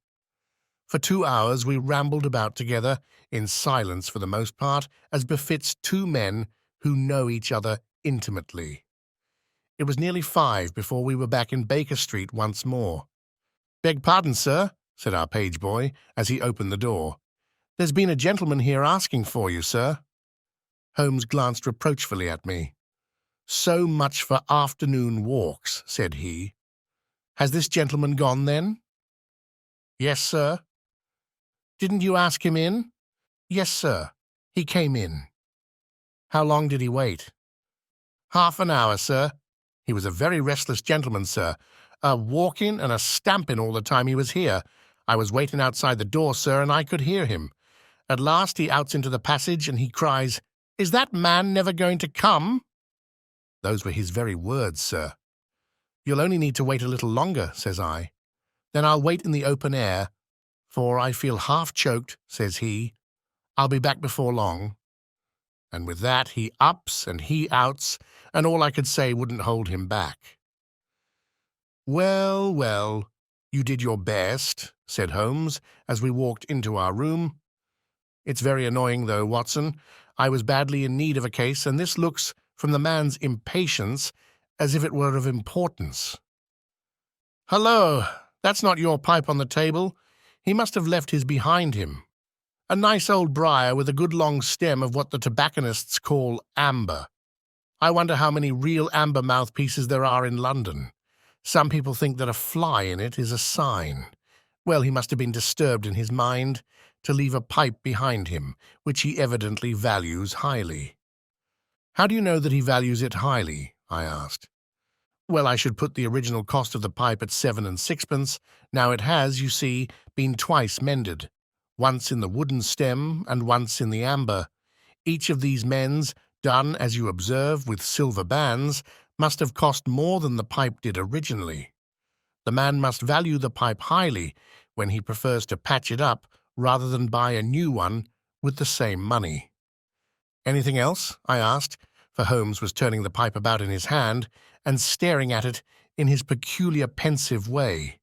A: For 2 hours we rambled about together, in silence for the most part, as befits two men who know each other intimately. It was nearly 5 before we were back in Baker Street once more. "Beg pardon, sir," said our page boy as he opened the door. "There's been a gentleman here asking for you, sir." Holmes glanced reproachfully at me. "So much for afternoon walks," said he. "Has this gentleman gone, then?" "Yes, sir." "Didn't you ask him in?" "Yes, sir. He came in." "How long did he wait?" "Half an hour, sir. He was a very restless gentleman, sir. A walking and a stamping all the time he was here. I was waiting outside the door, sir, and I could hear him. At last he outs into the passage, and he cries, 'Is that man never going to come?' Those were his very words, sir. 'You'll only need to wait a little longer,' says I. 'Then I'll wait in the open air, for I feel half choked,' says he. 'I'll be back before long.' And with that he ups and he outs, and all I could say wouldn't hold him back." "Well, well, you did your best," said Holmes, as we walked into our room. "It's very annoying, though, Watson. I was badly in need of a case, and this looks, from the man's impatience, as if it were of importance. Hullo, that's not your pipe on the table. He must have left his behind him. A nice old briar with a good long stem of what the tobacconists call amber. I wonder how many real amber mouthpieces there are in London. Some people think that a fly in it is a sign. Well, he must have been disturbed in his mind to leave a pipe behind him, which he evidently values highly." "How do you know that he values it highly?" I asked. "Well, I should put the original cost of the pipe at 7 and 6pence. Now it has, you see, been twice mended, once in the wooden stem and once in the amber. Each of these mends, done, as you observe, with silver bands, must have cost more than the pipe did originally. The man must value the pipe highly when he prefers to patch it up rather than buy a new one with the same money." "Anything else?" I asked, for Holmes was turning the pipe about in his hand and staring at it in his peculiar pensive way.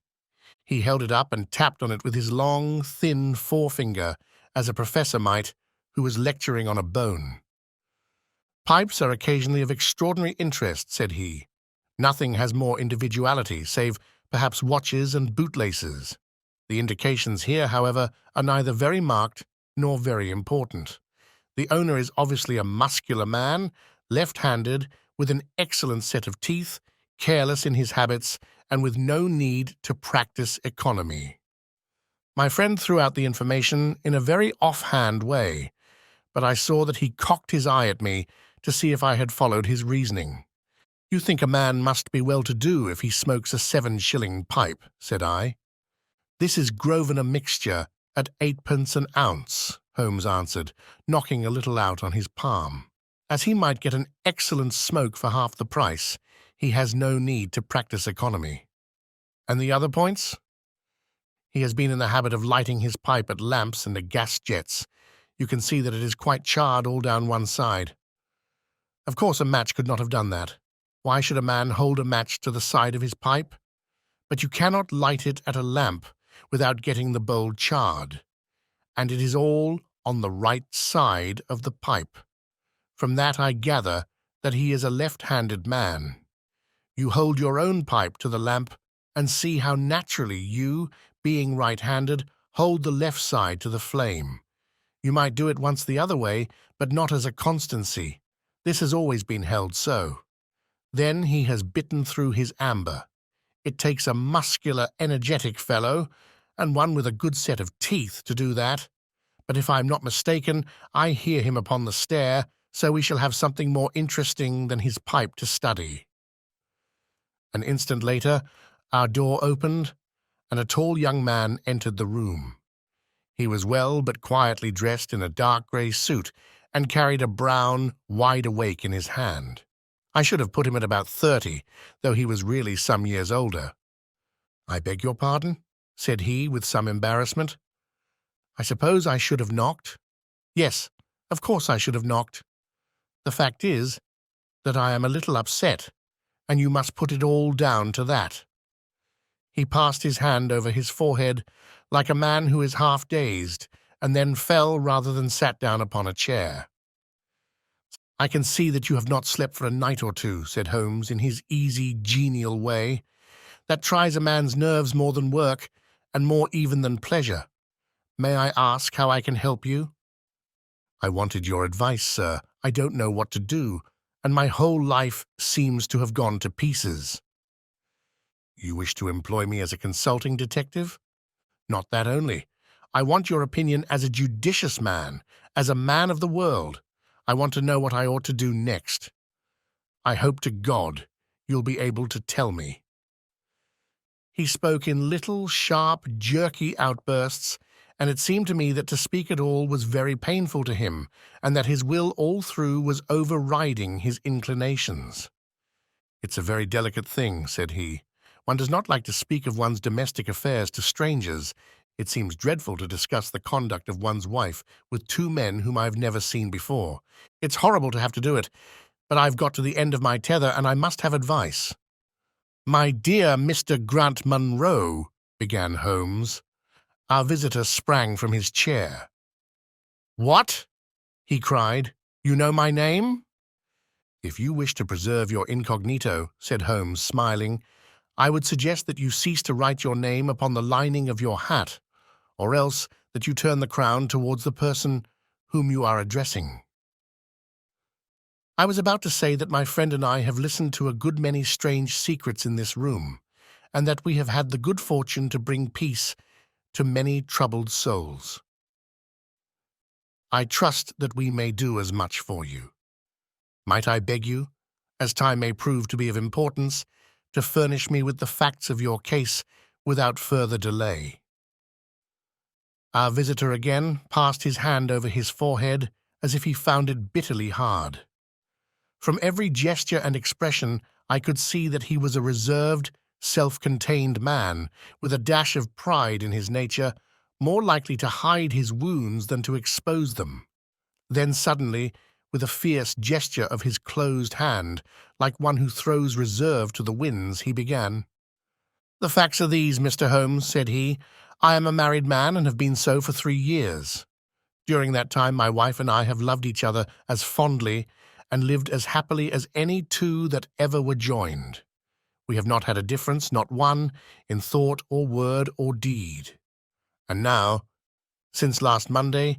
A: He held it up and tapped on it with his long, thin forefinger, as a professor might who was lecturing on a bone. "Pipes are occasionally of extraordinary interest," said he. "Nothing has more individuality, save perhaps watches and bootlaces. The indications here, however, are neither very marked nor very important. The owner is obviously a muscular man, left-handed, with an excellent set of teeth, careless in his habits, and with no need to practice economy." My friend threw out the information in a very off-hand way, but I saw that he cocked his eye at me to see if I had followed his reasoning. "You think a man must be well-to-do if he smokes a 7-shilling pipe," said I. "This is Grosvenor mixture at 8pence an ounce," Holmes answered, knocking a little out on his palm. "As he might get an excellent smoke for half the price, he has no need to practice economy." "And the other points?" "He has been in the habit of lighting his pipe at lamps and gas jets. You can see that it is quite charred all down one side. Of course a match could not have done that. Why should a man hold a match to the side of his pipe? But you cannot light it at a lamp without getting the bowl charred. And it is all on the right side of the pipe. From that I gather that he is a left-handed man. You hold your own pipe to the lamp and see how naturally you, being right-handed, hold the left side to the flame. You might do it once the other way, but not as a constancy. This has always been held so. Then he has bitten through his amber. It takes a muscular, energetic fellow, and one with a good set of teeth, to do that. But if I'm not mistaken, I hear him upon the stair, so we shall have something more interesting than his pipe to study." An instant later, our door opened, and a tall young man entered the room. He was well but quietly dressed in a dark grey suit, and carried a brown wide-awake in his hand. I should have put him at about 30, though he was really some years older. "I beg your pardon?" said he with some embarrassment. "I suppose I should have knocked. Yes, of course I should have knocked. The fact is that I am a little upset, and you must put it all down to that." He passed his hand over his forehead like a man who is half dazed, and then fell rather than sat down upon a chair. "I can see that you have not slept for a night or two," said Holmes in his easy, genial way. "That tries a man's nerves more than work, and more even than pleasure. May I ask how I can help you?" "I wanted your advice, sir. I don't know what to do, and my whole life seems to have gone to pieces." "You wish to employ me as a consulting detective?" "Not that only. I want your opinion as a judicious man, as a man of the world. I want to know what I ought to do next. I hope to God you'll be able to tell me." He spoke in little, sharp, jerky outbursts, and it seemed to me that to speak at all was very painful to him, and that his will all through was overriding his inclinations. "It's a very delicate thing," said he. "One does not like to speak of one's domestic affairs to strangers. It seems dreadful to discuss the conduct of one's wife with two men whom I've never seen before. It's horrible to have to do it, but I've got to the end of my tether and I must have advice." "My dear Mr. Grant Munro," began Holmes. Our visitor sprang from his chair. "What?" he cried. "You know my name?" "If you wish to preserve your incognito," said Holmes, smiling, "I would suggest that you cease to write your name upon the lining of your hat, or else that you turn the crown towards the person whom you are addressing." I was about to say that my friend and I have listened to a good many strange secrets in this room, and that we have had the good fortune to bring peace to many troubled souls. I trust that we may do as much for you. Might I beg you, as time may prove to be of importance, to furnish me with the facts of your case without further delay?" Our visitor again passed his hand over his forehead as if he found it bitterly hard. From every gesture and expression I could see that he was a reserved, self-contained man, with a dash of pride in his nature, more likely to hide his wounds than to expose them. Then suddenly, with a fierce gesture of his closed hand, like one who throws reserve to the winds, he began. "The facts are these, Mr. Holmes," said he. "I am a married man and have been so for 3 years. During that time my wife and I have loved each other as fondly and lived as happily as any two that ever were joined. We have not had a difference, not one, in thought or word or deed. And now, since last Monday,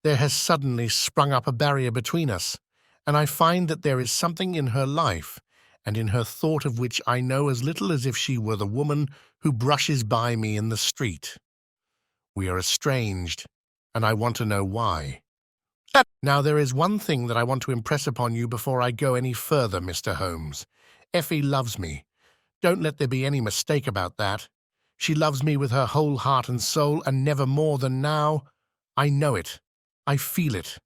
A: there has suddenly sprung up a barrier between us, and I find that there is something in her life and in her thought of which I know as little as if she were the woman who brushes by me in the street. We are estranged, and I want to know why. Now there is one thing that I want to impress upon you before I go any further, Mr. Holmes. Effie loves me. Don't let there be any mistake about that. She loves me with her whole heart and soul, and never more than now. I know it. I feel it.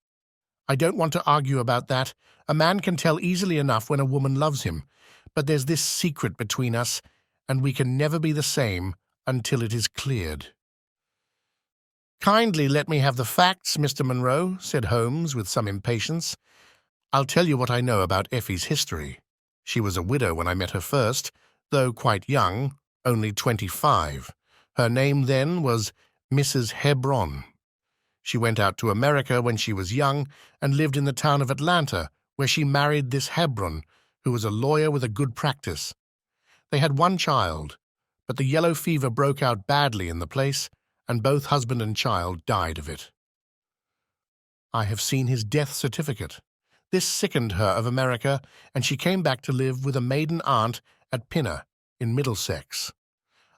A: I don't want to argue about that. A man can tell easily enough when a woman loves him, but there's this secret between us, and we can never be the same until it is cleared." "Kindly let me have the facts, Mr. Munro," said Holmes with some impatience. "I'll tell you what I know about Effie's history. She was a widow when I met her first, though quite young, only 25. Her name then was Mrs. Hebron. She went out to America when she was young and lived in the town of Atlanta, where she married this Hebron, who was a lawyer with a good practice. They had one child, but the yellow fever broke out badly in the place, and both husband and child died of it. I have seen his death certificate. This sickened her of America, and she came back to live with a maiden aunt at Pinner, in Middlesex.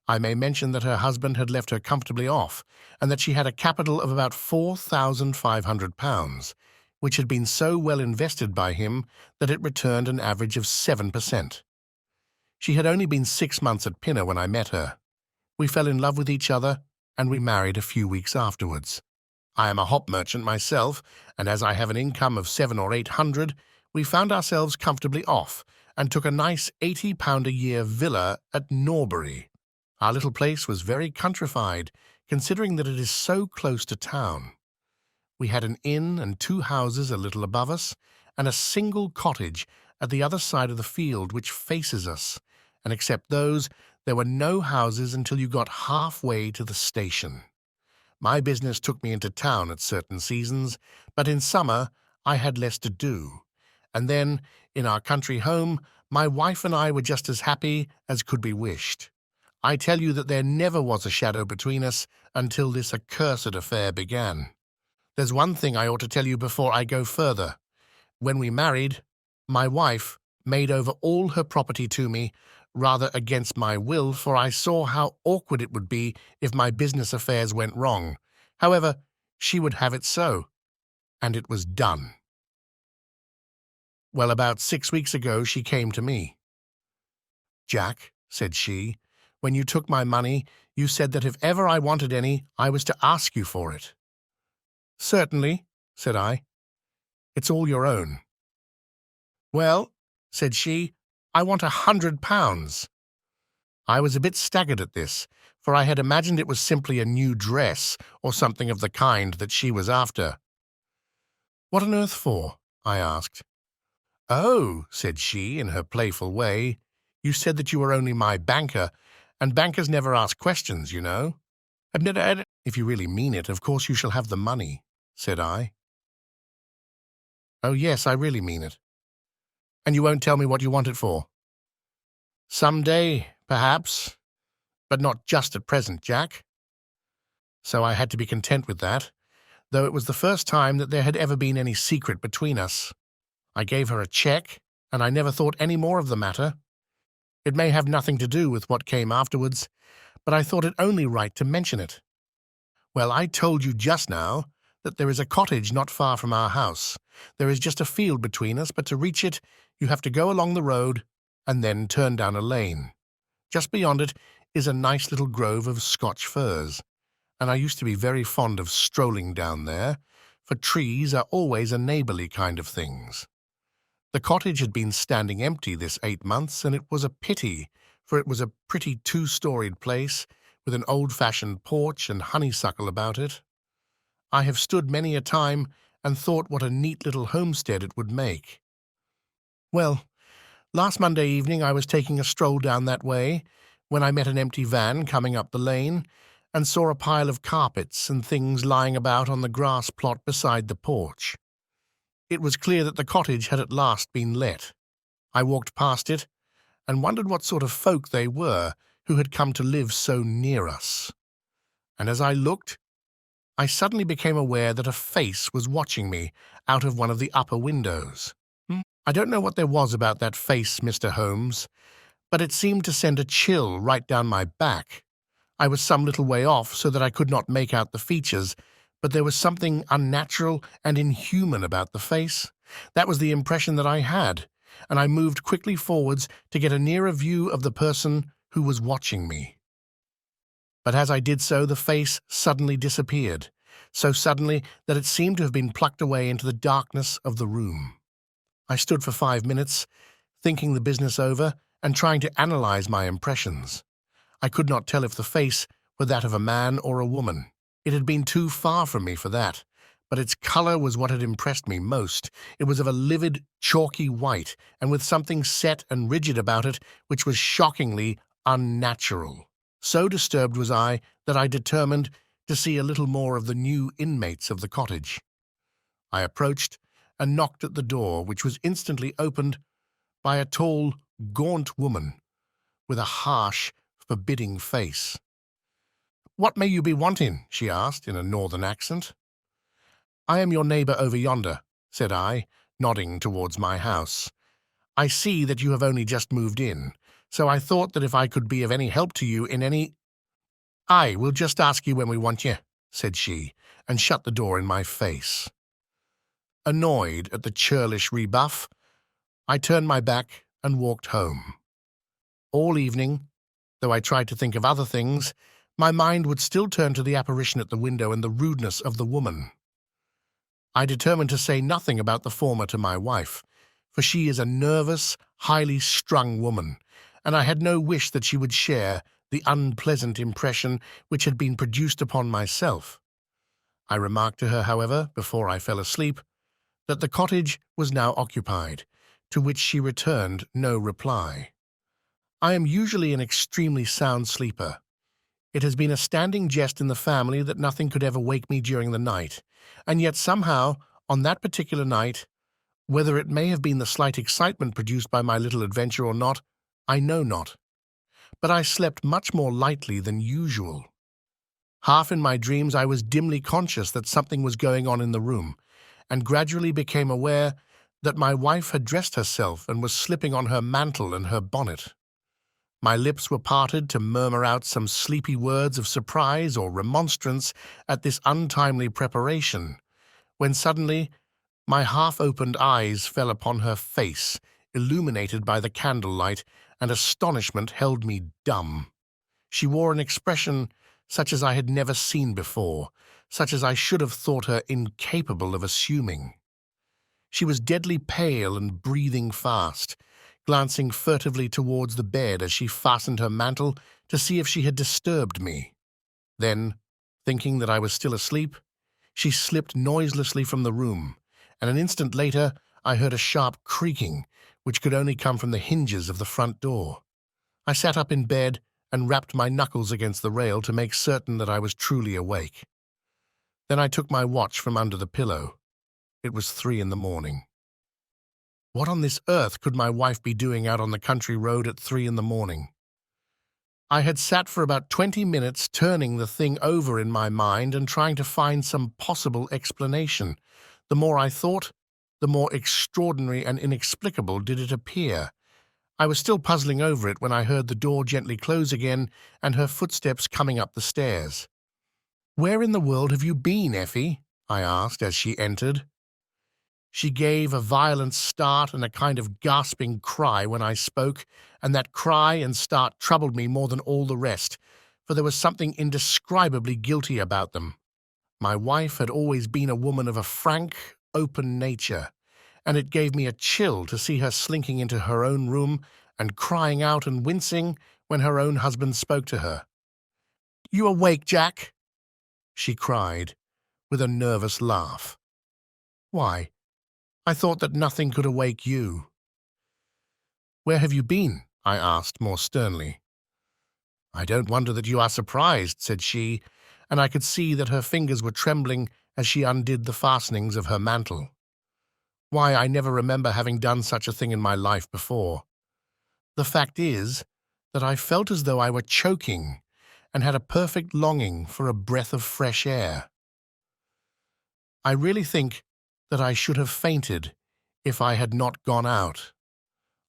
A: I may mention that her husband had left her comfortably off, and that she had a capital of about £4,500, which had been so well invested by him that it returned an average of 7%. She had only been 6 months at Pinner when I met her. We fell in love with each other, and we married a few weeks afterwards. I am a hop merchant myself, and as I have an income of 700 or 800, we found ourselves comfortably off, and took a nice £80 a year villa at Norbury. Our little place was very countrified, considering that it is so close to town. We had an inn and 2 houses a little above us, and a single cottage at the other side of the field which faces us, and except those, there were no houses until you got halfway to the station. My business took me into town at certain seasons, but in summer I had less to do. And then, in our country home, my wife and I were just as happy as could be wished. I tell you that there never was a shadow between us until this accursed affair began. There's one thing I ought to tell you before I go further. When we married, my wife made over all her property to me, rather against my will, for I saw how awkward it would be if my business affairs went wrong. However, she would have it so, and it was done. Well, about 6 weeks ago she came to me. "Jack," said she, "when you took my money, you said that if ever I wanted any, I was to ask you for it." "Certainly," said I. "It's all your own." "Well," said she, "I want £100. I was a bit staggered at this, for I had imagined it was simply a new dress or something of the kind that she was after. "What on earth for?" I asked. "Oh," said she in her playful way, "you said that you were only my banker, and bankers never ask questions, you know." "If you really mean it, of course you shall have the money," said I. "Oh, yes, I really mean it." "And you won't tell me what you want it for?" "Some day, perhaps, but not just at present, Jack." So I had to be content with that, though it was the first time that there had ever been any secret between us. I gave her a cheque, and I never thought any more of the matter. It may have nothing to do with what came afterwards, but I thought it only right to mention it. Well, I told you just now that there is a cottage not far from our house. There is just a field between us, but to reach it, you have to go along the road and then turn down a lane. Just beyond it is a nice little grove of Scotch firs, and I used to be very fond of strolling down there, for trees are always a neighbourly kind of things. The cottage had been standing empty this 8 months, and it was a pity, for it was a pretty 2-storied place, with an old-fashioned porch and honeysuckle about it. I have stood many a time and thought what a neat little homestead it would make. Well, last Monday evening I was taking a stroll down that way, when I met an empty van coming up the lane, and saw a pile of carpets and things lying about on the grass plot beside the porch. It was clear that the cottage had at last been let. I walked past it, and wondered what sort of folk they were who had come to live so near us. And as I looked, I suddenly became aware that a face was watching me out of one of the upper windows. I don't know what there was about that face, Mr. Holmes, but it seemed to send a chill right down my back. I was some little way off, so that I could not make out the features, but there was something unnatural and inhuman about the face. That was the impression that I had, and I moved quickly forwards to get a nearer view of the person who was watching me. But as I did so, the face suddenly disappeared, so suddenly that it seemed to have been plucked away into the darkness of the room. I stood for 5 minutes, thinking the business over and trying to analyze my impressions. I could not tell if the face were that of a man or a woman. It had been too far from me for that, but its color was what had impressed me most. It was of a livid, chalky white, and with something set and rigid about it which was shockingly unnatural. So disturbed was I that I determined to see a little more of the new inmates of the cottage. I approached and knocked at the door, which was instantly opened by a tall, gaunt woman with a harsh, forbidding face. "What may you be wanting?" she asked in a northern accent. "I am your neighbour over yonder," said I, nodding towards my house. "I see that you have only just moved in, so I thought that if I could be of any help to you in any—" "I will just ask you when we want you," said she, and shut the door in my face. Annoyed at the churlish rebuff, I turned my back and walked home. All evening, though I tried to think of other things, my mind would still turn to the apparition at the window and the rudeness of the woman. I determined to say nothing about the former to my wife, for she is a nervous, highly strung woman, and I had no wish that she would share the unpleasant impression which had been produced upon myself. I remarked to her, however, before I fell asleep, that the cottage was now occupied, to which she returned no reply. I am usually an extremely sound sleeper. It has been a standing jest in the family that nothing could ever wake me during the night, and yet somehow, on that particular night, whether it may have been the slight excitement produced by my little adventure or not, I know not, but I slept much more lightly than usual. Half in my dreams I was dimly conscious that something was going on in the room, and gradually became aware that my wife had dressed herself and was slipping on her mantle and her bonnet. My lips were parted to murmur out some sleepy words of surprise or remonstrance at this untimely preparation, when suddenly my half-opened eyes fell upon her face, illuminated by the candlelight, and astonishment held me dumb. She wore an expression such as I had never seen before, such as I should have thought her incapable of assuming. She was deadly pale and breathing fast, glancing furtively towards the bed as she fastened her mantle to see if she had disturbed me. Then, thinking that I was still asleep, she slipped noiselessly from the room, and an instant later I heard a sharp creaking, which could only come from the hinges of the front door. I sat up in bed and rapped my knuckles against the rail to make certain that I was truly awake. Then I took my watch from under the pillow. It was 3 in the morning. What on this earth could my wife be doing out on the country road at 3 in the morning? I had sat for about 20 minutes turning the thing over in my mind and trying to find some possible explanation. The more I thought, the more extraordinary and inexplicable did it appear. I was still puzzling over it when I heard the door gently close again and her footsteps coming up the stairs. "Where in the world have you been, Effie?" I asked as she entered. She gave a violent start and a kind of gasping cry when I spoke, and that cry and start troubled me more than all the rest, for there was something indescribably guilty about them. My wife had always been a woman of a frank, open nature, and it gave me a chill to see her slinking into her own room and crying out and wincing when her own husband spoke to her. "You awake, Jack?" she cried, with a nervous laugh. "Why, I thought that nothing could awake you." "Where have you been?" I asked more sternly. "I don't wonder that you are surprised," said she, and I could see that her fingers were trembling as she undid the fastenings of her mantle. "Why, I never remember having done such a thing in my life before. The fact is that I felt as though I were choking and had a perfect longing for a breath of fresh air. I really think that I should have fainted if I had not gone out.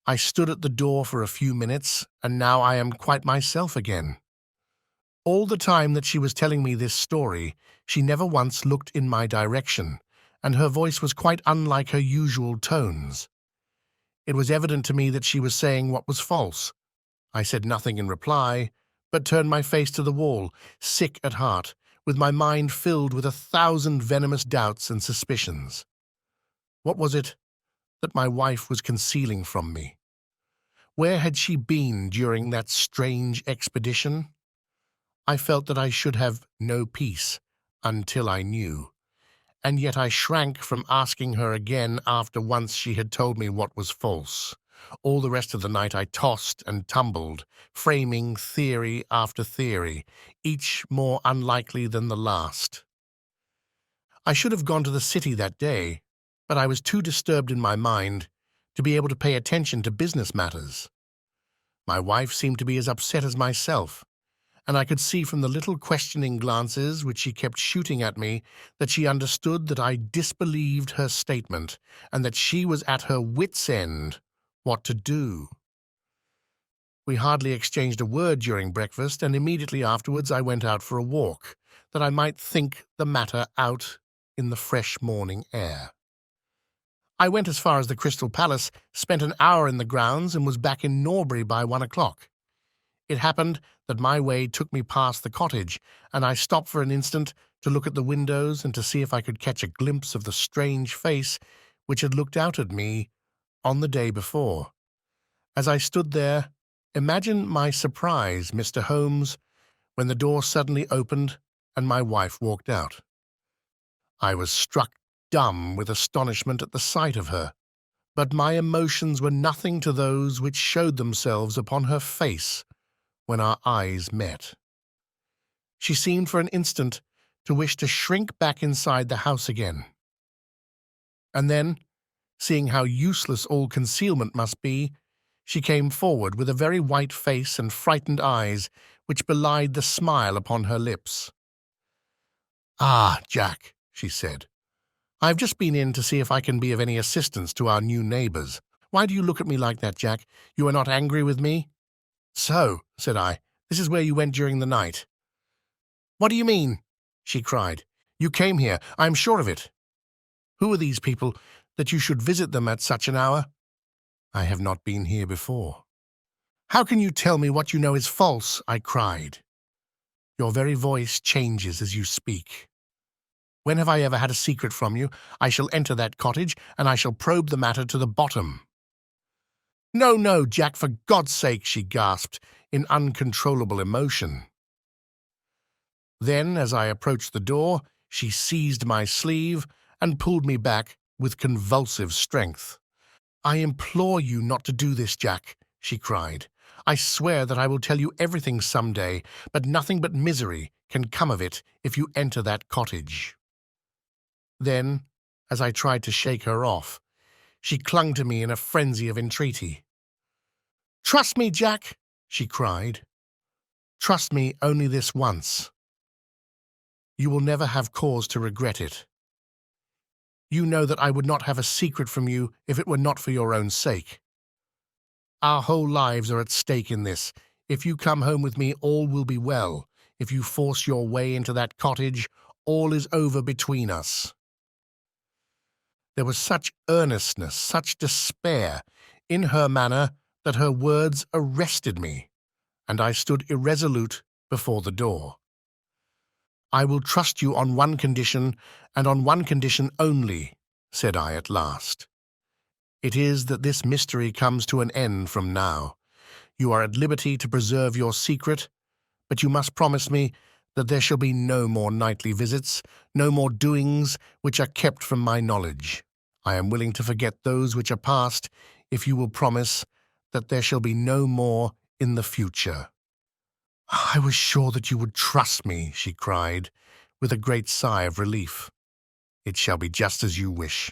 A: I stood at the door for a few minutes, and now I am quite myself again." All the time that she was telling me this story, she never once looked in my direction, and her voice was quite unlike her usual tones. It was evident to me that she was saying what was false. I said nothing in reply, but turned my face to the wall, sick at heart, with my mind filled with 1,000 venomous doubts and suspicions. What was it that my wife was concealing from me? Where had she been during that strange expedition? I felt that I should have no peace until I knew, and yet I shrank from asking her again after once she had told me what was false. All the rest of the night I tossed and tumbled, framing theory after theory, each more unlikely than the last. I should have gone to the city that day, but I was too disturbed in my mind to be able to pay attention to business matters. My wife seemed to be as upset as myself, and I could see from the little questioning glances which she kept shooting at me that she understood that I disbelieved her statement and that she was at her wits' end what to do. We hardly exchanged a word during breakfast, and immediately afterwards I went out for a walk, that I might think the matter out in the fresh morning air. I went as far as the Crystal Palace, spent an hour in the grounds, and was back in Norbury by 1 o'clock. It happened that my way took me past the cottage, and I stopped for an instant to look at the windows and to see if I could catch a glimpse of the strange face which had looked out at me on the day before. As I stood there, Imagine my surprise, Mr. Holmes, when the door suddenly opened and my wife walked out. I was struck dumb with astonishment at the sight of her, but my emotions were nothing to those which showed themselves upon her face when our eyes met. She seemed for an instant to wish to shrink back inside the house again. And then, seeing how useless all concealment must be, she came forward with a very white face and frightened eyes which belied the smile upon her lips. "Ah, Jack," she said, "I've just been in to see if I can be of any assistance to our new neighbours. Why do you look at me like that, Jack? You are not angry with me?" "So," said I, "this is where you went during the night." "What do you mean?" she cried. "You came here, I am sure of it. Who are these people that you should visit them at such an hour?" "I have not been here before." "How can you tell me what you know is false?" I cried. "Your very voice changes as you speak. When have I ever had a secret from you? I shall enter that cottage, and I shall probe the matter to the bottom." "No, no, Jack, for God's sake," she gasped, in uncontrollable emotion. Then, as I approached the door, she seized my sleeve and pulled me back with convulsive strength. "I implore you not to do this, Jack," she cried. "I swear that I will tell you everything some day, but nothing but misery can come of it if you enter that cottage." Then, as I tried to shake her off, she clung to me in a frenzy of entreaty. "Trust me, Jack," she cried. "Trust me only this once. You will never have cause to regret it. You know that I would not have a secret from you if it were not for your own sake. Our whole lives are at stake in this. If you come home with me, all will be well. If you force your way into that cottage, all is over between us." There was such earnestness, such despair in her manner that her words arrested me, and I stood irresolute before the door. "I will trust you on one condition, and on one condition only," said I at last. "It is that this mystery comes to an end from now. You are at liberty to preserve your secret, but you must promise me that there shall be no more nightly visits, no more doings which are kept from my knowledge. I am willing to forget those which are past, if you will promise that there shall be no more in the future." "I was sure that you would trust me," she cried, with a great sigh of relief. "It shall be just as you wish.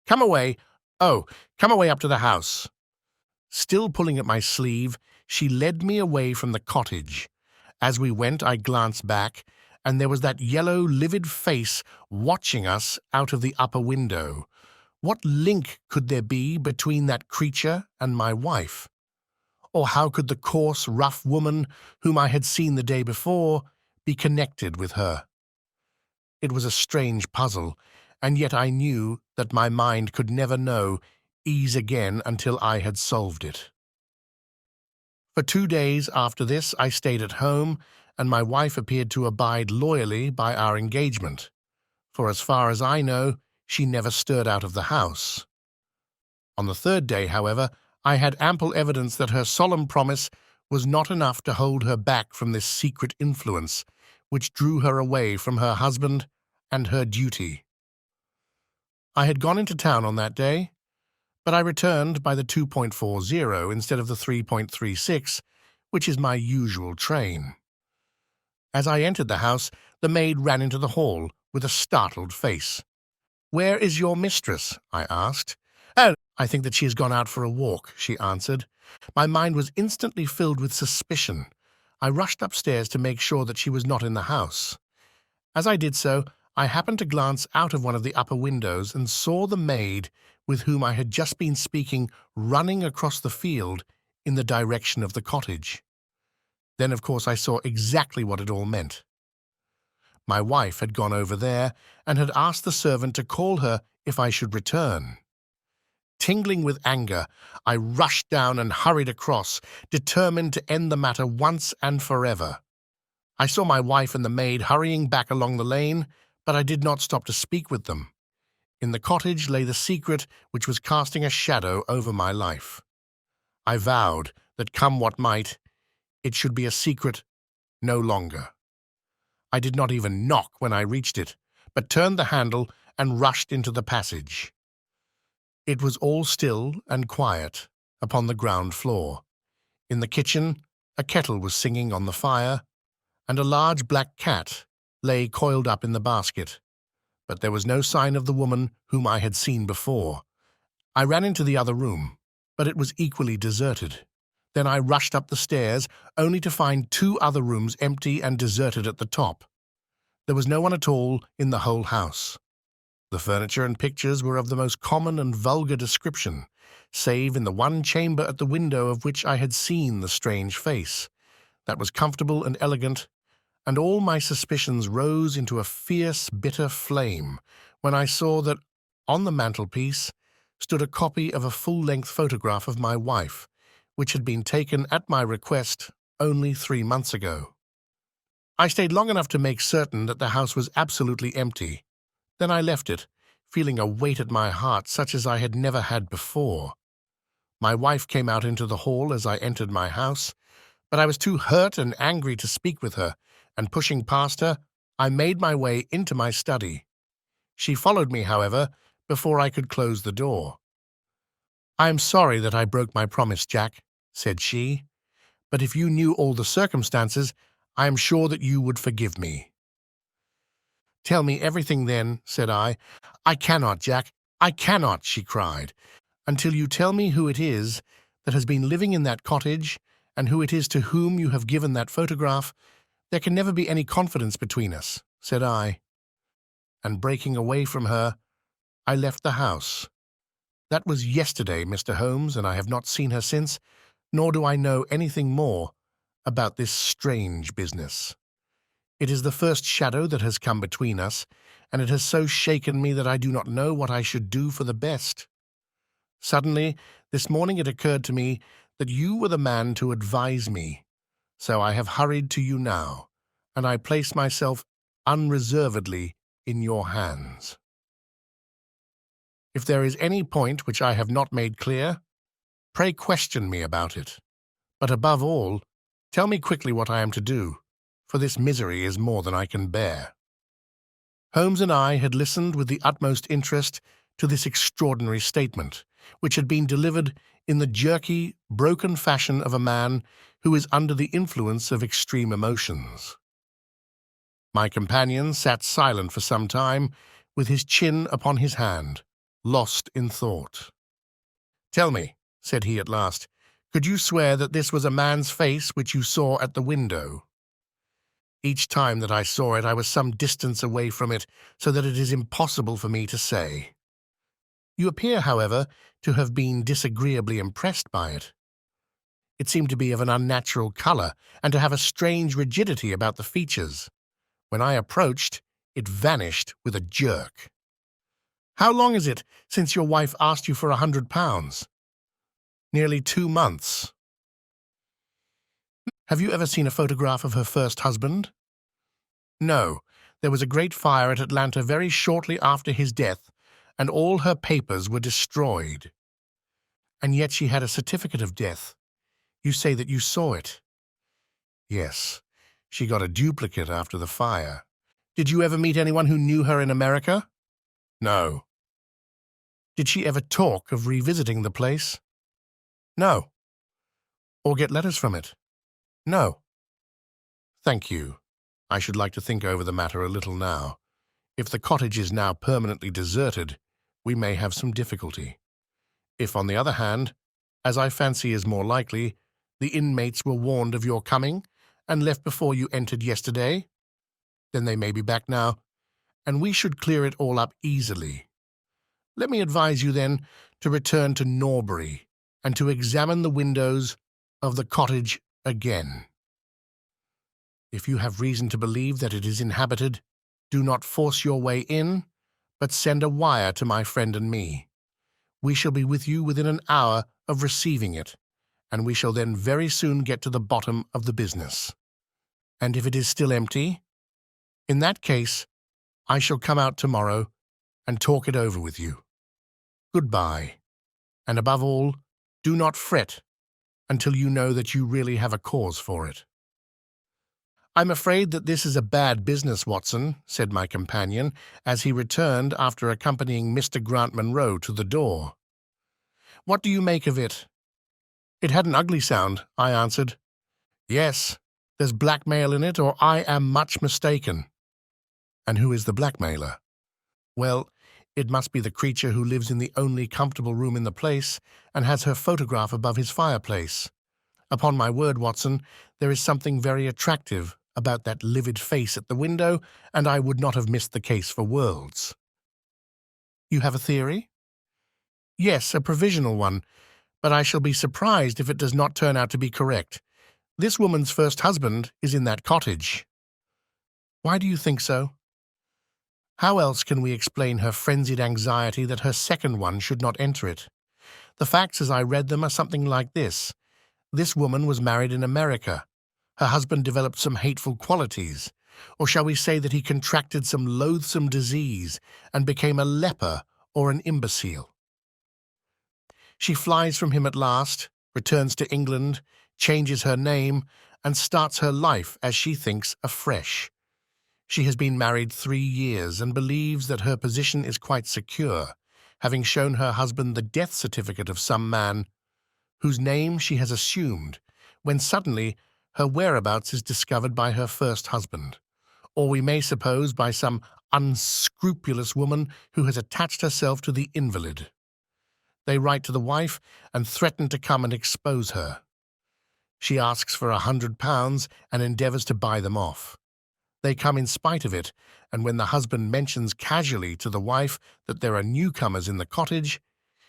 A: Come away. Oh, come away up to the house." Still pulling at my sleeve, she led me away from the cottage. As we went, I glanced back, and there was that yellow, livid face watching us out of the upper window. What link could there be between that creature and my wife? Or how could the coarse, rough woman whom I had seen the day before be connected with her? It was a strange puzzle, and yet I knew that my mind could never know ease again until I had solved it. For 2 days after this I stayed at home, and my wife appeared to abide loyally by our engagement, for as far as I know, she never stirred out of the house. On the 3rd day, however, I had ample evidence that her solemn promise was not enough to hold her back from this secret influence, which drew her away from her husband and her duty. I had gone into town on that day, but I returned by the 2.40 instead of the 3.36, which is my usual train. As I entered the house, the maid ran into the hall with a startled face. "Where is your mistress?" I asked. "Oh, I think that she has gone out for a walk," she answered. My mind was instantly filled with suspicion. I rushed upstairs to make sure that she was not in the house. As I did so, I happened to glance out of one of the upper windows and saw the maid with whom I had just been speaking running across the field in the direction of the cottage. Then, of course, I saw exactly what it all meant. My wife had gone over there and had asked the servant to call her if I should return. Tingling with anger, I rushed down and hurried across, determined to end the matter once and forever. I saw my wife and the maid hurrying back along the lane, but I did not stop to speak with them. In the cottage lay the secret which was casting a shadow over my life. I vowed that come what might, it should be a secret no longer. I did not even knock when I reached it, but turned the handle and rushed into the passage. It was all still and quiet upon the ground floor. In the kitchen, a kettle was singing on the fire, and a large black cat lay coiled up in the basket. But there was no sign of the woman whom I had seen before. I ran into the other room, but it was equally deserted. Then I rushed up the stairs, only to find 2 other rooms empty and deserted at the top. There was no one at all in the whole house. The furniture and pictures were of the most common and vulgar description, save in the one chamber at the window of which I had seen the strange face. That was comfortable and elegant, and all my suspicions rose into a fierce, bitter flame when I saw that on the mantelpiece stood a copy of a full-length photograph of my wife, which had been taken at my request only 3 months ago. I stayed long enough to make certain that the house was absolutely empty. Then I left it, feeling a weight at my heart such as I had never had before. My wife came out into the hall as I entered my house, but I was too hurt and angry to speak with her, and pushing past her, I made my way into my study. She followed me, however, before I could close the door. "I am sorry that I broke my promise, Jack," said she, "but if you knew all the circumstances, I am sure that you would forgive me." "Tell me everything then," said I. "I cannot, Jack, I cannot," she cried, "until you tell me who it is that has been living in that cottage, and who it is to whom you have given that photograph. There can never be any confidence between us," said I. And breaking away from her, I left the house. That was yesterday, Mr. Holmes, and I have not seen her since, nor do I know anything more about this strange business. It is the first shadow that has come between us, and it has so shaken me that I do not know what I should do for the best. Suddenly, this morning it occurred to me that you were the man to advise me, so I have hurried to you now, and I place myself unreservedly in your hands. If there is any point which I have not made clear, pray question me about it. But above all, tell me quickly what I am to do, for this misery is more than I can bear." Holmes and I had listened with the utmost interest to this extraordinary statement, which had been delivered in the jerky, broken fashion of a man who is under the influence of extreme emotions. My companion sat silent for some time, with his chin upon his hand, lost in thought. "Tell me," said he at last, "could you swear that this was a man's face which you saw at the window?" "Each time that I saw it, I was some distance away from it, so that it is impossible for me to say." "You appear, however, to have been disagreeably impressed by it. It seemed to be of an unnatural color, and to have a strange rigidity about the features. When I approached, it vanished with a jerk." "How long is it since your wife asked you for £100? "Nearly 2 months." "Have you ever seen a photograph of her first husband?" "No. There was a great fire at Atlanta very shortly after his death, and all her papers were destroyed." "And yet she had a certificate of death. You say that you saw it." "Yes. She got a duplicate after the fire." "Did you ever meet anyone who knew her in America?" "No." "Did she ever talk of revisiting the place?" "No." "Or get letters from it?" "No." "Thank you. I should like to think over the matter a little now. If the cottage is now permanently deserted, we may have some difficulty. If, on the other hand, as I fancy is more likely, the inmates were warned of your coming and left before you entered yesterday, then they may be back now, and we should clear it all up easily. Let me advise you, then, to return to Norbury and to examine the windows of the cottage again. If you have reason to believe that it is inhabited, do not force your way in, but send a wire to my friend and me. We shall be with you within an hour of receiving it, and we shall then very soon get to the bottom of the business. And if it is still empty, in that case, I shall come out tomorrow and talk it over with you. Goodbye, and above all, do not fret until you know that you really have a cause for it. "I'm afraid that this is a bad business, Watson," said my companion, as he returned after accompanying Mr. Grant Munro to the door. "What do you make of it?" "It had an ugly sound," I answered. "Yes, there's blackmail in it, or I am much mistaken." "And who is the blackmailer?" "Well, it must be the creature who lives in the only comfortable room in the place and has her photograph above his fireplace. Upon my word, Watson, there is something very attractive about that livid face at the window, and I would not have missed the case for worlds." "You have a theory?" "Yes, a provisional one, but I shall be surprised if it does not turn out to be correct. This woman's first husband is in that cottage." "Why do you think so?" "How else can we explain her frenzied anxiety that her second one should not enter it? The facts as I read them are something like this. This woman was married in America. Her husband developed some hateful qualities, or shall we say that he contracted some loathsome disease and became a leper or an imbecile. She flies from him at last, returns to England, changes her name, and starts her life, as she thinks, afresh. She has been married 3 years and believes that her position is quite secure, having shown her husband the death certificate of some man whose name she has assumed, when suddenly her whereabouts is discovered by her first husband, or we may suppose by some unscrupulous woman who has attached herself to the invalid. They write to the wife and threaten to come and expose her. She asks for £100 and endeavours to buy them off. They come in spite of it, and when the husband mentions casually to the wife that there are newcomers in the cottage,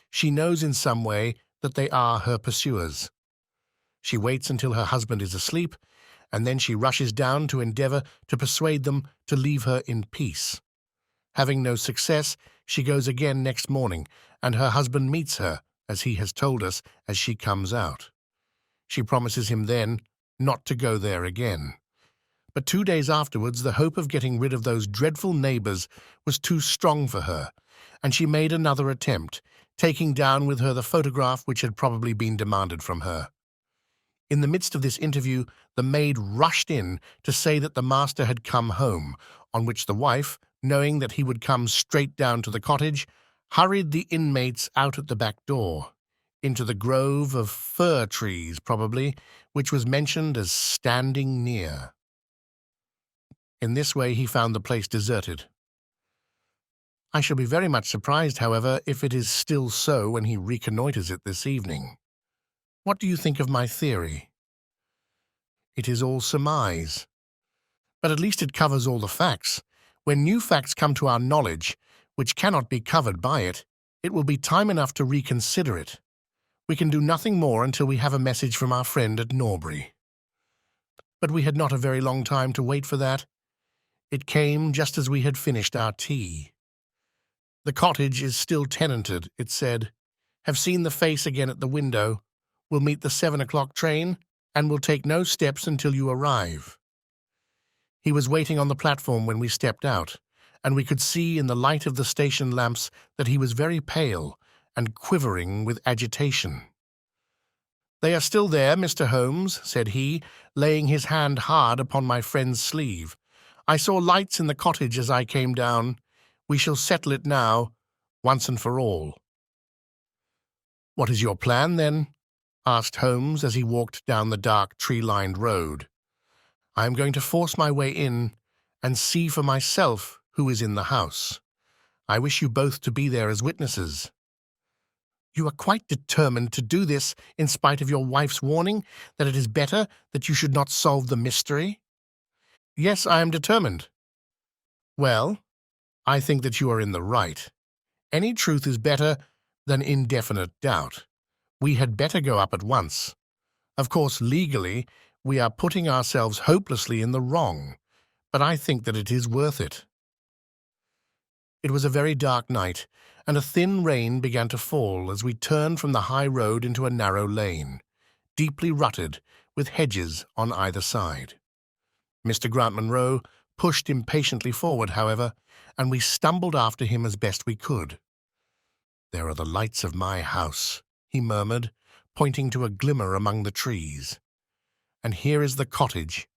A: she knows in some way that they are her pursuers. She waits until her husband is asleep, and then she rushes down to endeavour to persuade them to leave her in peace. Having no success, she goes again next morning, and her husband meets her, as he has told us, as she comes out. She promises him then not to go there again. But 2 days afterwards, the hope of getting rid of those dreadful neighbours was too strong for her, and she made another attempt, taking down with her the photograph which had probably been demanded from her. In the midst of this interview, the maid rushed in to say that the master had come home, on which the wife, knowing that he would come straight down to the cottage, hurried the inmates out at the back door, into the grove of fir trees, probably, which was mentioned as standing near. In this way he found the place deserted. I shall be very much surprised, however, if it is still so when he reconnoitres it this evening. What do you think of my theory?" "It is all surmise. But at least it covers all the facts. When new facts come to our knowledge, which cannot be covered by it, it will be time enough to reconsider it. We can do nothing more until we have a message from our friend at Norbury." But we had not a very long time to wait for that. It came just as we had finished our tea. "The cottage is still tenanted," it said. "Have seen the face again at the window. Will meet the 7 o'clock train, and will take no steps until you arrive." He was waiting on the platform when we stepped out, and we could see in the light of the station lamps that he was very pale and quivering with agitation. "They are still there, Mr. Holmes," said he, laying his hand hard upon my friend's sleeve. "I saw lights in the cottage as I came down. We shall settle it now, once and for all." "What is your plan, then?" asked Holmes as he walked down the dark, tree-lined road. "I am going to force my way in and see for myself who is in the house. I wish you both to be there as witnesses." "You are quite determined to do this in spite of your wife's warning that it is better that you should not solve the mystery?" "Yes, I am determined." "Well, I think that you are in the right. Any truth is better than indefinite doubt. We had better go up at once. Of course, legally, we are putting ourselves hopelessly in the wrong, but I think that it is worth it." It was a very dark night, and a thin rain began to fall as we turned from the high road into a narrow lane, deeply rutted, with hedges on either side. Mr. Grant Munro pushed impatiently forward, however, and we stumbled after him as best we could. "There are the lights of my house," he murmured, pointing to a glimmer among the trees. "And here is the cottage,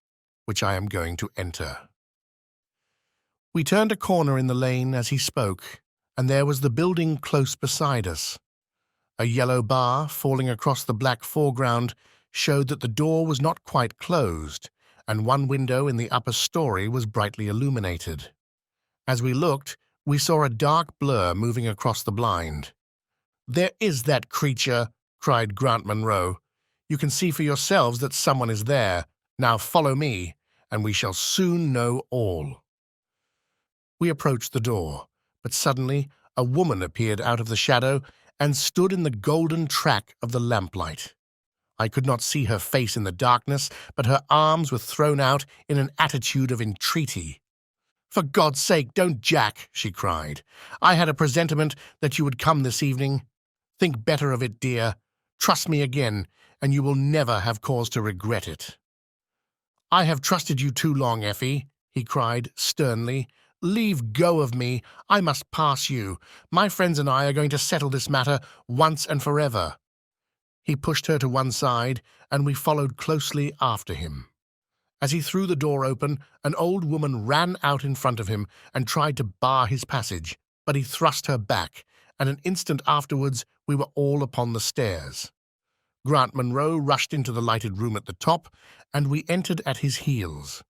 A: which I am going to enter." We turned a corner in the lane as he spoke, and there was the building close beside us. A yellow bar, falling across the black foreground, showed that the door was not quite closed, and one window in the upper story was brightly illuminated. As we looked, we saw a dark blur moving across the blind. "There is that creature!" cried Grant Munro. "You can see for yourselves that someone is there. Now follow me, and we shall soon know all." We approached the door, but suddenly a woman appeared out of the shadow and stood in the golden track of the lamplight. I could not see her face in the darkness, but her arms were thrown out in an attitude of entreaty. "For God's sake, don't jack," she cried. "I had a presentiment that you would come this evening. Think better of it, dear. Trust me again, and you will never have cause to regret it." "I have trusted you too long, Effie," he cried sternly. "Leave go of me. I must pass you. My friends and I are going to settle this matter once and forever." He pushed her to one side, and we followed closely after him. As he threw the door open, an old woman ran out in front of him and tried to bar his passage, but he thrust her back, and an instant afterwards we were all upon the stairs. Grant Munro rushed into the lighted room at the top, and we entered at his heels.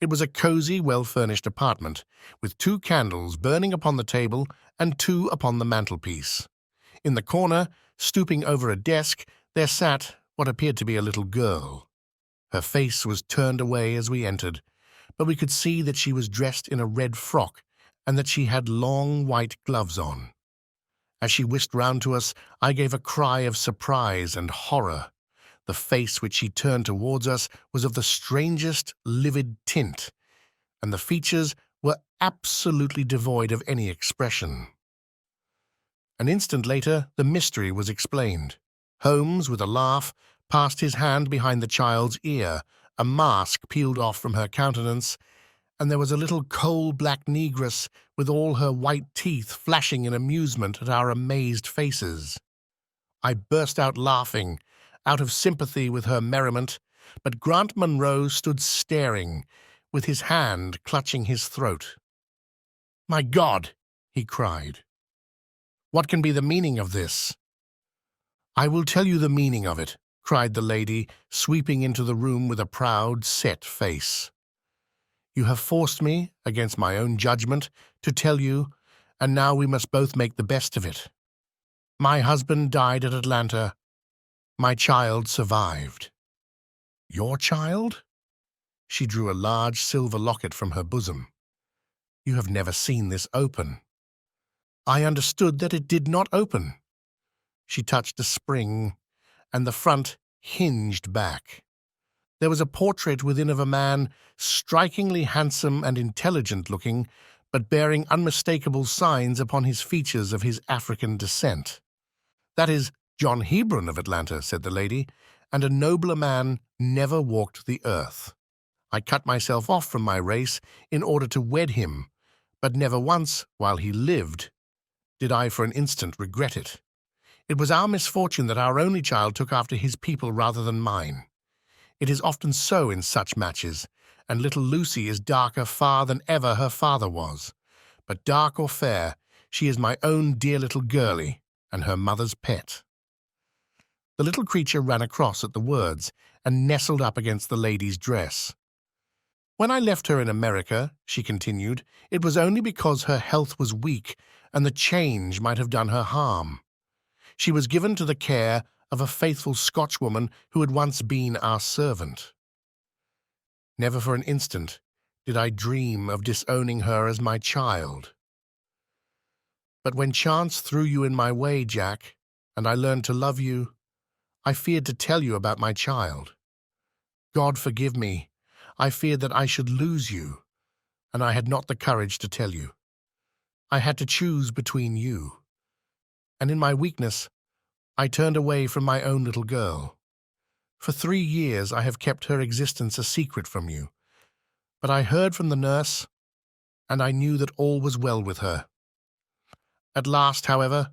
A: It was a cosy, well-furnished apartment, with 2 candles burning upon the table and 2 upon the mantelpiece. In the corner, stooping over a desk, there sat what appeared to be a little girl. Her face was turned away as we entered, but we could see that she was dressed in a red frock and that she had long white gloves on. As she whisked round to us, I gave a cry of surprise and horror. The face which she turned towards us was of the strangest livid tint, and the features were absolutely devoid of any expression. An instant later, the mystery was explained. Holmes, with a laugh, passed his hand behind the child's ear, a mask peeled off from her countenance, and there was a little coal-black negress with all her white teeth flashing in amusement at our amazed faces. I burst out laughing, out of sympathy with her merriment, but Grant Munro stood staring, with his hand clutching his throat. "My God!" he cried. "What can be the meaning of this?" "I will tell you the meaning of it," cried the lady, sweeping into the room with a proud, set face. "You have forced me, against my own judgment, to tell you, and now we must both make the best of it. My husband died at Atlanta. My child survived." "Your child?" She drew a large silver locket from her bosom. "You have never seen this open." "I understood that it did not open." She touched a spring, and the front hinged back. There was a portrait within of a man strikingly handsome and intelligent-looking, but bearing unmistakable signs upon his features of his African descent. "That is John Hebron of Atlanta," said the lady, "and a nobler man never walked the earth. I cut myself off from my race in order to wed him, but never once, while he lived, did I for an instant regret it. It was our misfortune that our only child took after his people rather than mine. It is often so in such matches, and little Lucy is darker far than ever her father was. But dark or fair, she is my own dear little girlie, and her mother's pet." The little creature ran across at the words and nestled up against the lady's dress. "When I left her in America," she continued, "it was only because her health was weak and the change might have done her harm. She was given to the care of a faithful Scotchwoman who had once been our servant. Never for an instant did I dream of disowning her as my child. But when chance threw you in my way, Jack, and I learned to love you, I feared to tell you about my child. God forgive me, I feared that I should lose you, and I had not the courage to tell you. I had to choose between you, and in my weakness I turned away from my own little girl. For 3 years I have kept her existence a secret from you, but I heard from the nurse, and I knew that all was well with her. At last, however,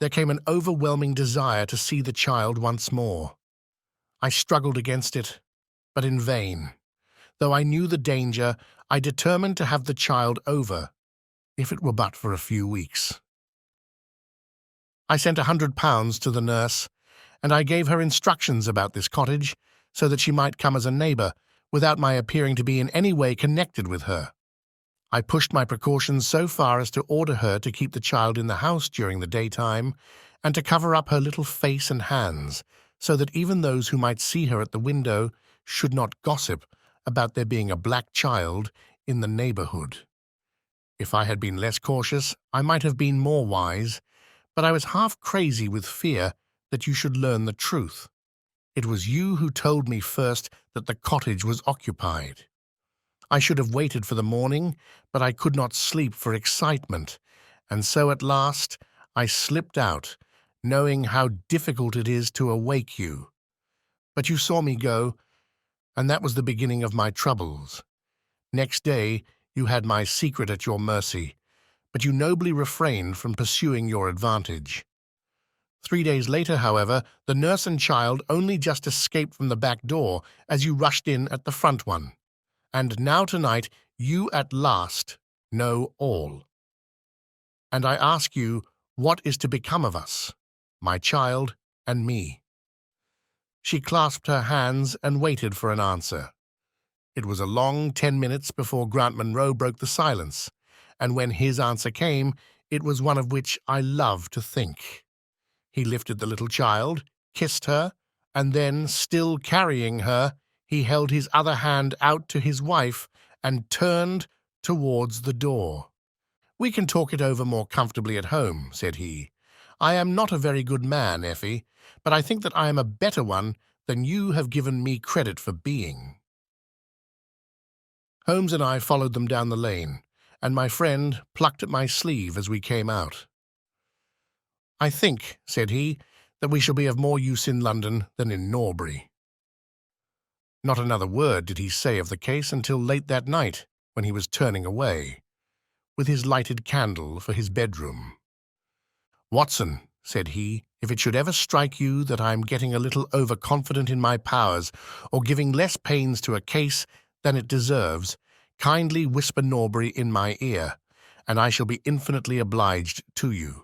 A: there came an overwhelming desire to see the child once more. I struggled against it, but in vain. Though I knew the danger, I determined to have the child over, if it were but for a few weeks. I sent £100 to the nurse, and I gave her instructions about this cottage so that she might come as a neighbour without my appearing to be in any way connected with her. I pushed my precautions so far as to order her to keep the child in the house during the daytime and to cover up her little face and hands so that even those who might see her at the window should not gossip about there being a black child in the neighbourhood. If I had been less cautious, I might have been more wise, but I was half crazy with fear that you should learn the truth. It was you who told me first that the cottage was occupied. I should have waited for the morning, but I could not sleep for excitement, and so at last I slipped out, knowing how difficult it is to awake you. But you saw me go, and that was the beginning of my troubles. Next day you had my secret at your mercy, but you nobly refrained from pursuing your advantage. 3 days later, however, the nurse and child only just escaped from the back door as you rushed in at the front one. And now tonight you at last know all. And I ask you, what is to become of us, my child and me? She clasped her hands and waited for an answer. It was a long 10 minutes before Grant Munro broke the silence, and when his answer came, it was one of which I love to think. He lifted the little child, kissed her, and then, still carrying her, he held his other hand out to his wife and turned towards the door. "We can talk it over more comfortably at home," said he. "I am not a very good man, Effie, but I think that I am a better one than you have given me credit for being." Holmes and I followed them down the lane, and my friend plucked at my sleeve as we came out. "I think," said he, "that we shall be of more use in London than in Norbury." Not another word did he say of the case until late that night, when he was turning away, with his lighted candle for his bedroom. "Watson," said he, "if it should ever strike you that I am getting a little overconfident in my powers, or giving less pains to a case than it deserves, kindly whisper Norbury in my ear, and I shall be infinitely obliged to you.